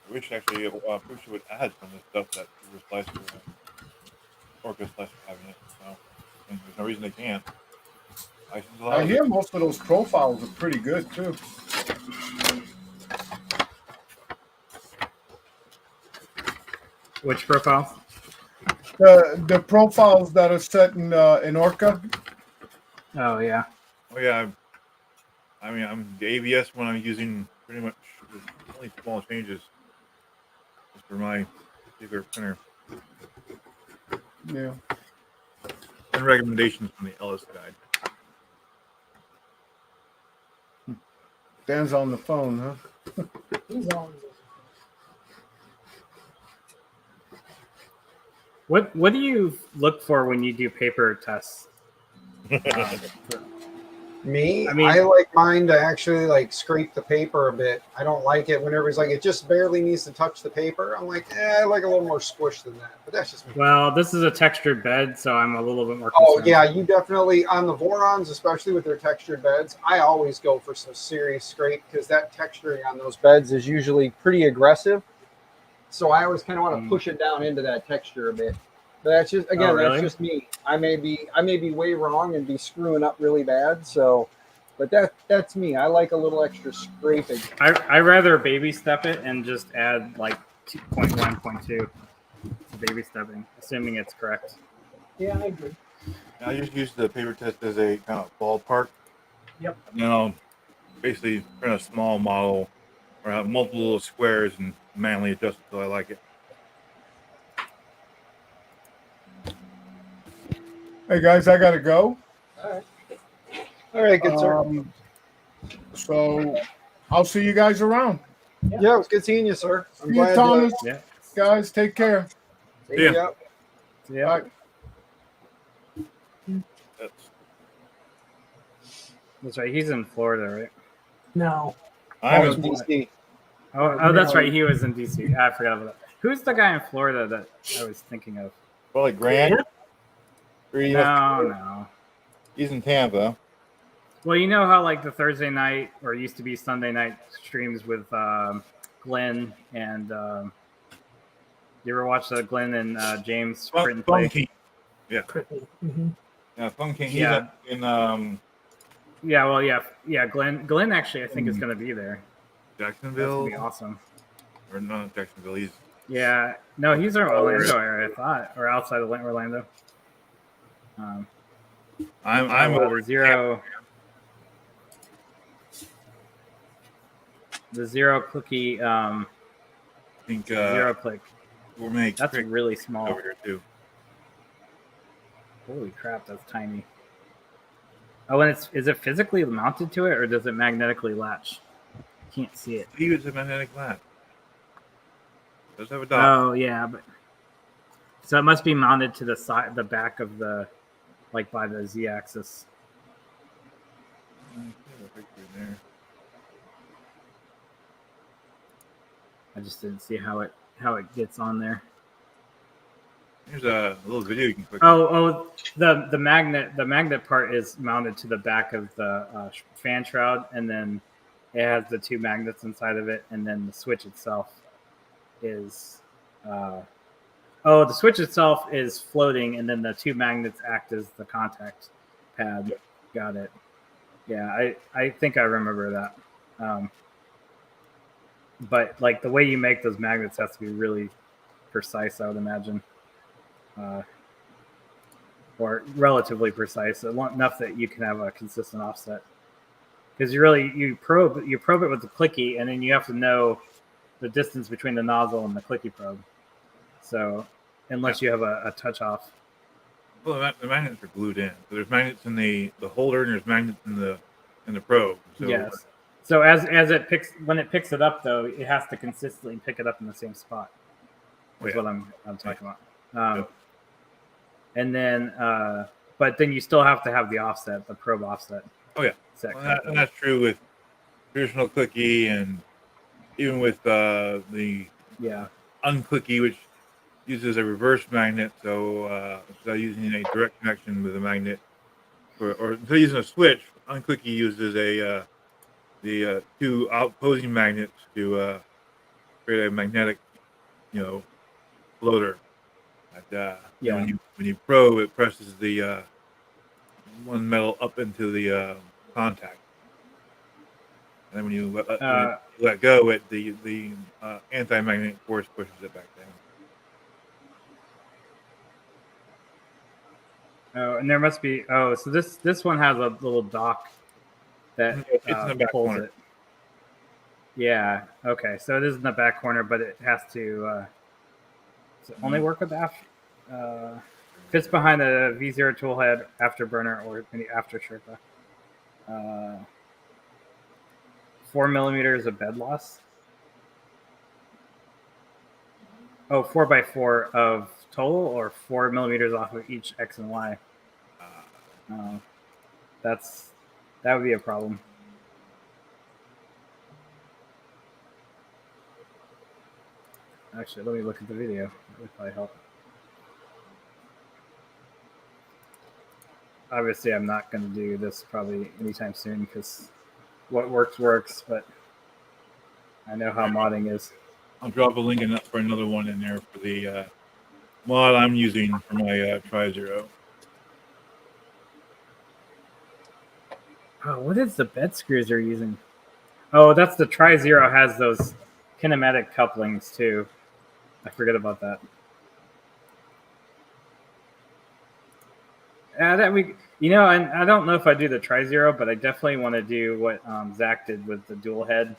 I wish actually Prusa would add some of the stuff that Silver Slicer and Orca Slicer have in it. So, and there's no reason they can't. I hear most of those profiles are pretty good too. Which profile? The profiles that are set in Orca. Oh yeah. Oh yeah. I mean, I'm the ABS one I'm using pretty much with only small changes just for my particular printer. Yeah. And recommendations from the Ellis guide. Dan's on the phone, huh? He's on. What do you look for when you do paper tests? Me, I I mean- like mine to actually like scrape the paper a bit. I don't like it whenever it's like it just barely needs to touch the paper. I'm like, I like a little more squish than that. But that's just me. Well, this is a textured bed, so I'm a little bit more Oh concerned. yeah, you definitely on the Vorons, especially with their textured beds. I always go for some serious scrape because that texturing on those beds is usually pretty aggressive. So I always kind of want to push it down into that texture a bit. But that's just again, really? that's just me. I may be way wrong and be screwing up really bad. So, but that's me. I like a little extra scraping. I rather baby step it and just add like 2.1, 0.2 to baby stepping, assuming it's correct. Yeah, I agree. I just use the paper test as a kind of ballpark. Yep. And then I'll basically print a small model or have multiple little squares and manually adjust it until I like it. Hey guys, I gotta go. All right, good sir. So I'll see you guys around. Yeah, it was good seeing you, sir. I'm See you, glad. Thomas. Yeah. Guys, take care. See Yeah. ya. Yeah. Bye. That's right. He's in Florida, right? No. I'm Oh, in DC. Oh, that's right. He was in DC. I forgot about that. Who's the guy in Florida that I was thinking of? probably Grant. Or No. he's in Tampa. Well, you know how like the Thursday night or used to be Sunday night streams with Glenn and you ever watch the Glenn and James print and play? Fun King. Mm-hmm. Yeah, Fun King. He's Yeah. in Yeah, well, yeah. Glenn actually, I think is going to be there. That's Jacksonville. gonna be awesome. Or not Jacksonville. He's Yeah, no, he's in Orlando area, I thought, or outside of Orlando. I'm over zero. The zero clicky I think zero click. we'll make That's Crick really small. over here too. Holy crap, that's tiny. Oh, and is it physically mounted to it, or does it magnetically latch? Can't see it. He was a magnetic latch. Does have a dot. Oh yeah, but so it must be mounted to the side, the back of the, like by the z-axis. I just didn't see how it gets on there. Here's a little video you can click. Oh, the magnet part is mounted to the back of the fan shroud, and then it has the two magnets inside of it, and then the switch itself is. The switch itself is floating, and then the two magnets act as the contact pad. Got it. Yeah, I think I remember that. But like the way you make those magnets has to be really precise, I would imagine. Or relatively precise, enough that you can have a consistent offset. Because you probe it with the clicky, and then you have to know the distance between the nozzle and the clicky probe. So unless you have a touch off. Well, the magnets are glued in. So there's magnets in the holder, and there's magnets in the probe. So Yes. So as it picks it up though, it has to consistently pick it up in the same spot. Is what I'm talking about. And then, but then you still have to have the offset, the probe offset. Oh yeah, set and that's true with traditional clicky, and even with the yeah unclicky, which uses a reverse magnet, so instead of using a direct connection with a magnet, or instead of using a switch, Unclicky uses the two opposing magnets to create a magnetic, floater. Yeah. When you probe, it presses the one metal up into the contact, and then when you let go, the anti-magnetic force pushes it back down. Oh, and there must be. Oh, so this one has a little dock that It's in the back pulls corner. it. Yeah. Okay. So it is in the back corner, but it has to. Does it only work with fits behind the V0 toolhead, afterburner, or any after Sherpa. 4 millimeters of bed loss. Oh, 4x4 of total, or 4 millimeters off of each X and Y. That would be a problem. Actually, let me look at the video. That would probably help. Obviously, I'm not going to do this probably anytime soon because what works, but I know how modding is. I'll drop a link for another one in there for the mod I'm using for my Tri-Zero. Oh, what is the bed screws they're using? Oh, that's the Tri-Zero has those kinematic couplings too. I forget about that. I don't know if I do the Tri-Zero, but I definitely want to do what Zach did with the dual head,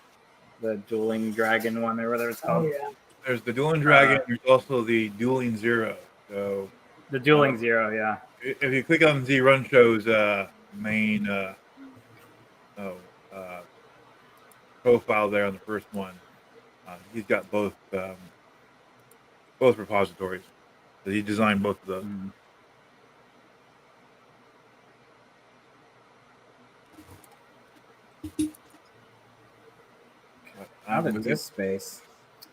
the dueling dragon one or whatever it's called. Oh yeah. There's the dueling dragon. There's also the dueling zero. So the dueling zero, yeah. If you click on Z Run Show's main profile there on the first one, he's got both repositories. So he designed both of those. Out of this space.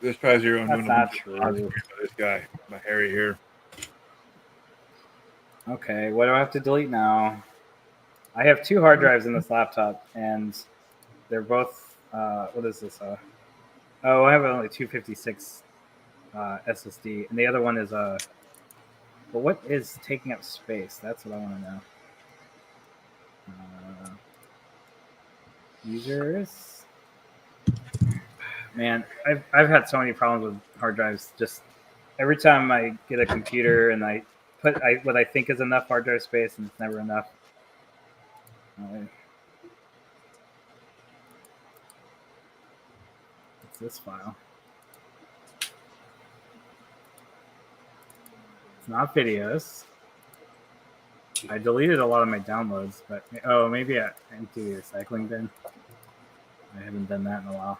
This Tri-Zero, I'm That's doing not true. This guy, my Harry here. Okay, what do I have to delete now? I have 2 hard drives in this laptop, and they're both. What is this? Oh, I have only 256 SSD, and the other one is But what is taking up space? That's what I want to know. Users. Man, I've had so many problems with hard drives. Just every time I get a computer and I put what I think is enough hard drive space, and it's never enough. What's this file? It's not videos. I deleted a lot of my downloads, but maybe I empty the recycling bin. I haven't done that in a while.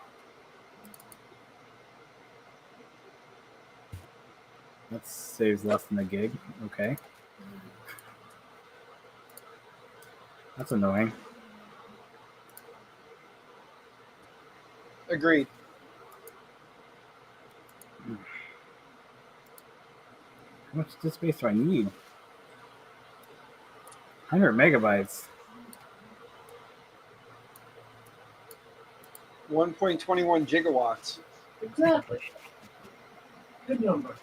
That saves less than a gig. Okay. That's annoying. Agreed. How much disk space do I need? 100 megabytes. 1.21 gigawatts. Exactly. Good number.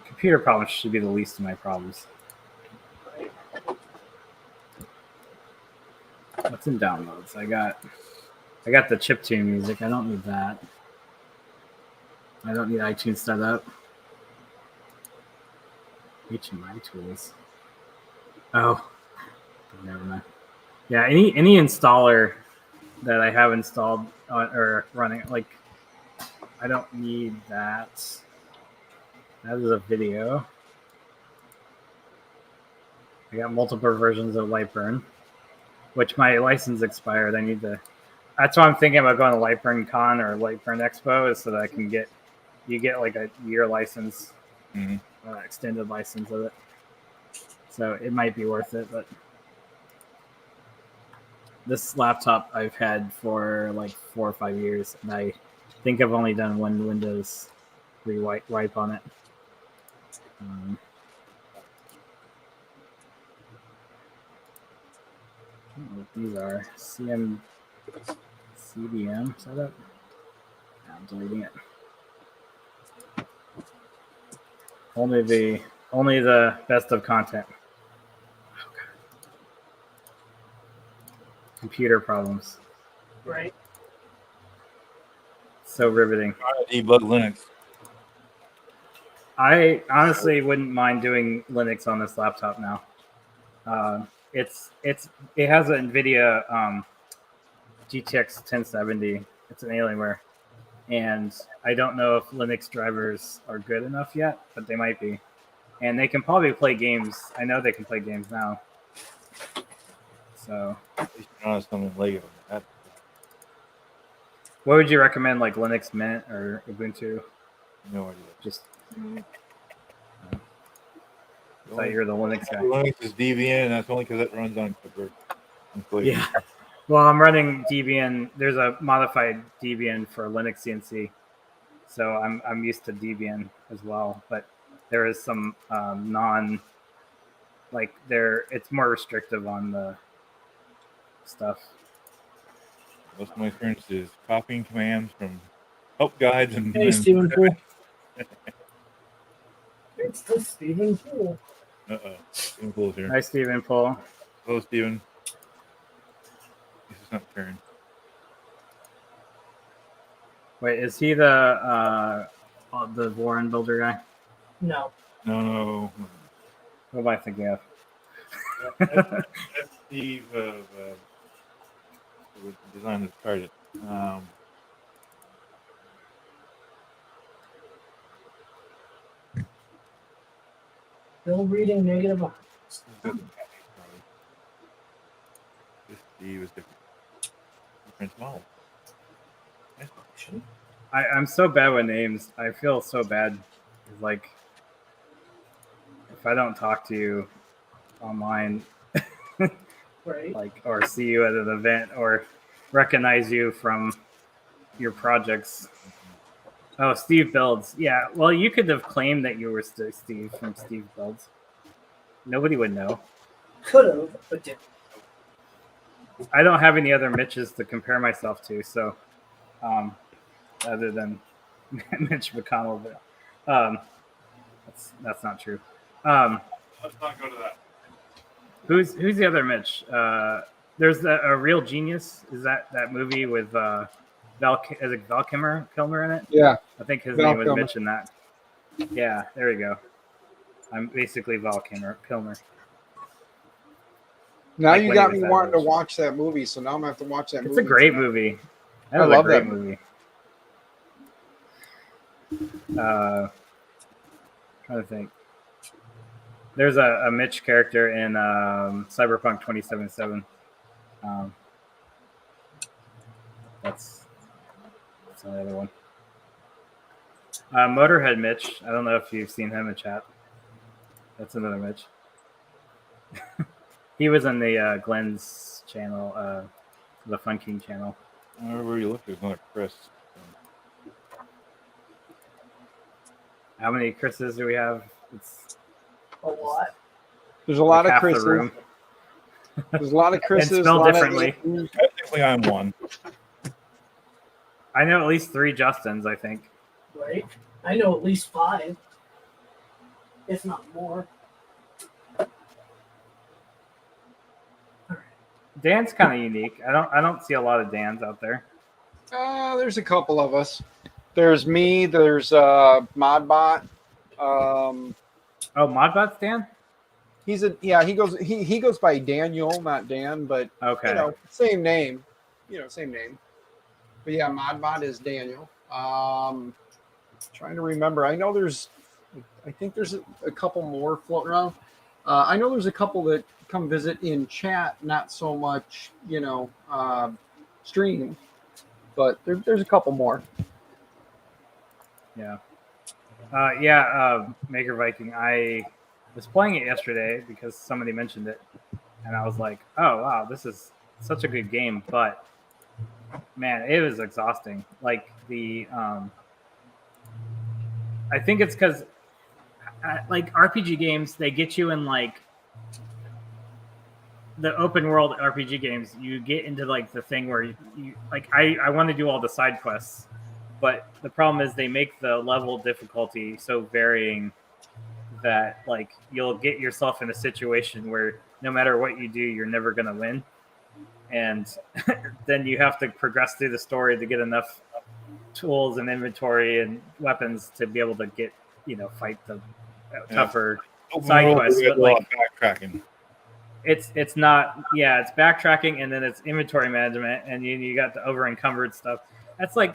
Computer problems should be the least of my problems. What's in downloads? I got the chiptune music. I don't need that. I don't need iTunes set up. HMI tools. Oh, never mind. Yeah, any installer that I have installed or running, like, I don't need that. That is a video. I got multiple versions of Lightburn, which my license expired. I need to. That's why I'm thinking about going to Lightburn Con or Lightburn Expo, is so that I can get you get like a year license, Mhm. extended license of it. So it might be worth it, but this laptop I've had for like 4 or 5 years, and I think I've only done one Windows wipe on it. I don't know what these are. CDM setup. I'm deleting it. Only the best of content. Computer problems. Right. So riveting. Try to debug Linux. I honestly wouldn't mind doing Linux on this laptop now. It has an NVIDIA GTX 1070. It's an Alienware, and I don't know if Linux drivers are good enough yet, but they might be. And they can probably play games. I know they can play games now. So, At least you're not something Lego. what would you recommend, like Linux Mint or Ubuntu? No idea. Just The thought only you were the Linux guy. Linux is Debian, and that's only because it runs on Clipper. Yeah. Well, I'm running Debian. There's a modified Debian for Linux CNC, so I'm used to Debian as well. But there is some it's more restrictive on the stuff. Most of my experience is copying commands from help guides and. Hey, Stephen Poole. It's the Stephen Poole. Stephen Poole's here. Hi, Stephen Poole. Hello, Stephen. This is not Karen. Wait, is he the Warren Builder guy? No. No. What am I thinking of? That's Steve who designed this target. Still reading negative. This Steve is different. Different model. I'm so bad with names. I feel so bad. Like, if I don't talk to you online, Right. like, or see you at an event, or recognize you from your projects. Oh, Steve Builds. Yeah, well, you could have claimed that you were Steve from Steve Builds. Nobody would know. Could have, but didn't. I don't have any other Mitches to compare myself to, so other than Mitch McConnell, but that's not true. Let's not go to that. Who's the other Mitch? There's a Real Genius. Is that movie with Val Kilmer in it? Yeah. I think his Val name was Kilmer. Mitch in that. Yeah, there you go. I'm basically Val Kilmer. Now Like you when got he me was wanting to that age. watch that movie, so now I'm gonna have to watch that It's movie. a great tonight. movie. I That was love a great that movie. Trying to think. There's a Mitch character in Cyberpunk 2077. That's another one. Motorhead Mitch. I don't know if you've seen him in chat. That's another Mitch. He was in the Glenn's channel, the Fun King channel. Wherever you look, there's another Chris. How many Chris's do we have? It's A lot. There's a lot like of half the Chris's. room. There's a lot of Chris's. And spelled a lot differently. Of Technically, I'm one. I know at least 3 Justins, I think. Right. I know at least 5, if not more. Dan's kind of unique. I don't see a lot of Dans out there. There's a couple of us. There's me. There's Modbot. Oh, Modbot's Dan? He goes by Daniel, not Dan, but Okay. same name. Same name. But yeah, Modbot is Daniel. Trying to remember. I think there's a couple more floating around. I know there's a couple that come visit in chat, not so much, stream, but there's a couple more. Yeah. Maker Viking. I was playing it yesterday because somebody mentioned it, and I was like, "Oh wow, this is such a good game." But man, it was exhausting. Like I think it's because like RPG games, they get you in like the open world RPG games. You get into like the thing where you like I want to do all the side quests, but the problem is they make the level difficulty so varying that like you'll get yourself in a situation where no matter what you do, you're never going to win, and then you have to progress through the story to get enough tools and inventory and weapons to be able to get fight the tougher side quests. But like backtracking. It's not it's backtracking, and then it's inventory management, and you got the over encumbered stuff. That's like,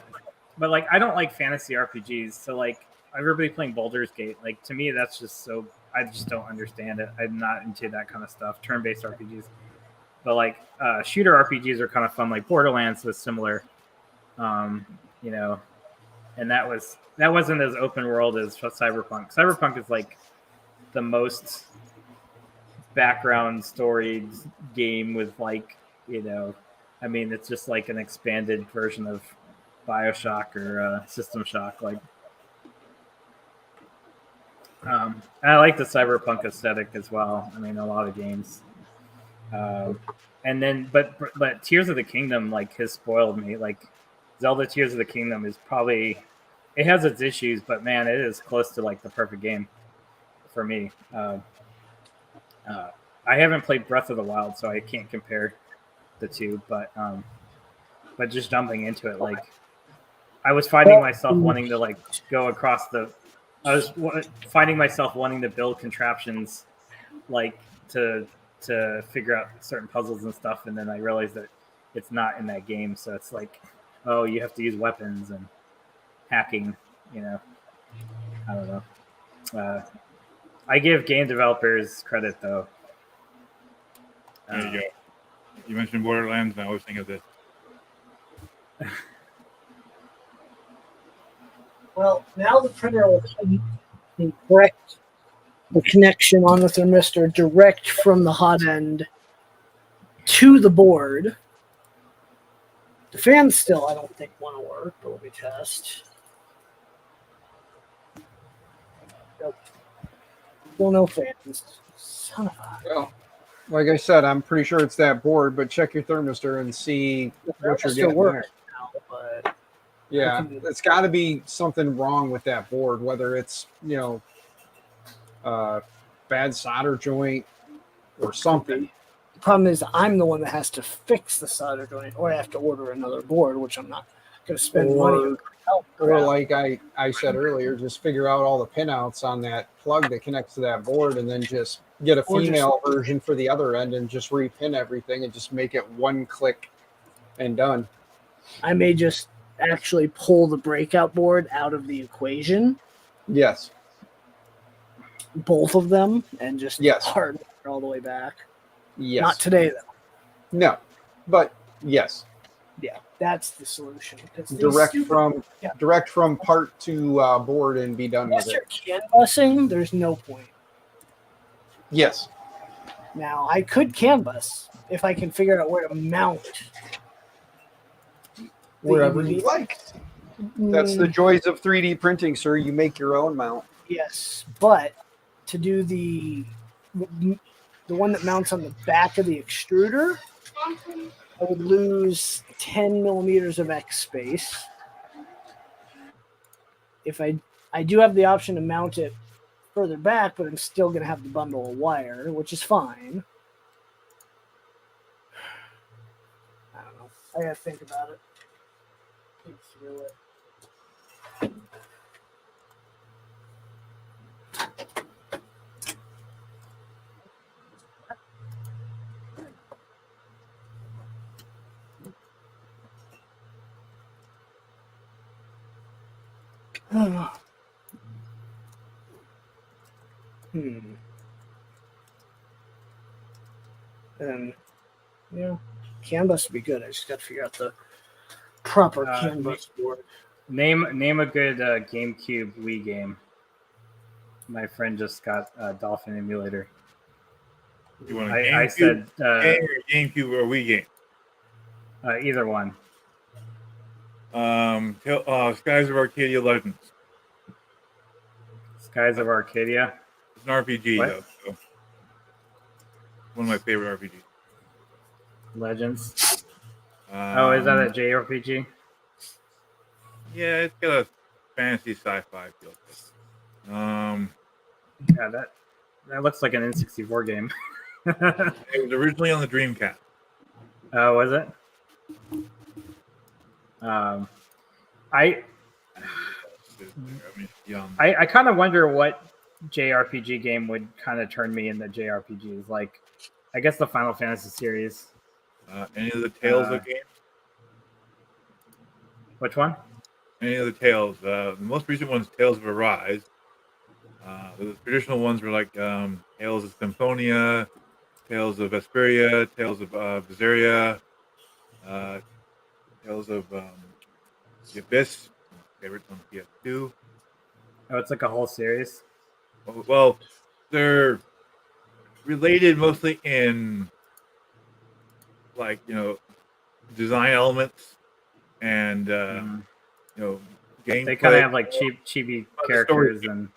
but like I don't like fantasy RPGs, so like everybody playing Baldur's Gate, like to me that's just so I just don't understand it. I'm not into that kind of stuff, turn-based RPGs. But like shooter RPGs are kind of fun. Like Borderlands was similar, and that wasn't as open world as Cyberpunk. Cyberpunk is like the most background story game with like it's just like an expanded version of BioShock or System Shock. Like I like the cyberpunk aesthetic as well. I mean, a lot of games. And then, but Tears of the Kingdom like has spoiled me. Like Zelda Tears of the Kingdom is probably, it has its issues, but man, it is close to like the perfect game for me. I haven't played Breath of the Wild, so I can't compare the two. But just jumping into it, like I was finding myself wanting to like go across the. I was finding myself wanting to build contraptions, like to figure out certain puzzles and stuff, and then I realized that it's not in that game. So it's like, oh, you have to use weapons and hacking. I don't know. I give game developers credit though. There you go. You mentioned Borderlands, and I always think of this. Well, now the printer will correct the connection on the thermistor direct from the hot end to the board. The fans still, I don't think, want to work, but let me test. Nope. Still no fans. Son of a... Well, like I said, I'm pretty sure it's that board, but check your thermistor and see what you're getting there. Now, but yeah, it's got to be something wrong with that board, whether it's, bad solder joint or something. The problem is I'm the one that has to fix the solder joint, or I have to order another board, which I'm not going to spend money on. Or like I said earlier, just figure out all the pinouts on that plug that connects to that board, and then just get a female version for the other end and just repin everything and just make it one click and done. I may just actually pull the breakout board out of the equation. Yes. Both of them, and just hardwire all the way back. Yes. Not today, though. No, but yes. Yeah, that's the solution. Direct from part to board and be done with it. Unless you're canvassing, there's no point. Yes. Now, I could canvas if I can figure out where to mount. Wherever you like. That's the joys of 3D printing, sir. You make your own mount. Yes, but to do the one that mounts on the back of the extruder, I would lose 10 millimeters of X space. If I do have the option to mount it further back, but I'm still going to have the bundle of wire, which is fine. I don't know. I got to think about it. Think through it. Canvas would be good. I just got to figure out the proper canvas board. Name a good GameCube Wii game. My friend just got a Dolphin emulator. You want a I GameCube said game or GameCube or Wii game? either one. Skies of Arcadia Legends. Skies of Arcadia. It's an RPG What? though. So one of my favorite RPGs. Legends. Oh, is that a JRPG? Yeah, it's got a fantasy sci-fi feel to it. Yeah, that looks like an N64 game. It was originally on the Dreamcast. Oh, was it? I I kind of wonder what JRPG game would kind of turn me into JRPGs. Like, I guess the Final Fantasy series. Any of the Tales of games? Which one? Any of the Tales? The most recent one's Tales of Arise. The traditional ones were like Tales of Symphonia, Tales of Vesperia, Tales of Berseria, Tales of the Abyss, favorite on PS2. Oh, it's like a whole series. Well, they're related mostly in like design elements and game. They kind of have like chibi characters and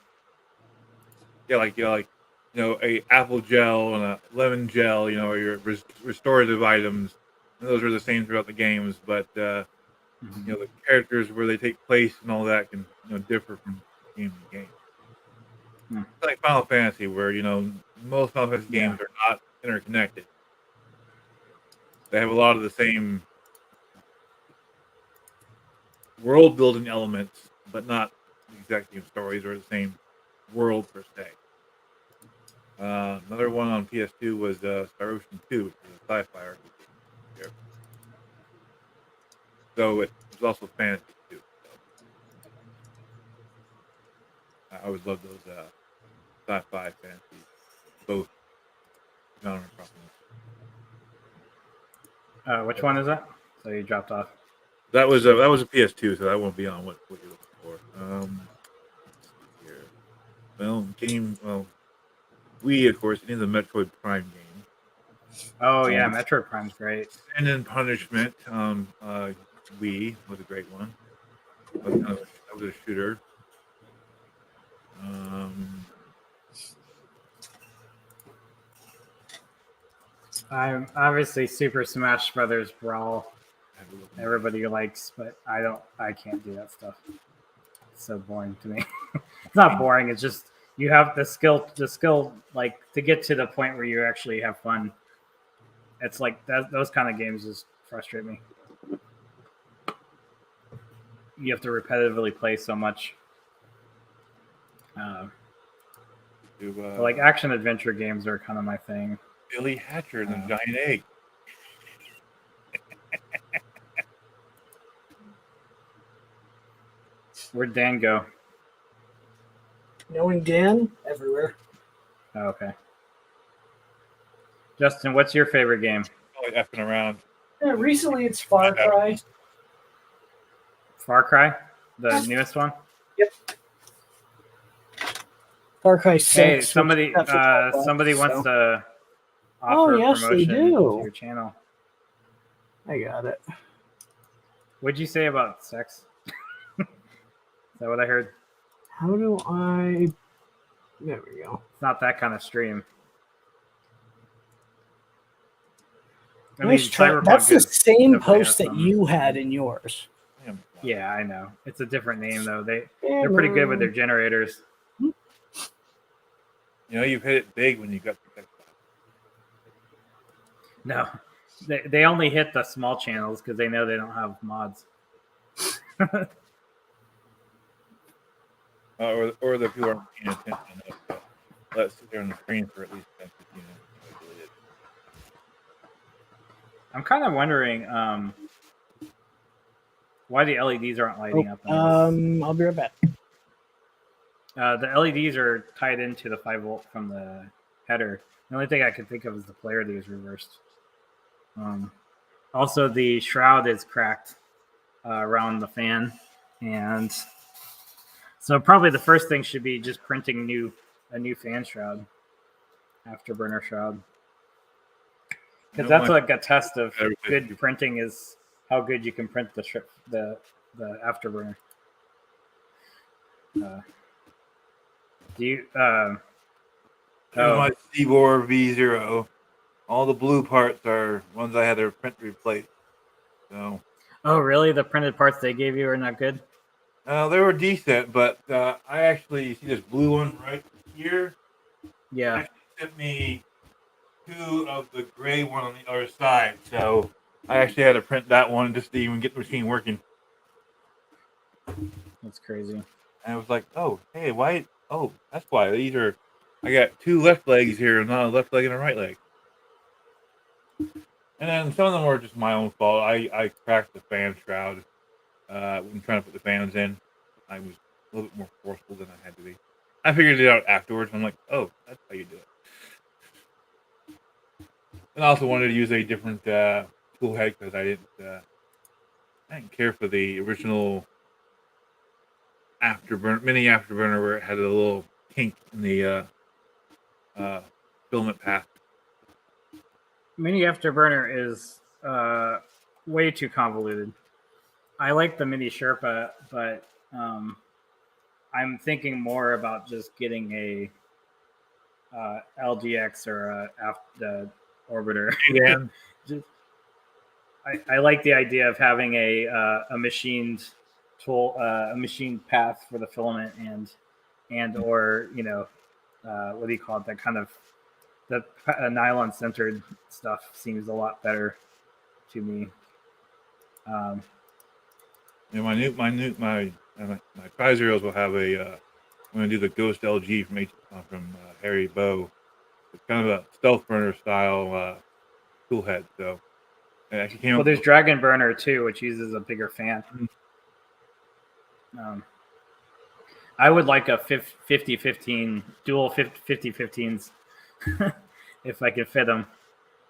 a apple gel and a lemon gel, or your restorative items. And those are the same throughout the games, but the characters where they take place and all that can differ from game to game. It's like Final Fantasy, where most Final Fantasy games are not interconnected. They have a lot of the same world building elements, but not the exact same stories or the same world per se. Another one on PS2 was Star Ocean 2, which is a sci-fi RPG. So it was also fantasy too. So I always love those sci-fi fantasy, both genre properties. Which one is that? So you dropped off. That was a PS2, so that won't be on what you're looking for. Here. Well, Wii, of course, any of the Metroid Prime games. Oh yeah, Metroid Prime's great. And then Punishment, Wii was a great one. That was a shooter. I'm obviously Super Smash Brothers Brawl. Everybody likes, but I can't do that stuff. It's so boring to me. It's not boring. It's just you have the skill, like to get to the point where you actually have fun. It's like those kind of games just frustrate me. You have to repetitively play so much. Like action adventure games are kind of my thing. Billy Hatcher and the Giant Egg. Where'd Dan go? Knowing Dan, everywhere. Oh, okay. Justin, what's your favorite game? Probably effing around. Yeah, recently it's Far Cry. Far Cry? The newest one? Yep. Far Cry 6. Hey, somebody wants to offer promotion to your channel. I got it. What'd you say about sex? Is that what I heard? How do I... There we go. It's not that kind of stream. Nice try. That's the same post that you had in yours. Yeah, I know. It's a different name, though. They're pretty good with their generators. You've hit it big when you got the Xbox. No. They only hit the small channels because they know they don't have mods. Or the people aren't paying attention enough. Let's sit there on the screen for at least 10-15 minutes. I'm kind of wondering why the LEDs aren't lighting up. I'll be right back. The LEDs are tied into the 5-volt from the header. The only thing I can think of is the polarity is reversed. Also, the shroud is cracked around the fan, and So probably the first thing should be just printing a new fan shroud, afterburner shroud, because that's like a test of good printing is how good you can print the afterburner. Do you? Here's my Seabor V0. All the blue parts are ones I had to print replace. So. Oh, really? The printed parts they gave you are not good? They were decent, but I actually see this blue one right here. Yeah. It actually sent me 2 of the gray one on the other side, so I actually had to print that one just to even get the machine working. That's crazy. And I was like, oh, hey, why? Oh, that's why. I got 2 left legs here, and not a left leg and a right leg. And then some of them were just my own fault. I cracked the fan shroud when trying to put the fans in. I was a little bit more forceful than I had to be. I figured it out afterwards. I'm like, oh, that's how you do it. And I also wanted to use a different tool head because I didn't care for the original mini afterburner where it had a little kink in the filament path. Mini afterburner is way too convoluted. I like the mini Sherpa, but I'm thinking more about just getting a LGX or a orbiter. Yeah. I like the idea of having a machined tool, a machined path for the filament, and or what do you call it? That kind of the nylon centered stuff seems a lot better to me. My Tri-Zeros will have a. I'm going to do the Ghost LG from Harry Bow. It's kind of a stealth burner style tool head. So it actually came. Well, there's Dragon Burner too, which uses a bigger fan. I would like a 50-15 dual 50-15s if I could fit them,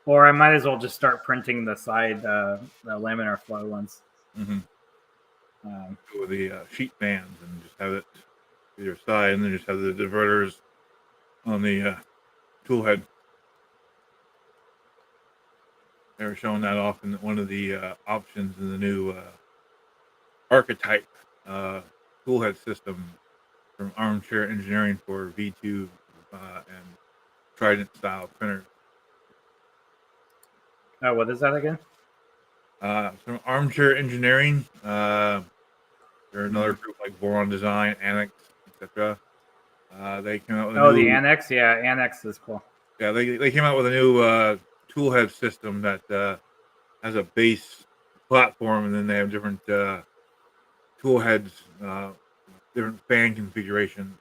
or I might as well just start printing the side the laminar flow ones. Mm-hmm. With the sheet fans and just have it either side, and then just have the diverters on the tool head. They were showing that off in one of the options in the new archetype tool head system from Armchair Engineering for V2 and Trident style printers. Oh, what is that again? From Armchair Engineering. They're another group like Boron Design, Annex, etc. They came out with the Annex. Yeah, Annex is cool. Yeah, they came out with a new tool head system that has a base platform, and then they have different tool heads, different fan configurations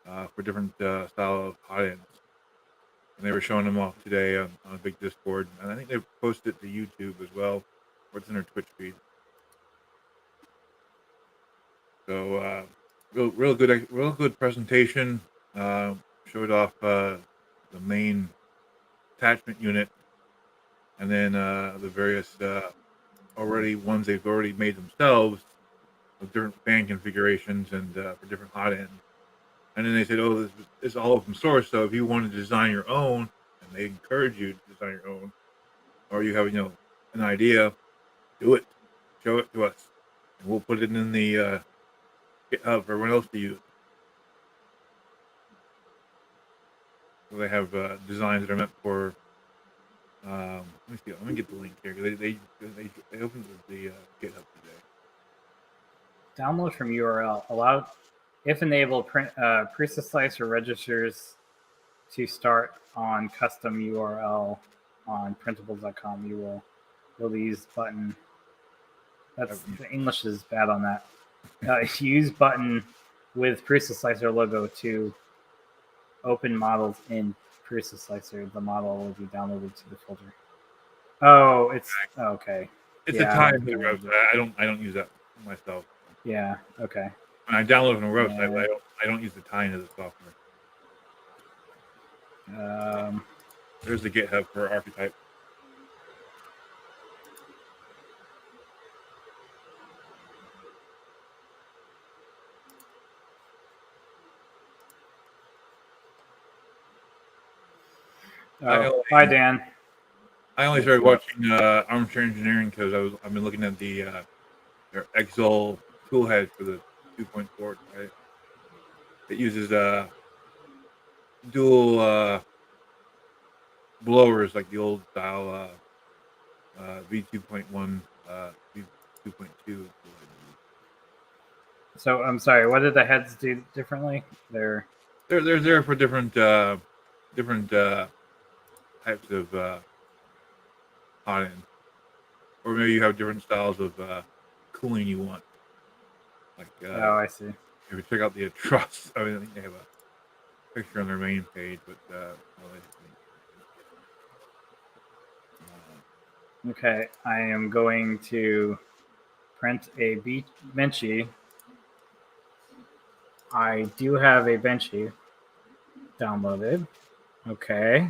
for different style of hot ends. And they were showing them off today on a big Discord, and I think they posted it to YouTube as well, or it's in their Twitch feed. So real good presentation. Showed off the main attachment unit, and then the various ones they've already made themselves with different fan configurations and for different hot ends. And then they said, "Oh, this is all open source. So if you want to design your own, and they encourage you to design your own, or you have an idea, do it, show it to us, and we'll put it in the GitHub for everyone else to use." So they have designs that are meant for. Let me see. Let me get the link here. They opened the GitHub today. Download from URL. Allowed, if enabled, Precisizer registers to start on custom URL on printables.com. You will use button. That's the English is bad on that. Use button with Precisizer logo to open models in Precisizer. The model will be downloaded to the folder. Oh, it's okay. It's a time website. I don't use that myself. Yeah. Okay. When I download from a website, but I don't use the tie into the software. There's the GitHub for Archetype. Oh, bye, Dan. I only started watching Armchair Engineering because I've been looking at their Exol toolhead for the 2.4. Right? It uses dual blowers like the old style V2.1, V2.2. So I'm sorry. What did the heads do differently? They're There for different types of hot end, or maybe you have different styles of cooling you want. Like oh, I see. if you check out the truss, I think they have a picture on their main page, but Okay, I am going to print a benchy. I do have a benchy downloaded. Okay.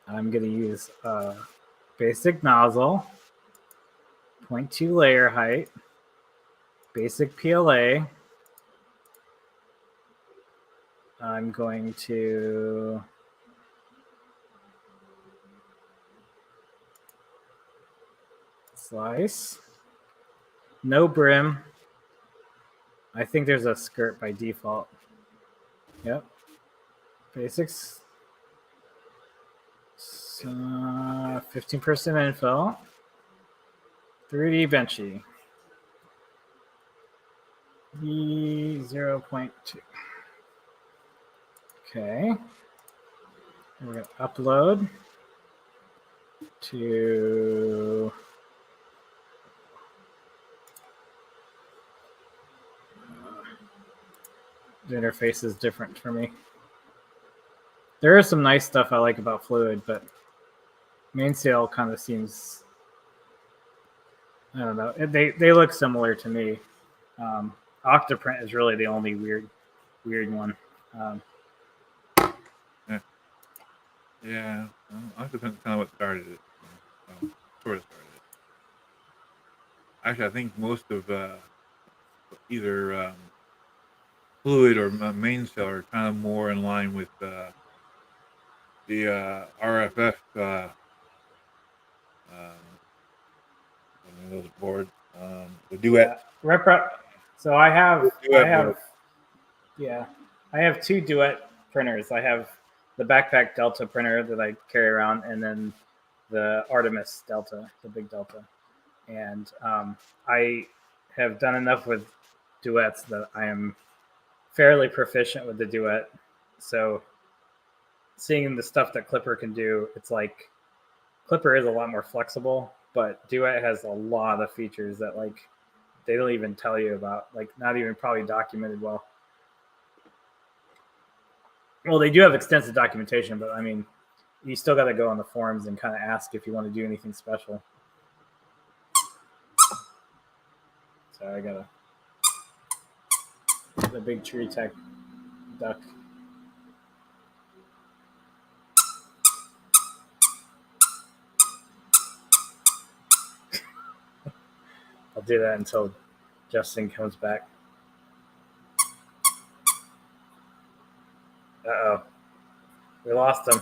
I'm going to use a basic nozzle, 0.2 layer height, basic PLA. I'm going to slice. No brim. I think there's a skirt by default. Yep. Basics. 15% infill. 3D benchy. E0.2. Okay. We're going to upload to the interface is different for me. There is some nice stuff I like about Fluid, but Mainsail kind of seems, I don't know. They look similar to me. Octoprint is really the only weird one. yeah, I depends kind of what started it. Sort of started it. Actually, I think most of either Fluid or Mainsail are kind of more in line with the RFF those boards, the Duet. Yeah. So I have Board. yeah, I have two Duet printers. I have the Backpack Delta printer that I carry around, and then the Artemis Delta, the big Delta. And I have done enough with Duets that I am fairly proficient with the Duet. So seeing the stuff that Clipper can do, it's like Clipper is a lot more flexible, but Duet has a lot of features that like they don't even tell you about, like not even probably documented well. Well, they do have extensive documentation, but I mean, you still got to go on the forums and kind of ask if you want to do anything special. So I got the big tree tech duck. I'll do that until Justin comes back. Uh-oh. We lost him.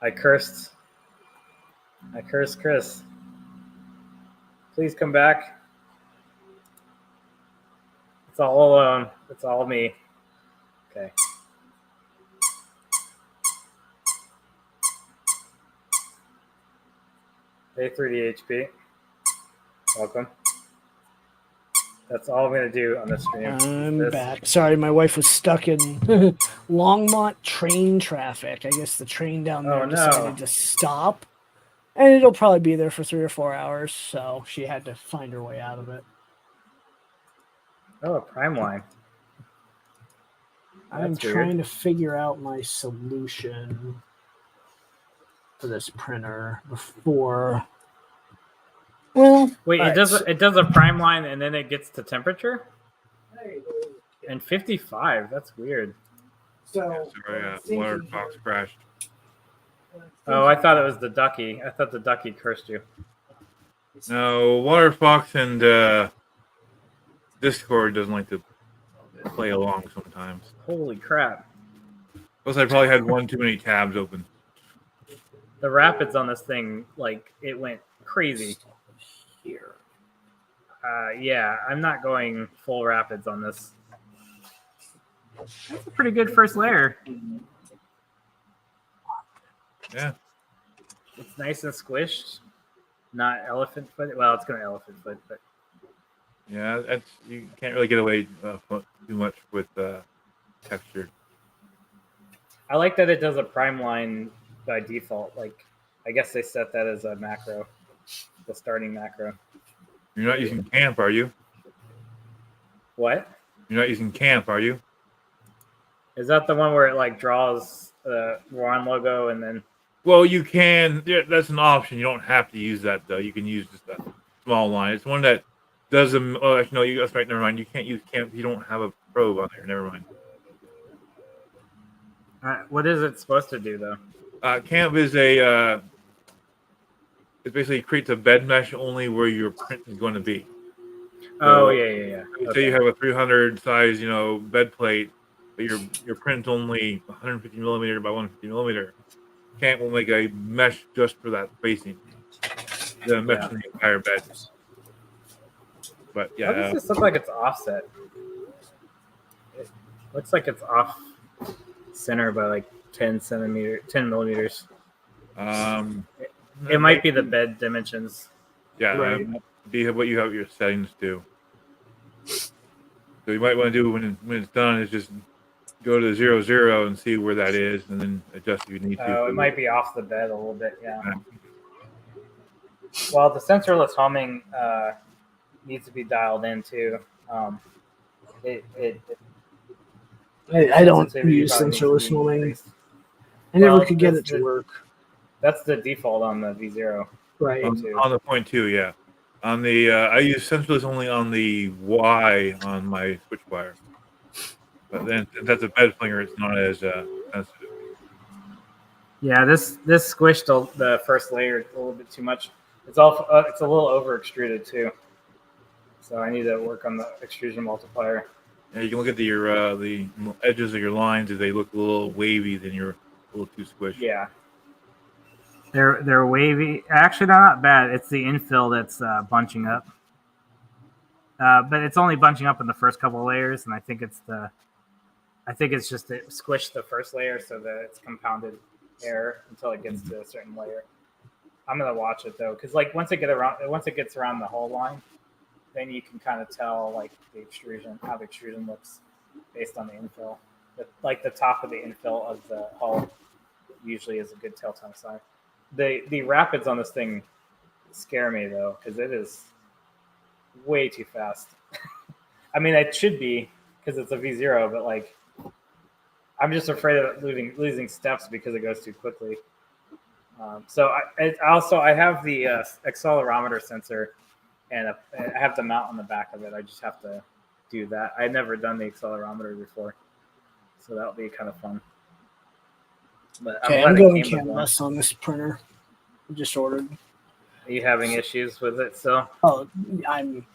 I cursed Chris. Please come back. It's all alone. It's all me. Okay. Hey, 3D HP. Welcome. That's all I'm going to do on this stream. I'm back. Sorry, my wife was stuck in Longmont train traffic. I guess the train down there decided to stop. And it'll probably be there for 3 or 4 hours, so she had to find her way out of it. Oh, a prime line. I'm trying to figure out my solution for this printer before. Well, wait, it does a prime line and then it gets to temperature? And 55, that's weird. So Water Fox crashed. Oh, I thought it was the ducky. I thought the ducky cursed you. No, Water Fox and Discord doesn't like to play along sometimes. Holy crap. Plus, I probably had one too many tabs open. The rapids on this thing, like, it went crazy. Here. Yeah, I'm not going full rapids on this. That's a pretty good first layer. Yeah. It's nice and squished. Not elephant foot. Well, it's going to elephant foot, but Yeah, that's you can't really get away too much with texture. I like that it does a prime line by default. Like, I guess they set that as a macro, the starting macro. You're not using camp, are you? What? You're not using camp, are you? Is that the one where it like draws the Ron logo and then? Well, you can. Yeah, that's an option. You don't have to use that though. You can use just a small line. It's one that does them. Oh, actually, no. That's right. Never mind. You can't use camp if you don't have a probe on there. Never mind. What is it supposed to do though? Camp is a. It basically creates a bed mesh only where your print is going to be. Oh yeah. Say you have a 300 size, bed plate, but your print's only 150 millimeter by 150 millimeter. Camp will make a mesh just for that spacing. The mesh in the entire bed. But How does this look like it's offset? It looks like it's off center by like 10 millimeters. It might be the bed dimensions. Yeah, Right. What you have your settings to. So you might want to do when it's done is just go to 0, and see where that is, and then adjust if you need to. Oh, it might be off the bed a little bit, yeah. Well, the sensorless homing needs to be dialed in too. I don't sensitivity use probably needs to sensorless be homing. increased. I never Well, could get that's it to work. That's the default on the V0. Right. On the point 2, yeah. On the I use sensorless only on the Y on my switch wire. But then since that's a bed flinger, it's not as sensitive. Yeah, this squished the first layer a little bit too much. It's a little over extruded too. So I need to work on the extrusion multiplier. Yeah, you can look at the edges of your lines. If they look a little wavy, then you're a little too squished. Yeah. They're wavy. Actually, they're not bad. It's the infill that's bunching up. But it's only bunching up in the first couple of layers, and I think it's just it squished the first layer so that it's compounded air until it gets to a certain layer. I'm gonna watch it though, because like once it gets around the whole line, then you can kind of tell like how the extrusion looks based on the infill. Like the top of the infill of the hull usually is a good telltale sign. The rapids on this thing scare me though, because it is way too fast. I mean, it should be because it's a V0, but like I'm just afraid of losing steps because it goes too quickly. So I have the accelerometer sensor, and I have the mount on the back of it. I just have to do that. I've never done the accelerometer before, so that'll be kind of fun. But Okay, I'm going canvas on this printer. I just ordered. Are you having issues with it still? Oh, I'm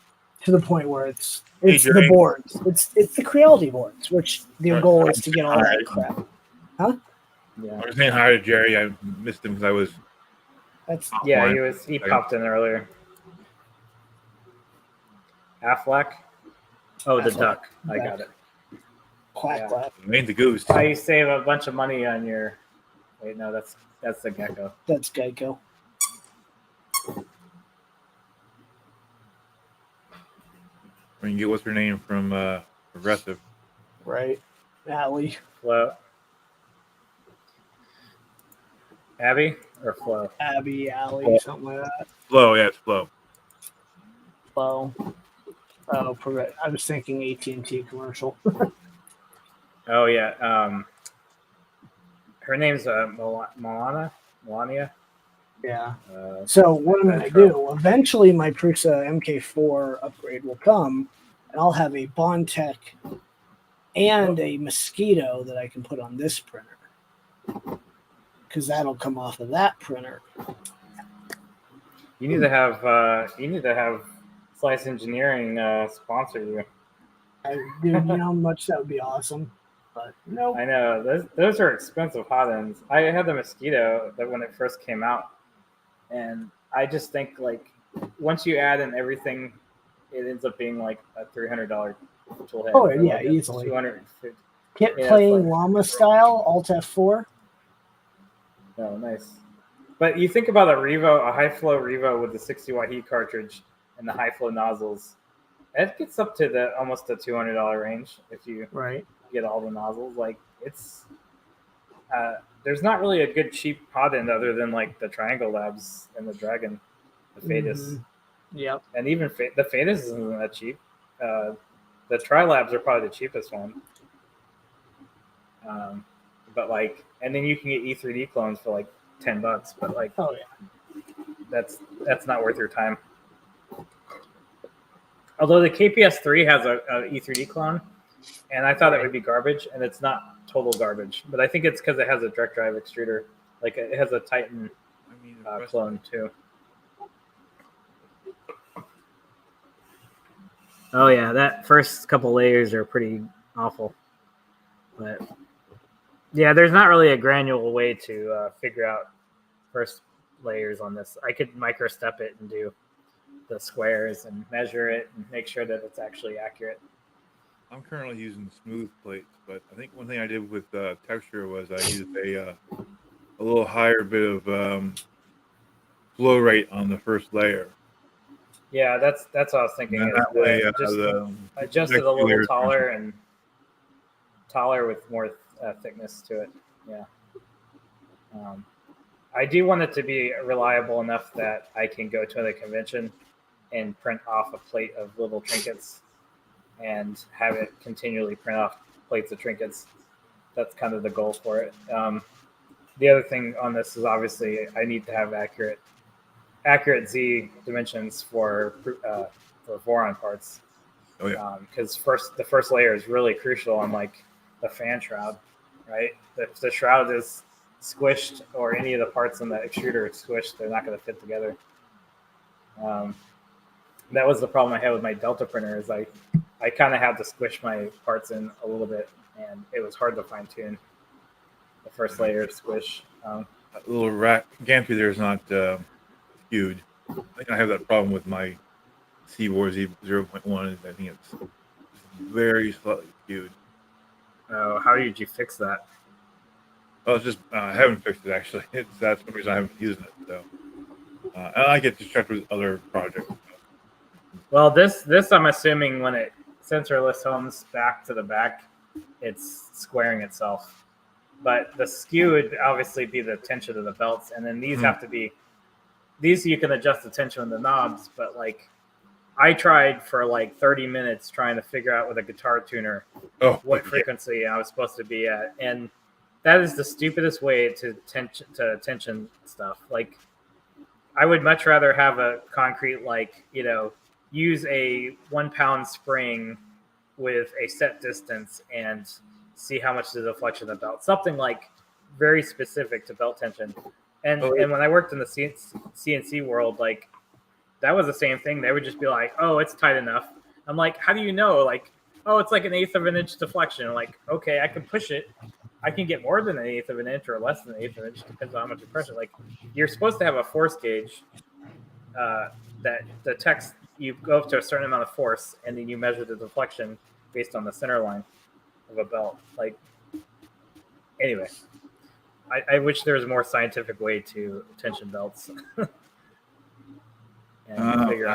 to the point where it's Hey, the Jerry. boards. It's the Creality boards, which the goal is to get all that crap. Yeah. I was saying hi to Jerry. I missed him because I was. That's Yeah, offline. he popped in earlier. Affleck? Oh, the Affleck. duck. I got it. quack Yeah. quack. Made the goose. How you save a bunch of money on your... Wait, no, that's the gecko. That's Geico. When you get what's her name from Progressive. Right. Allie. Flo. Abby or Flo? Abby, Allie, something like that. Flo, yeah, it's Flo. Flo. Oh, I was thinking AT&T commercial. Oh yeah. Her name's Melania. Yeah. So what I'm going to do, eventually my Prusa MK4 upgrade will come, and I'll have a Bondtech and a Mosquito that I can put on this printer. Because that'll come off of that printer. You need to have Slice Engineering sponsor you. Dude, you know how much that would be awesome? But no, I know those are expensive hot ends. I had the Mosquito that when it first came out, and I just think like once you add in everything, it ends up being like a $300 tool head. Oh, or yeah, like easily. 250. Kit Yeah, playing it's like, llama style, Alt F4. oh, nice. But you think about a high flow Revo with the 60 watt heat cartridge and the high flow nozzles. It gets up to the almost the $200 range if you Right. get all the nozzles. Like it's there's not really a good cheap hot end other than like the Triangle Labs and the Dragon, the Fadus, Yep. and even the Fadus isn't that cheap. The Tri Labs are probably the cheapest one. But like, and then you can get E3D clones for like $10. But like, Oh yeah. that's not worth your time. Although the KPS3 has a E3D clone, and I thought it would be garbage, and it's not total garbage. But I think it's because it has a direct drive extruder. Like it has a Titan clone too. Oh yeah, that first couple layers are pretty awful. But yeah, there's not really a granular way to figure out first layers on this. I could micro step it and do the squares and measure it and make sure that it's actually accurate. I'm currently using smooth plates, but I think one thing I did with texture was I used a little higher bit of flow rate on the first layer. Yeah, that's what I was thinking. And that way, just the adjust it a little taller with more thickness to it. Yeah. I do want it to be reliable enough that I can go to a convention and print off a plate of little trinkets and have it continually print off plates of trinkets. That's kind of the goal for it. The other thing on this is obviously I need to have accurate Z dimensions for Voron parts. Oh yeah. Because the first layer is really crucial on like the fan shroud, right? If the shroud is squished or any of the parts in the extruder are squished, they're not going to fit together. That was the problem I had with my Delta printer. Is I kind of had to squish my parts in a little bit, and it was hard to fine tune the first layer of squish. That little gantry there is not skewed. I think I have that problem with my Seawar Z0.1. I think it's very slightly skewed. How did you fix that? Well, it's just I haven't fixed it actually. That's the reason I haven't used it. So and I get distracted with other projects. Well, this I'm assuming when it sensorless homes back to the back, it's squaring itself. But the skew would obviously be the tension of the belts, and then these have to be. These you can adjust the tension of the knobs, but like I tried for like 30 minutes trying to figure out with a guitar tuner what frequency I was supposed to be at, and that is the stupidest way to tension stuff. Like I would much rather have a concrete, like, use a 1 pound spring with a set distance and see how much the deflection of the belt. Something like very specific to belt tension. And when I worked in the CNC world, like that was the same thing. They would just be like, "Oh, it's tight enough." I'm like, "How do you know?" Like, "Oh, it's like 1/8 of an inch deflection." I'm like, okay, I can push it. I can get more than 1/8 of an inch or less than 1/8 of an inch. Depends on how much you press it. Like, you're supposed to have a force gauge that detects. You go up to a certain amount of force, and then you measure the deflection based on the center line of a belt. Like, anyway, I wish there was a more scientific way to tension belts. I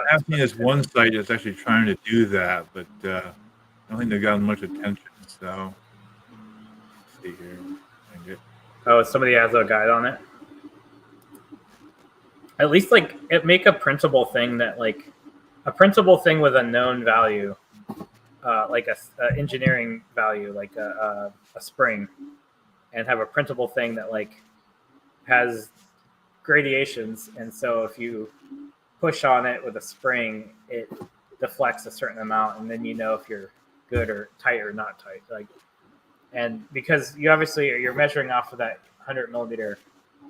have seen this one site that's actually trying to do that, but I don't think they've gotten much attention. So, let's see here. Oh, somebody has a guide on it. At least, like, make a printable thing a printable thing with a known value, like a engineering value, like a spring, and have a printable thing that like has gradations, and so if you push on it with a spring, it deflects a certain amount, and then you know if you're good or tight or not tight. Like, and because you're measuring off of that 100 millimeter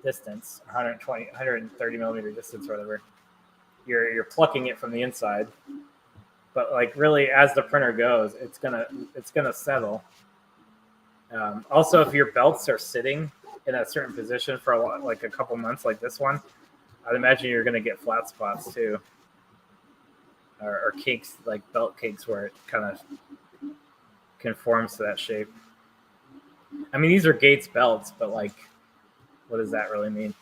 distance, 120, 130 millimeter distance, or whatever, you're plucking it from the inside. But like really, as the printer goes, it's gonna settle, Also, if your belts are sitting in a certain position for like a couple months, like this one, I'd imagine you're going to get flat spots too, or cakes, like belt cakes, where it kind of conforms to that shape. I mean, these are Gates belts, but like, what does that really mean?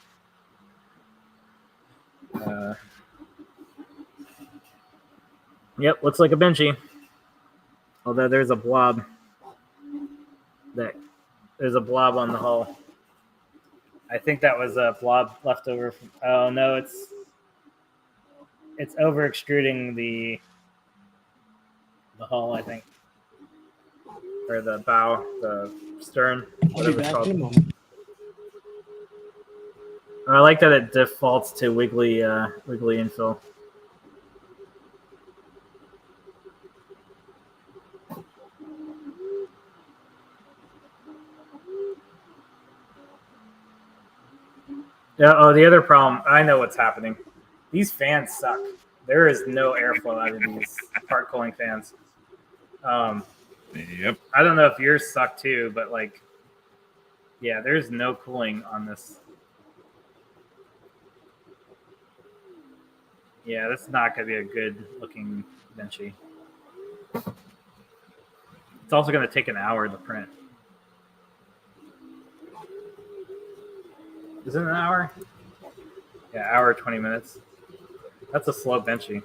Yep, looks like a benchy. Although there's a blob there's a blob on the hull. I think that was a blob left over from. Oh no, it's over extruding the hull, I think, or the bow, the stern, I'll be whatever it's back in a called. moment. I like that it defaults to wiggly infill. Yeah. Oh, the other problem. I know what's happening. These fans suck. There is no airflow out of these part cooling fans. Yep. I don't know if yours suck too, but like, yeah, there's no cooling on this. Yeah, this is not going to be a good looking benchy. It's also going to take an hour to print. Is it an hour? Yeah, hour 20 minutes. That's a slow benchy.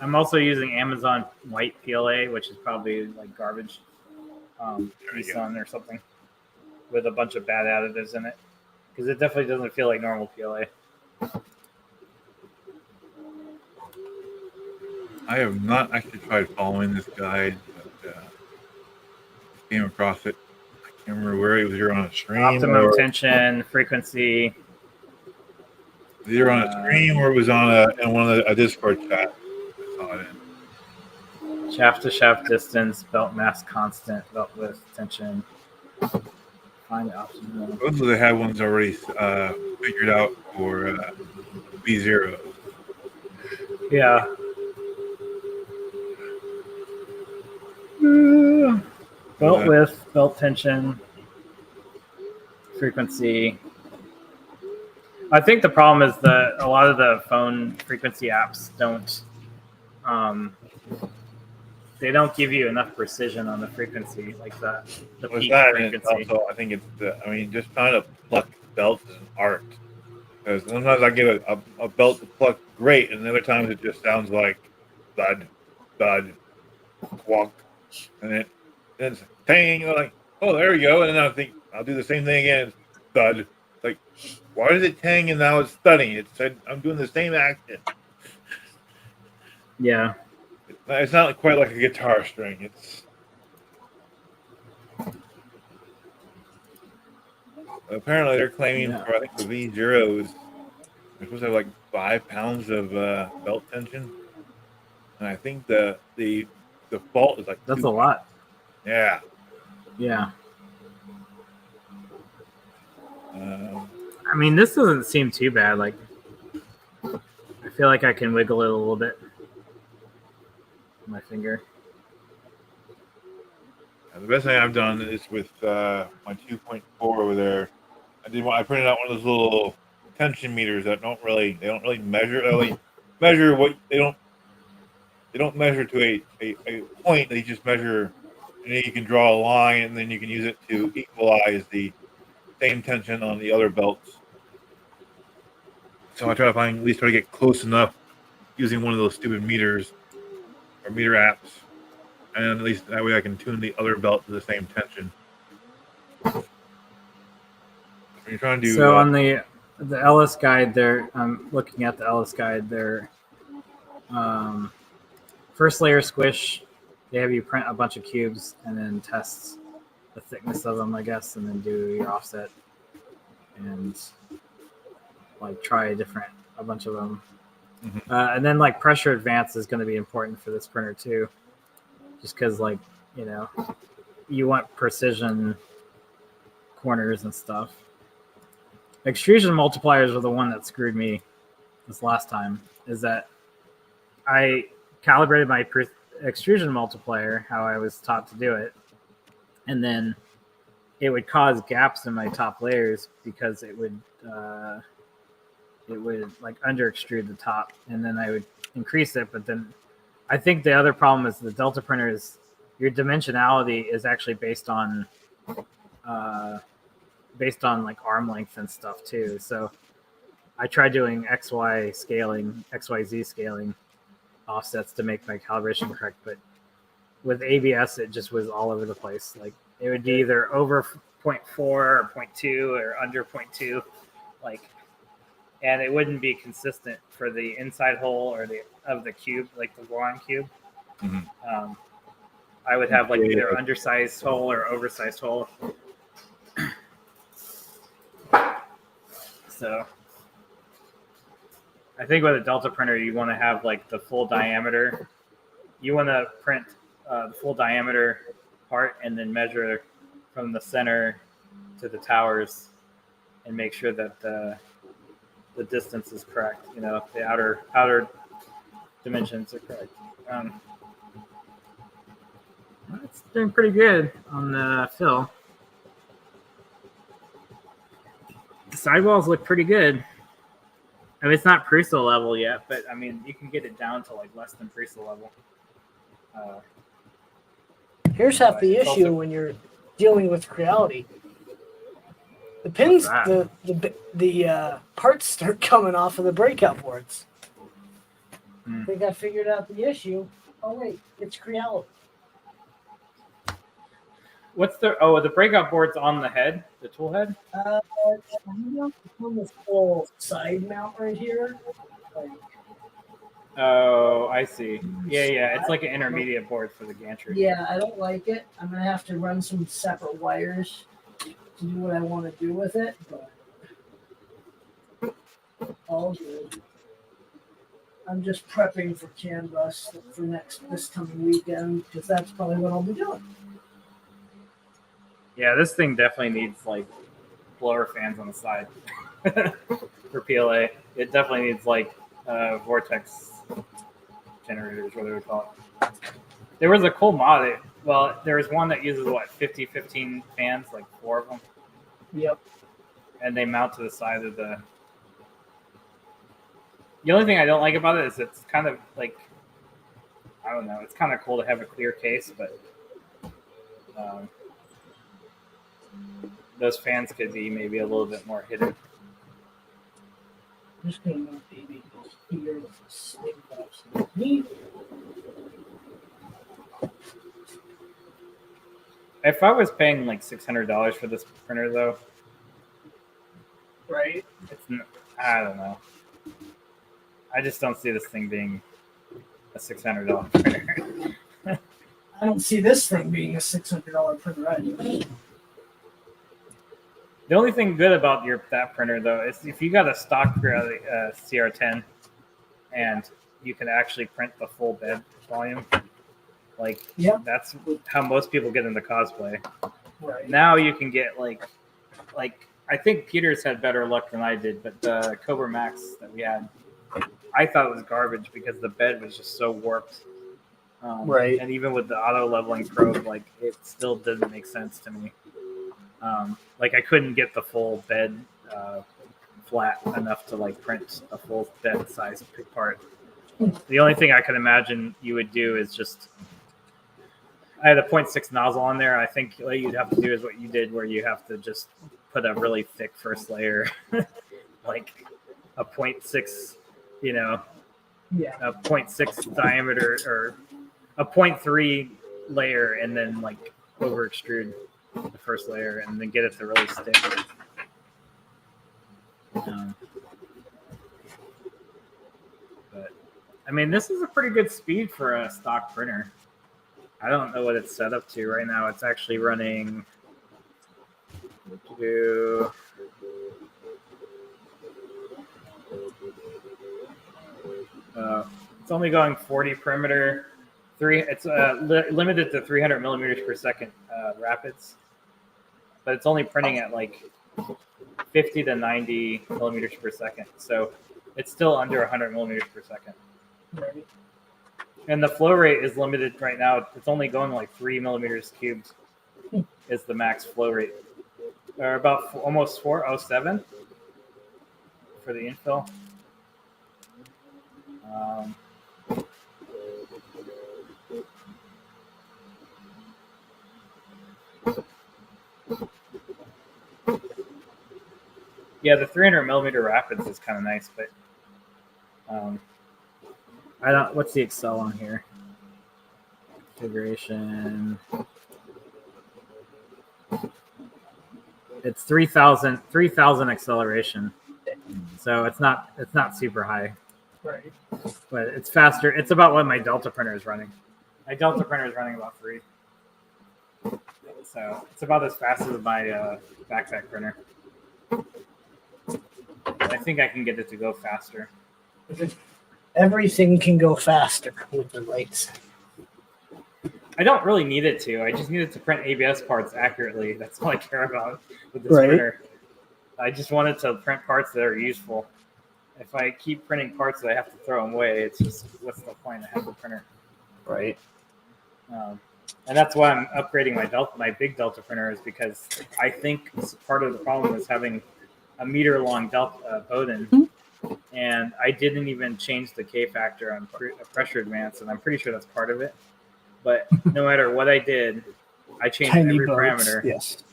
I'm also using Amazon white PLA, which is probably like garbage, Sun or something, with a bunch of bad additives in it, because it definitely doesn't feel like normal PLA. I have not actually tried following this guide, but came across it. I can't remember where it was. You're on a stream. Optimum tension, frequency. Either on a stream or it was on a Discord chat. I saw it in. Shaft to shaft distance, belt mass constant, belt width, tension. Find the optimum. Most of they had ones already figured out for V0. Yeah. Belt width, belt tension, frequency. I think the problem is that a lot of the phone frequency apps don't they don't give you enough precision on the frequency, like the peak frequency. Also, I think it's just trying to pluck belts is an art. Because sometimes I get a belt to pluck great, and other times it just sounds like thud, thud, quack, and it's tang. Like, oh, there we go. And then I think I'll do the same thing again. Thud. Like, why is it tang and now it's thudding? It said I'm doing the same action. Yeah. It's not quite like a guitar string. It's apparently they're claiming for I think the V0s they're supposed to have like 5 pounds of belt tension, and I think the default is like that's a lot. Yeah. Yeah. I mean, this doesn't seem too bad. Like, I feel like I can wiggle it a little bit. My finger. The best thing I've done is with my 2.4 over there. I printed out one of those little tension meters that don't really measure. They measure what they don't measure to a point. They just measure, and then you can draw a line, and then you can use it to equalize the same tension on the other belts. So I try to get close enough using one of those stupid meters or meter apps, and at least that way I can tune the other belt to the same tension. When you're trying to do, so on the Ellis guide, there, I'm looking at the Ellis guide. There, first layer squish. They have you print a bunch of cubes and then test the thickness of them, I guess, and then do your offset and like try a bunch of them. Mm-hmm. And then like pressure advance is going to be important for this printer too, just because like, you know, you want precision corners and stuff. Extrusion multipliers are the one that screwed me this last time. Is that I calibrated my extrusion multiplier, how I was taught to do it, and then it would cause gaps in my top layers because it would like under extrude the top, and then I would increase it. But then I think the other problem is the Delta printer is your dimensionality is actually based on like arm length and stuff too. So I tried doing XYZ scaling offsets to make my calibration correct, but with ABS it just was all over the place. Like it would be either over 0.4 or 0.2 or under 0.2, like, and it wouldn't be consistent for the inside hole or the cube, like the boron cube. Mhm. I would have like either undersized hole or oversized hole. So I think with a Delta printer, you want to have like the full diameter. You want to print the full diameter part and then measure from the center to the towers and make sure that the distance is correct. You know, the outer dimensions are correct. It's doing pretty good on the fill. The sidewalls look pretty good. I mean, it's not Prusa level yet, but I mean, you can get it down to like less than Prusa level. Here's half the It's issue also- when you're dealing with reality. The pins, that? the parts start coming off of the breakout boards. Hmm. I think I figured out the issue. Oh wait, it's Creality. What's the breakout board's on the head, the tool head? It's on this whole side mount right here. Like, Oh, I see. Yeah. It's like an intermediate board for the gantry. yeah, I don't like it. I'm gonna have to run some separate wires to do what I want to do with it, but all good. I'm just prepping for CAN bus for this coming weekend because that's probably what I'll be doing. Yeah, this thing definitely needs like blower fans on the side for PLA. It definitely needs like vortex generators, whatever we call it. There was a cool mod. There was one that uses 15 fans, like 4 of them. Yep. And they mount to the side of the. The only thing I don't like about it is it's kind of like, I don't know. It's kind of cool to have a clear case, but those fans could be maybe a little bit more hidden. I'm just gonna move baby here with the sling box. Neat. If I was paying like $600 for this printer, though, Right. I don't know. I just don't see this thing being a $600 printer. I don't see this thing being a $600 printer either. The only thing good about that printer, though, is if you got a stock CR10 and you can actually print the full bed volume, like that's how most people get into cosplay. Right. Now you can get like I think Peter's had better luck than I did, but the Cobra Max that we had, I thought it was garbage because the bed was just so warped. Right. And even with the auto leveling probe, like it still didn't make sense to me. Like I couldn't get the full bed flat enough to like print a full bed size part. The only thing I could imagine you would do is just, I had a 0.6 nozzle on there. I think what you'd have to do is what you did, where you have to just put a really thick first layer, like a 0.6, you know, a 0.6 diameter or a 0.3 layer, and then like over extrude the first layer, and then get it to really stick. But I mean, this is a pretty good speed for a stock printer. I don't know what it's set up to right now. It's actually running. It's only going 40 perimeter. It's limited to 300 millimeters per second rapids, but it's only printing at like 50 to 90 millimeters per second. So it's still under 100 millimeters per second. Right. And the flow rate is limited right now. It's only going like 3 millimeters cubed is the max flow rate. Or about almost 407 for the infill. Yeah, the 300 millimeter rapids is kind of nice, but I don't. What's the Excel on here? Configuration. It's 3,000 acceleration, so it's not super high, Right. but it's faster. It's about what my Delta printer is running. My Delta printer is running about 3, so it's about as fast as my backpack printer. I think I can get it to go faster. Everything can go faster with the lights. I don't really need it to. I just need it to print ABS parts accurately. That's all I care about with this Right. printer. I just want it to print parts that are useful. If I keep printing parts that I have to throw them away, it's just, what's the point? I have the printer. Right. And that's why I'm upgrading my big Delta printer, is because I think part of the problem is having a meter-long Delta Bowden. And I didn't even change the K factor on pressure advance, and I'm pretty sure that's part of it. But no matter what I did, I changed Tiny every boats, parameter. yes.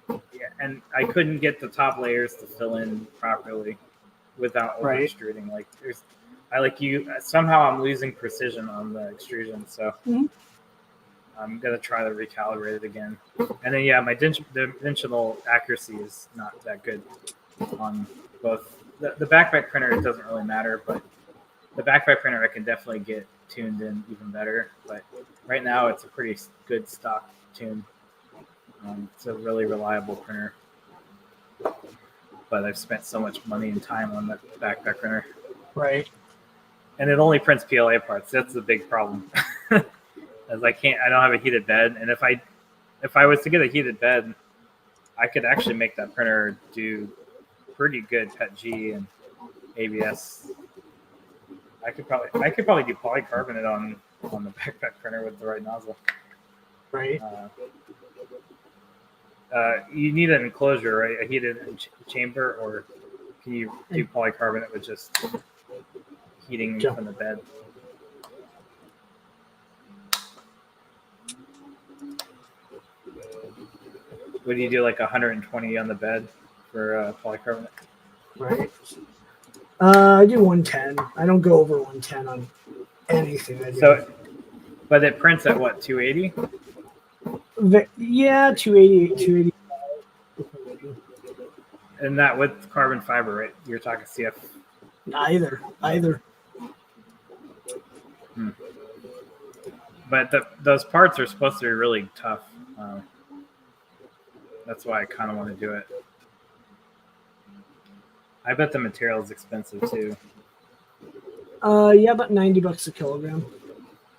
Yeah, and I couldn't get the top layers to fill in properly without over Right. extruding. Like somehow I'm losing precision on the extrusion, so I'm gonna try to recalibrate it again. And then my dimensional accuracy is not that good on both. The backpack printer, it doesn't really matter, but the backpack printer I can definitely get tuned in even better. But right now it's a pretty good stock tune. It's a really reliable printer. But I've spent so much money and time on that backpack printer. Right. And it only prints PLA parts. That's the big problem. As I don't have a heated bed. And if I was to get a heated bed, I could actually make that printer do pretty good PETG and ABS. I could probably do polycarbonate on the backpack printer with the right nozzle. Right. You need an enclosure, right? A heated chamber, or can you do polycarbonate with just heating from the bed? Would you do like 120 on the bed for polycarbonate? Right. I do 110. I don't go over 110 on anything I do. So, but it prints at what, 280? Yeah, 280, 280. And that with carbon fiber, right? You're talking CF. Either. But those parts are supposed to be really tough. That's why I kind of want to do it. I bet the material is expensive too. Yeah, about $90 a kilogram.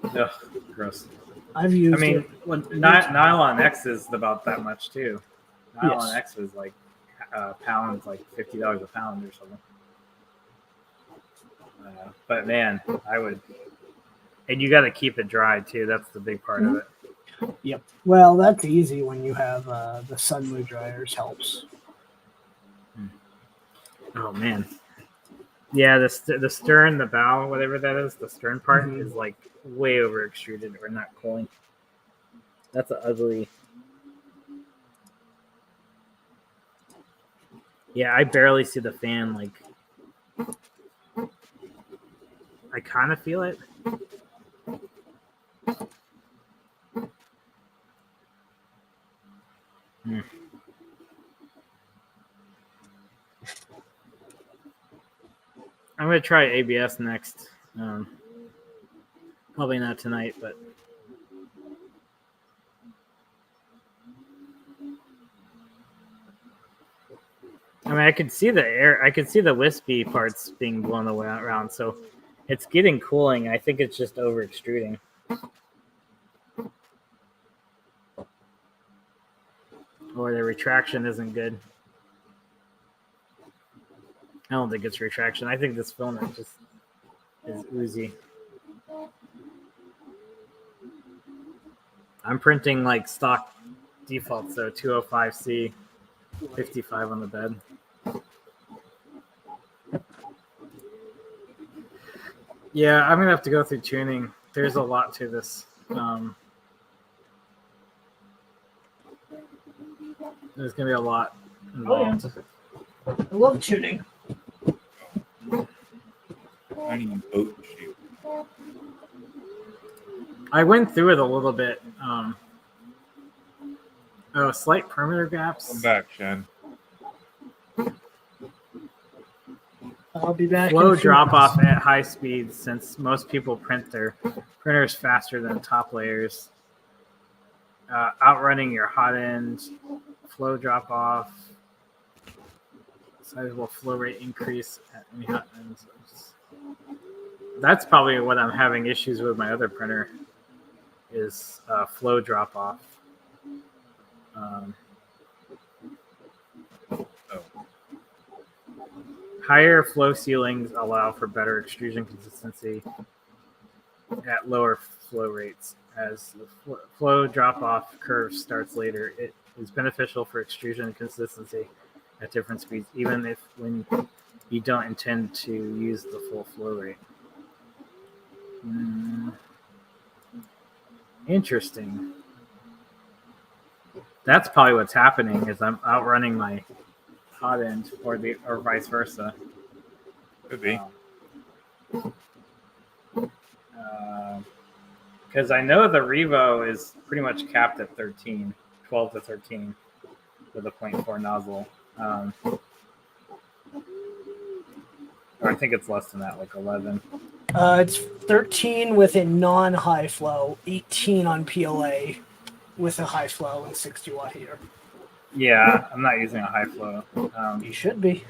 Ugh, gross. I've used. I mean, nylon X is about that much too. Nylon X is like pounds, like $50 a pound or something. But man, I would. And you got to keep it dry too. That's the big part of it. Yep. Well, that's easy when you have the Sunwoo dryers helps. Oh man. Yeah, the stern, the bow, whatever that is, the stern part is like way over extruded or not cooling. That's an ugly. Yeah, I barely see the fan. Like, I kind of feel it. I'm going to try ABS next. Probably not tonight, but I mean, I could see the air. I could see the wispy parts being blown away around. So it's getting cooling. I think it's just over extruding. Or the retraction isn't good. I don't think it's retraction. I think this filament just is oozy. I'm printing like stock defaults, so 205C, 55 on the bed. Yeah, I'm gonna have to go through tuning. There's a lot to this. There's gonna be a lot involved. I love tuning. Tiny boat shape. I went through it a little bit. Slight perimeter gaps. Come back, Shen. I'll be back. Flow drop off at high speeds since most people print their printers faster than top layers. Outrunning your hot end. Flow drop off. Sizable flow rate increase at any hot ends. That's probably what I'm having issues with my other printer is flow drop off. Higher flow ceilings allow for better extrusion consistency at lower flow rates. As the flow drop-off curve starts later, it is beneficial for extrusion consistency at different speeds, even if when you don't intend to use the full flow rate. Interesting. That's probably what's happening is I'm outrunning my hot end or vice versa. Could be. Because I know the Revo is pretty much capped at 12 to 13 with a 0.4 nozzle. Or I think it's less than that, like 11. It's 13 with a non-high flow, 18 on PLA with a high flow and 60-watt heater. Yeah, I'm not using a high flow. You should be.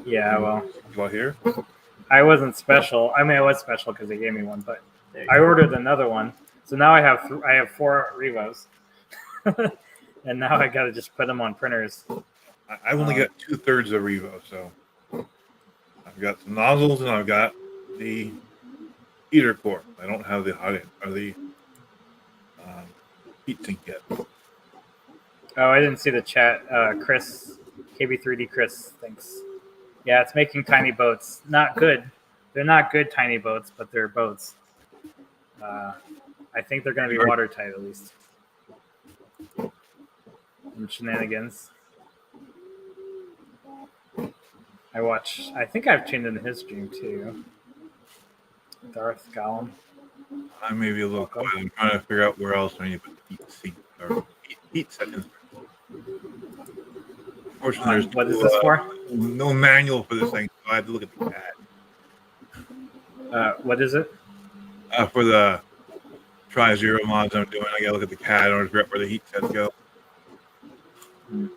Yeah, well. You out here? I wasn't special. I mean, I was special because they gave me one, but I ordered another one. So now I have 4 Revos. And now I got to just put them on printers. I've only got 2/3 of Revo, so I've got some nozzles and I've got the heater core. I don't have the hot end or the heat sink yet. Oh, I didn't see the chat. Chris, KB3D Chris, thanks. Yeah, it's making tiny boats. Not good. They're not good tiny boats, but they're boats. I think they're going to be watertight at least. And shenanigans. I think I've tuned in his stream too. Darth Gollum. I may be a little quiet. I'm trying to figure out where else I need to put the heat sink or heat settings. Unfortunately, there's what is this for? No manual for this thing, so I have to look at the CAD. What is it? For the Tri-Zero mods I'm doing, I gotta look at the CAD in order to figure out where the heat sets go. And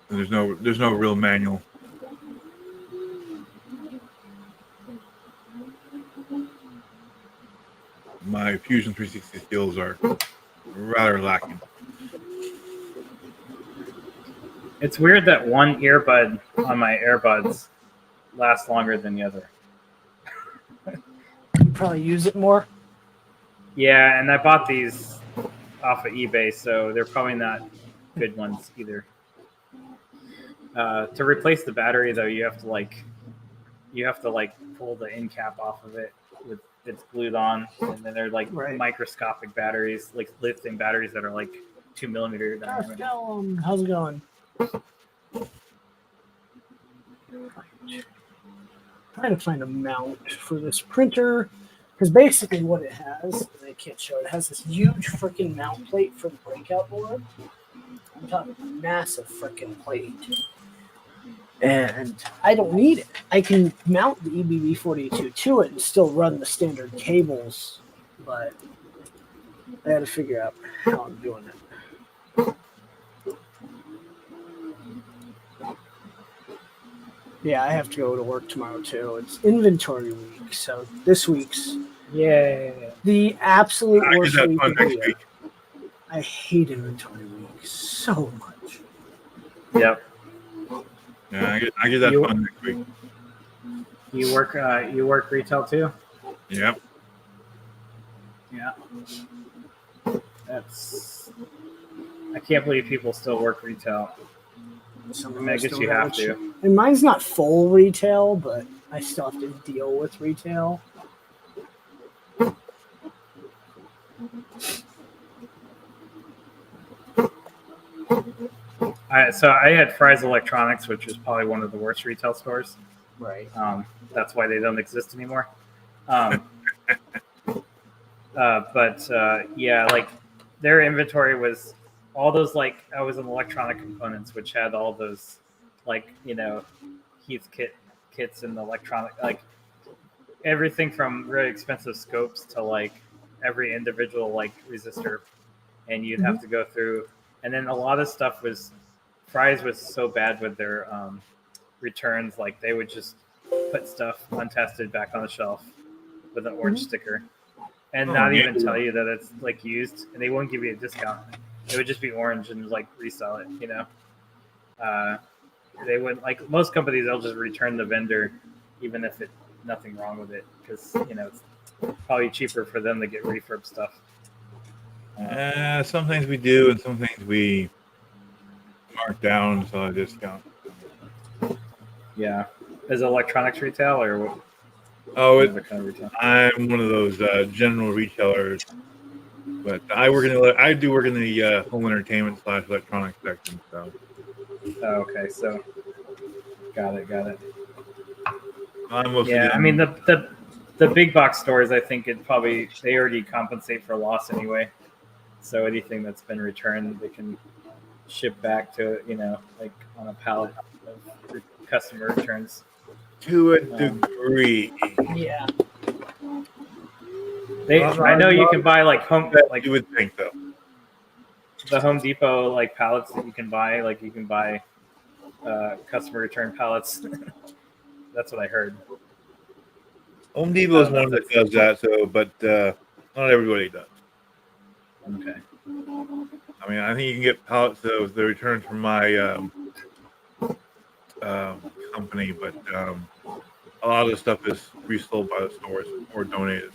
there's no real manual. My Fusion 360 skills are rather lacking. It's weird that one earbud on my earbuds lasts longer than the other. You probably use it more. Yeah, and I bought these off of eBay, so they're probably not good ones either. To replace the battery, though, you have to pull the end cap off of it with it's glued on, and then they're like microscopic batteries, like lithium batteries that are like 2 millimeter diameter. How's it going? Trying to find a mount for this printer because basically what it has, and I can't show it, has this huge freaking mount plate for the breakout board. I'm talking massive freaking plate, and I don't need it. I can mount the EBB42 to it and still run the standard cables, but I got to figure out how I'm doing it. Yeah, I have to go to work tomorrow too. It's inventory week, so this week's the absolute worst week of the year. I hate inventory week so much. Yep. Yeah, I get that fun next week. You work retail too? Yep. Yeah. I can't believe people still work retail. Some I of mean, I us guess don't you have actually- to. And mine's not full retail, but I still have to deal with retail. So I had Fry's Electronics, which is probably one of the worst retail stores. Right. That's why they don't exist anymore. Yeah, like their inventory was all those like I was in electronic components, which had all those like Heath kits and electronic like everything from really expensive scopes to like every individual like resistor, and you'd have to go through. And then a lot of stuff was Fry's was so bad with their returns, like they would just put stuff untested back on the shelf with an orange sticker, and not even tell you that it's like used, and they won't give you a discount. It would just be orange and like resell it, They wouldn't like most companies. They'll just return the vendor, even if it's nothing wrong with it, because it's probably cheaper for them to get refurb stuff. Some things we do, and some things we mark down so a discount. Yeah, is it electronics retail or what? Oh, Other kind of retail? I'm one of those general retailers, but I do work in the home entertainment / electronics section. So. Oh, okay, so got it. I'm mostly Yeah, I mean the big box stores. I think they already compensate for loss anyway. So anything that's been returned, they can ship back to like on a pallet of customer returns. to a degree. Yeah. I know you can buy like You would think though. the Home Depot like pallets that you can buy. Like you can buy customer return pallets. That's what I heard. Home Depot is one that does that, but not everybody does. Okay. I mean, I think you can get pallets of the returns from my company, but a lot of the stuff is resold by the stores or donated.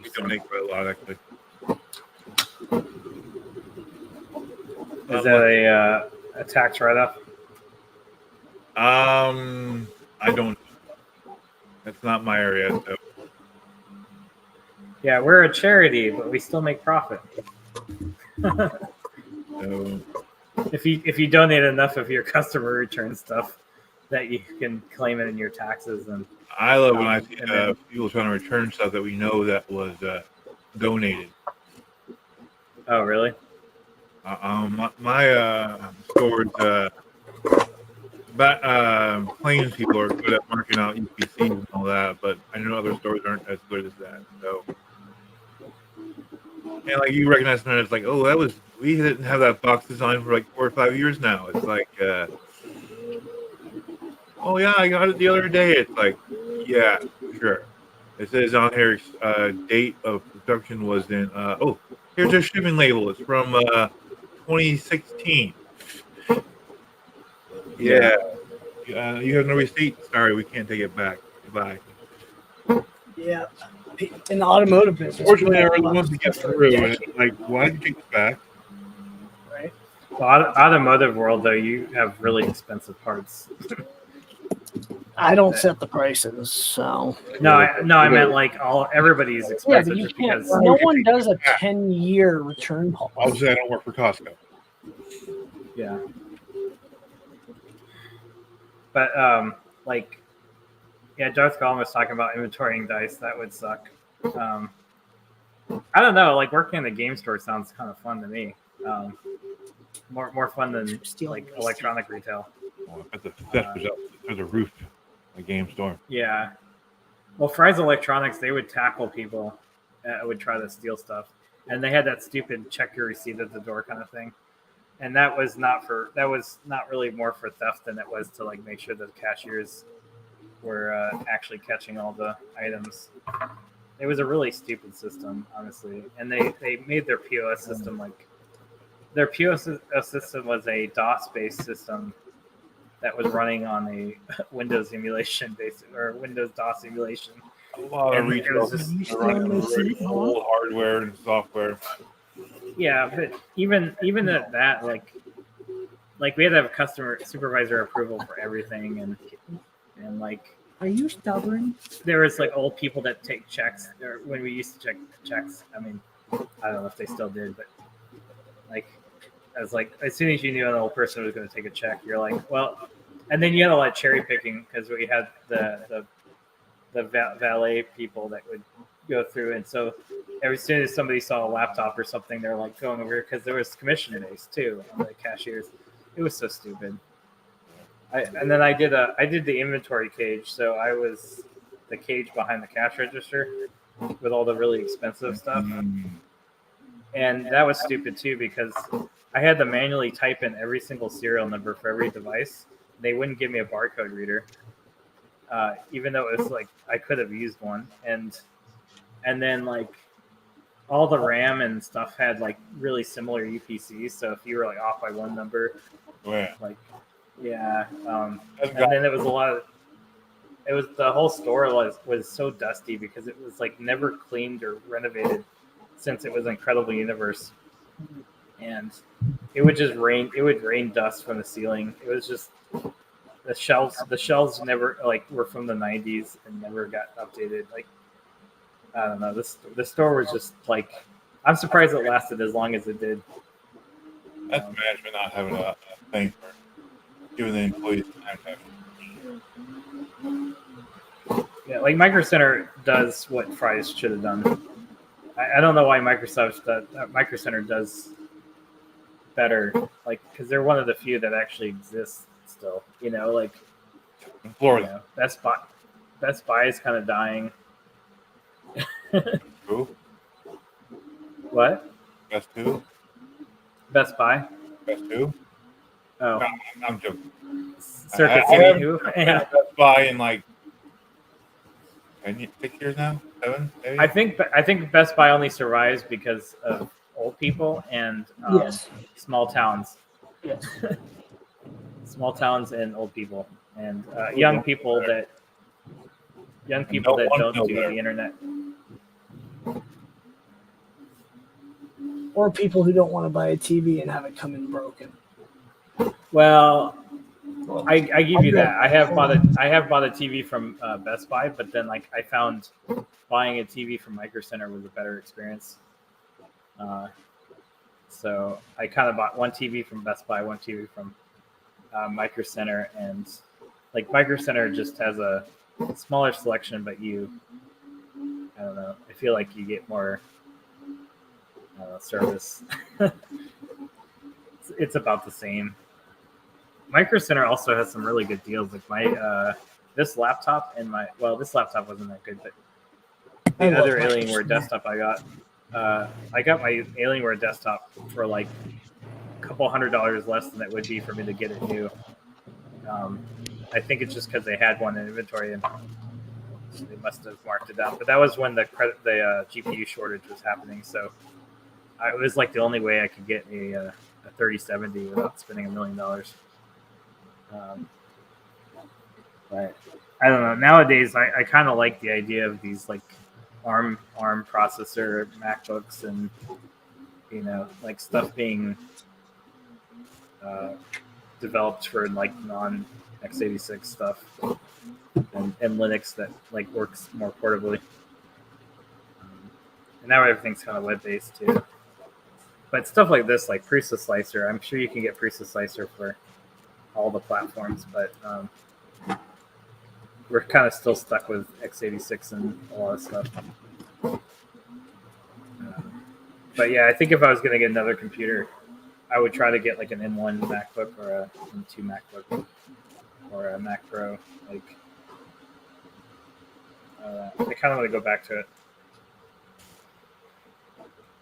We donate quite a lot, actually. Is that a tax write-off? I don't. That's not my area. So. Yeah, we're a charity, but we still make profit. So. If you donate enough of your customer return stuff, that you can claim it in your taxes, and I love when I see people trying to return stuff that we know that was donated. Oh, really? My stores, Plains people are good at marking out UPCs and all that, but I know other stores aren't as good as that. So, and like you recognize it, it's like, oh, we didn't have that box design for like 4 or 5 years now. It's like, oh yeah, I got it the other day. It's like, yeah, sure. It says on here, date of production was in. Here's a shipping label. It's from 2016. Yeah. You have no receipt. Sorry, we can't take it back. Goodbye. Yeah. In the automotive business. Fortunately, I really wanted to get through, and it's like, why did you take it back? Right. Well, automotive world though, you have really expensive parts. I don't set the prices, so. No, I meant like everybody's Yeah, expensive but you just can't. because. No one does a 10-year return policy. Obviously, I don't work for Costco. Yeah. But Darth Gollum was talking about inventorying dice. That would suck. I don't know. Like working in a game store sounds kind of fun to me. More fun than like electronic retail. Oh, I bet the theft was up through the roof. A game store. Yeah. Well, Fry's Electronics, they would tackle people that would try to steal stuff, and they had that stupid check your receipt at the door kind of thing. And that was not really more for theft than it was to like make sure that the cashiers were actually catching all the items. It was a really stupid system, honestly. And they made their POS system like their POS system was a DOS-based system that was running on a Windows emulation or Windows DOS emulation. A lot of And it retail was just- are running really old hardware and software. Yeah, but even at that, like we had to have customer supervisor approval for everything, and like Are you stubborn? there was like old people that take checks, or when we used to check checks. I mean, I don't know if they still did, but like as soon as you knew an old person was going to take a check, you're like, well, and then you had a lot of cherry picking because we had the valet people that would go through, and so as soon as somebody saw a laptop or something, they're like going over here because there was commission based too on the cashiers. It was so stupid. And then I did the inventory cage, so I was the cage behind the cash register with all the really expensive stuff, and that was stupid too because I had to manually type in every single serial number for every device. They wouldn't give me a barcode reader, even though it was like I could have used one, and then like all the RAM and stuff had like really similar UPCs. So if you were like off by one number, like yeah, and then it was the whole store was so dusty because it was like never cleaned or renovated since it was Incredible Universe, and it would just rain. It would rain dust from the ceiling. It was just the shelves never like were from the 90s and never got updated. Like I don't know. The store was just like, I'm surprised it lasted as long as it did. That's management not having a thing for giving the employees time to. Yeah, like Micro Center does what Fry's should have done. I don't know why Micro Center does better, like because they're one of the few that actually exist still. You know, like In Florida. Best Buy is kind of dying. Who? What? Best who? Best Buy? Best who? Oh, No, I'm joking. Circuit I City. haven't Who? been to Best Buy in like 6 years now, 7, maybe. I think Best Buy only survives because of old people and Yes. small towns. Yes. Small towns and old people and young people that don't do the internet. Or people who don't want to buy a TV and have it come in broken. Well, Well, I give you that. I have bought a TV from Best Buy, but then like I found buying a TV from Micro Center was a better experience. So I kind of bought one TV from Best Buy, one TV from Micro Center, and like Micro Center just has a smaller selection, but I don't know. I feel like you get more service. It's about the same. Micro Center also has some really good deals. Like my this laptop and this laptop wasn't that good, but the other Alienware desktop I got my Alienware desktop for like a couple $100 less than it would be for me to get it new. I think it's just because they had one in inventory and they must have marked it down. But that was when the GPU shortage was happening, so it was like the only way I could get a 3070 without spending $1 million. But I don't know. Nowadays, I kind of like the idea of these like ARM processor MacBooks and like stuff being developed for like non x86 stuff and Linux that like works more portably. And now everything's kind of web based too. But stuff like this, like Prusa Slicer, I'm sure you can get Prusa Slicer for all the platforms, but we're kind of still stuck with x86 and a lot of stuff. But yeah, I think if I was going to get another computer, I would try to get like an M1 MacBook or a M2 MacBook or a Mac Pro. Like, I kind of want to go back to it,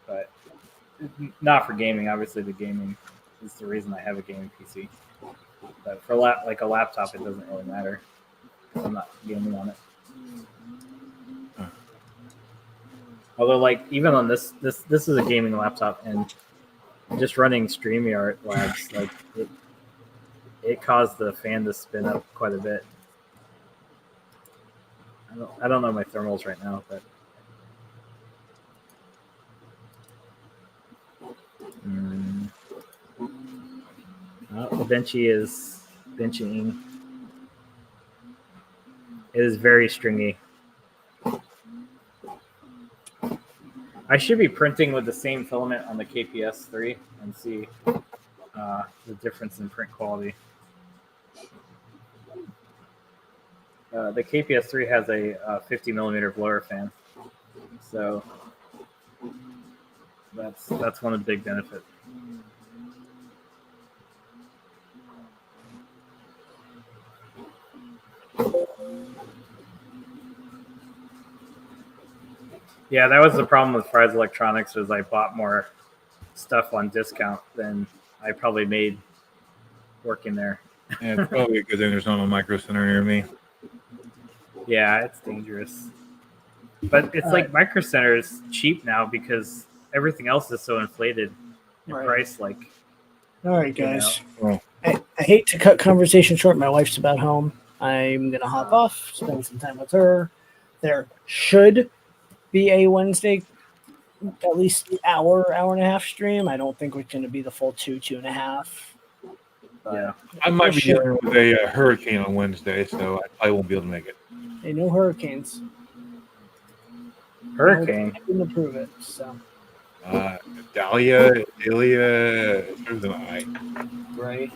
but not for gaming. Obviously, the gaming is the reason I have a gaming PC. But for like a laptop, it doesn't really matter because I'm not gaming on it. Although, like even on this is a gaming laptop, and just running StreamYard Labs, like it caused the fan to spin up quite a bit. I I don't know my thermals right now, but the benchy is benching. It is very stringy. I should be printing with the same filament on the KPS3 and see the difference in print quality. The KPS3 has a 50 millimeter blower fan, so that's one of the big benefits. Yeah, that was the problem with Fry's Electronics, was I bought more stuff on discount than I probably made working there. Yeah, it's probably a good thing there's not a Micro Center near me. Yeah, it's dangerous. But it's like Micro Center is cheap now because everything else is so inflated in price. Like, all right, guys. Well, I hate to cut conversation short. My wife's about home. I'm gonna hop off, spend some time with her. There should be a Wednesday, at least hour and a half stream. I don't think we're going to be the full 2.5. Yeah, I might be dealing with a hurricane on Wednesday, so I won't be able to make it. Hey, no hurricanes. hurricane. I didn't approve it. So Dahlia, starts with an I. Right.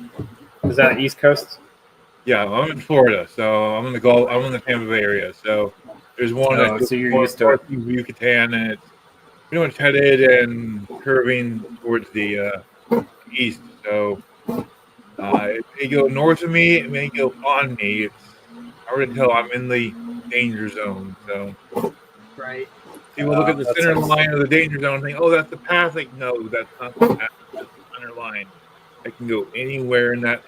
Is that East Coast? Yeah, I'm in Florida, so I'm in the Tampa Bay area. So there's one Oh, that's so you're used to it. Yucatan, and it's pretty much headed and curving towards the east. So it may go north of me, it may go on me. It's hard to tell. I'm in the danger zone. So right. people look at the That center sounds- line of the danger zone and think, "Oh, that's the path." Like, no, that's not the path. That's the center line. I can go anywhere in that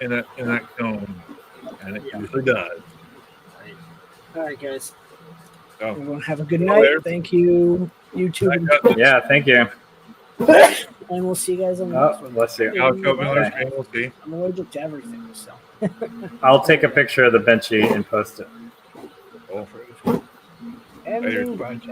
zone, and it usually does. All right, guys. So, Everyone have a good See you night. later. Thank you, YouTube, and Twitch. Yeah, thank you. And we'll see you guys on the Oh, next one. let's see. I'll show up another Okay. stream. We'll see. I'm allergic to everything, so. I'll take a picture of the benchy and post it. Cool. Ending Later. broadcast.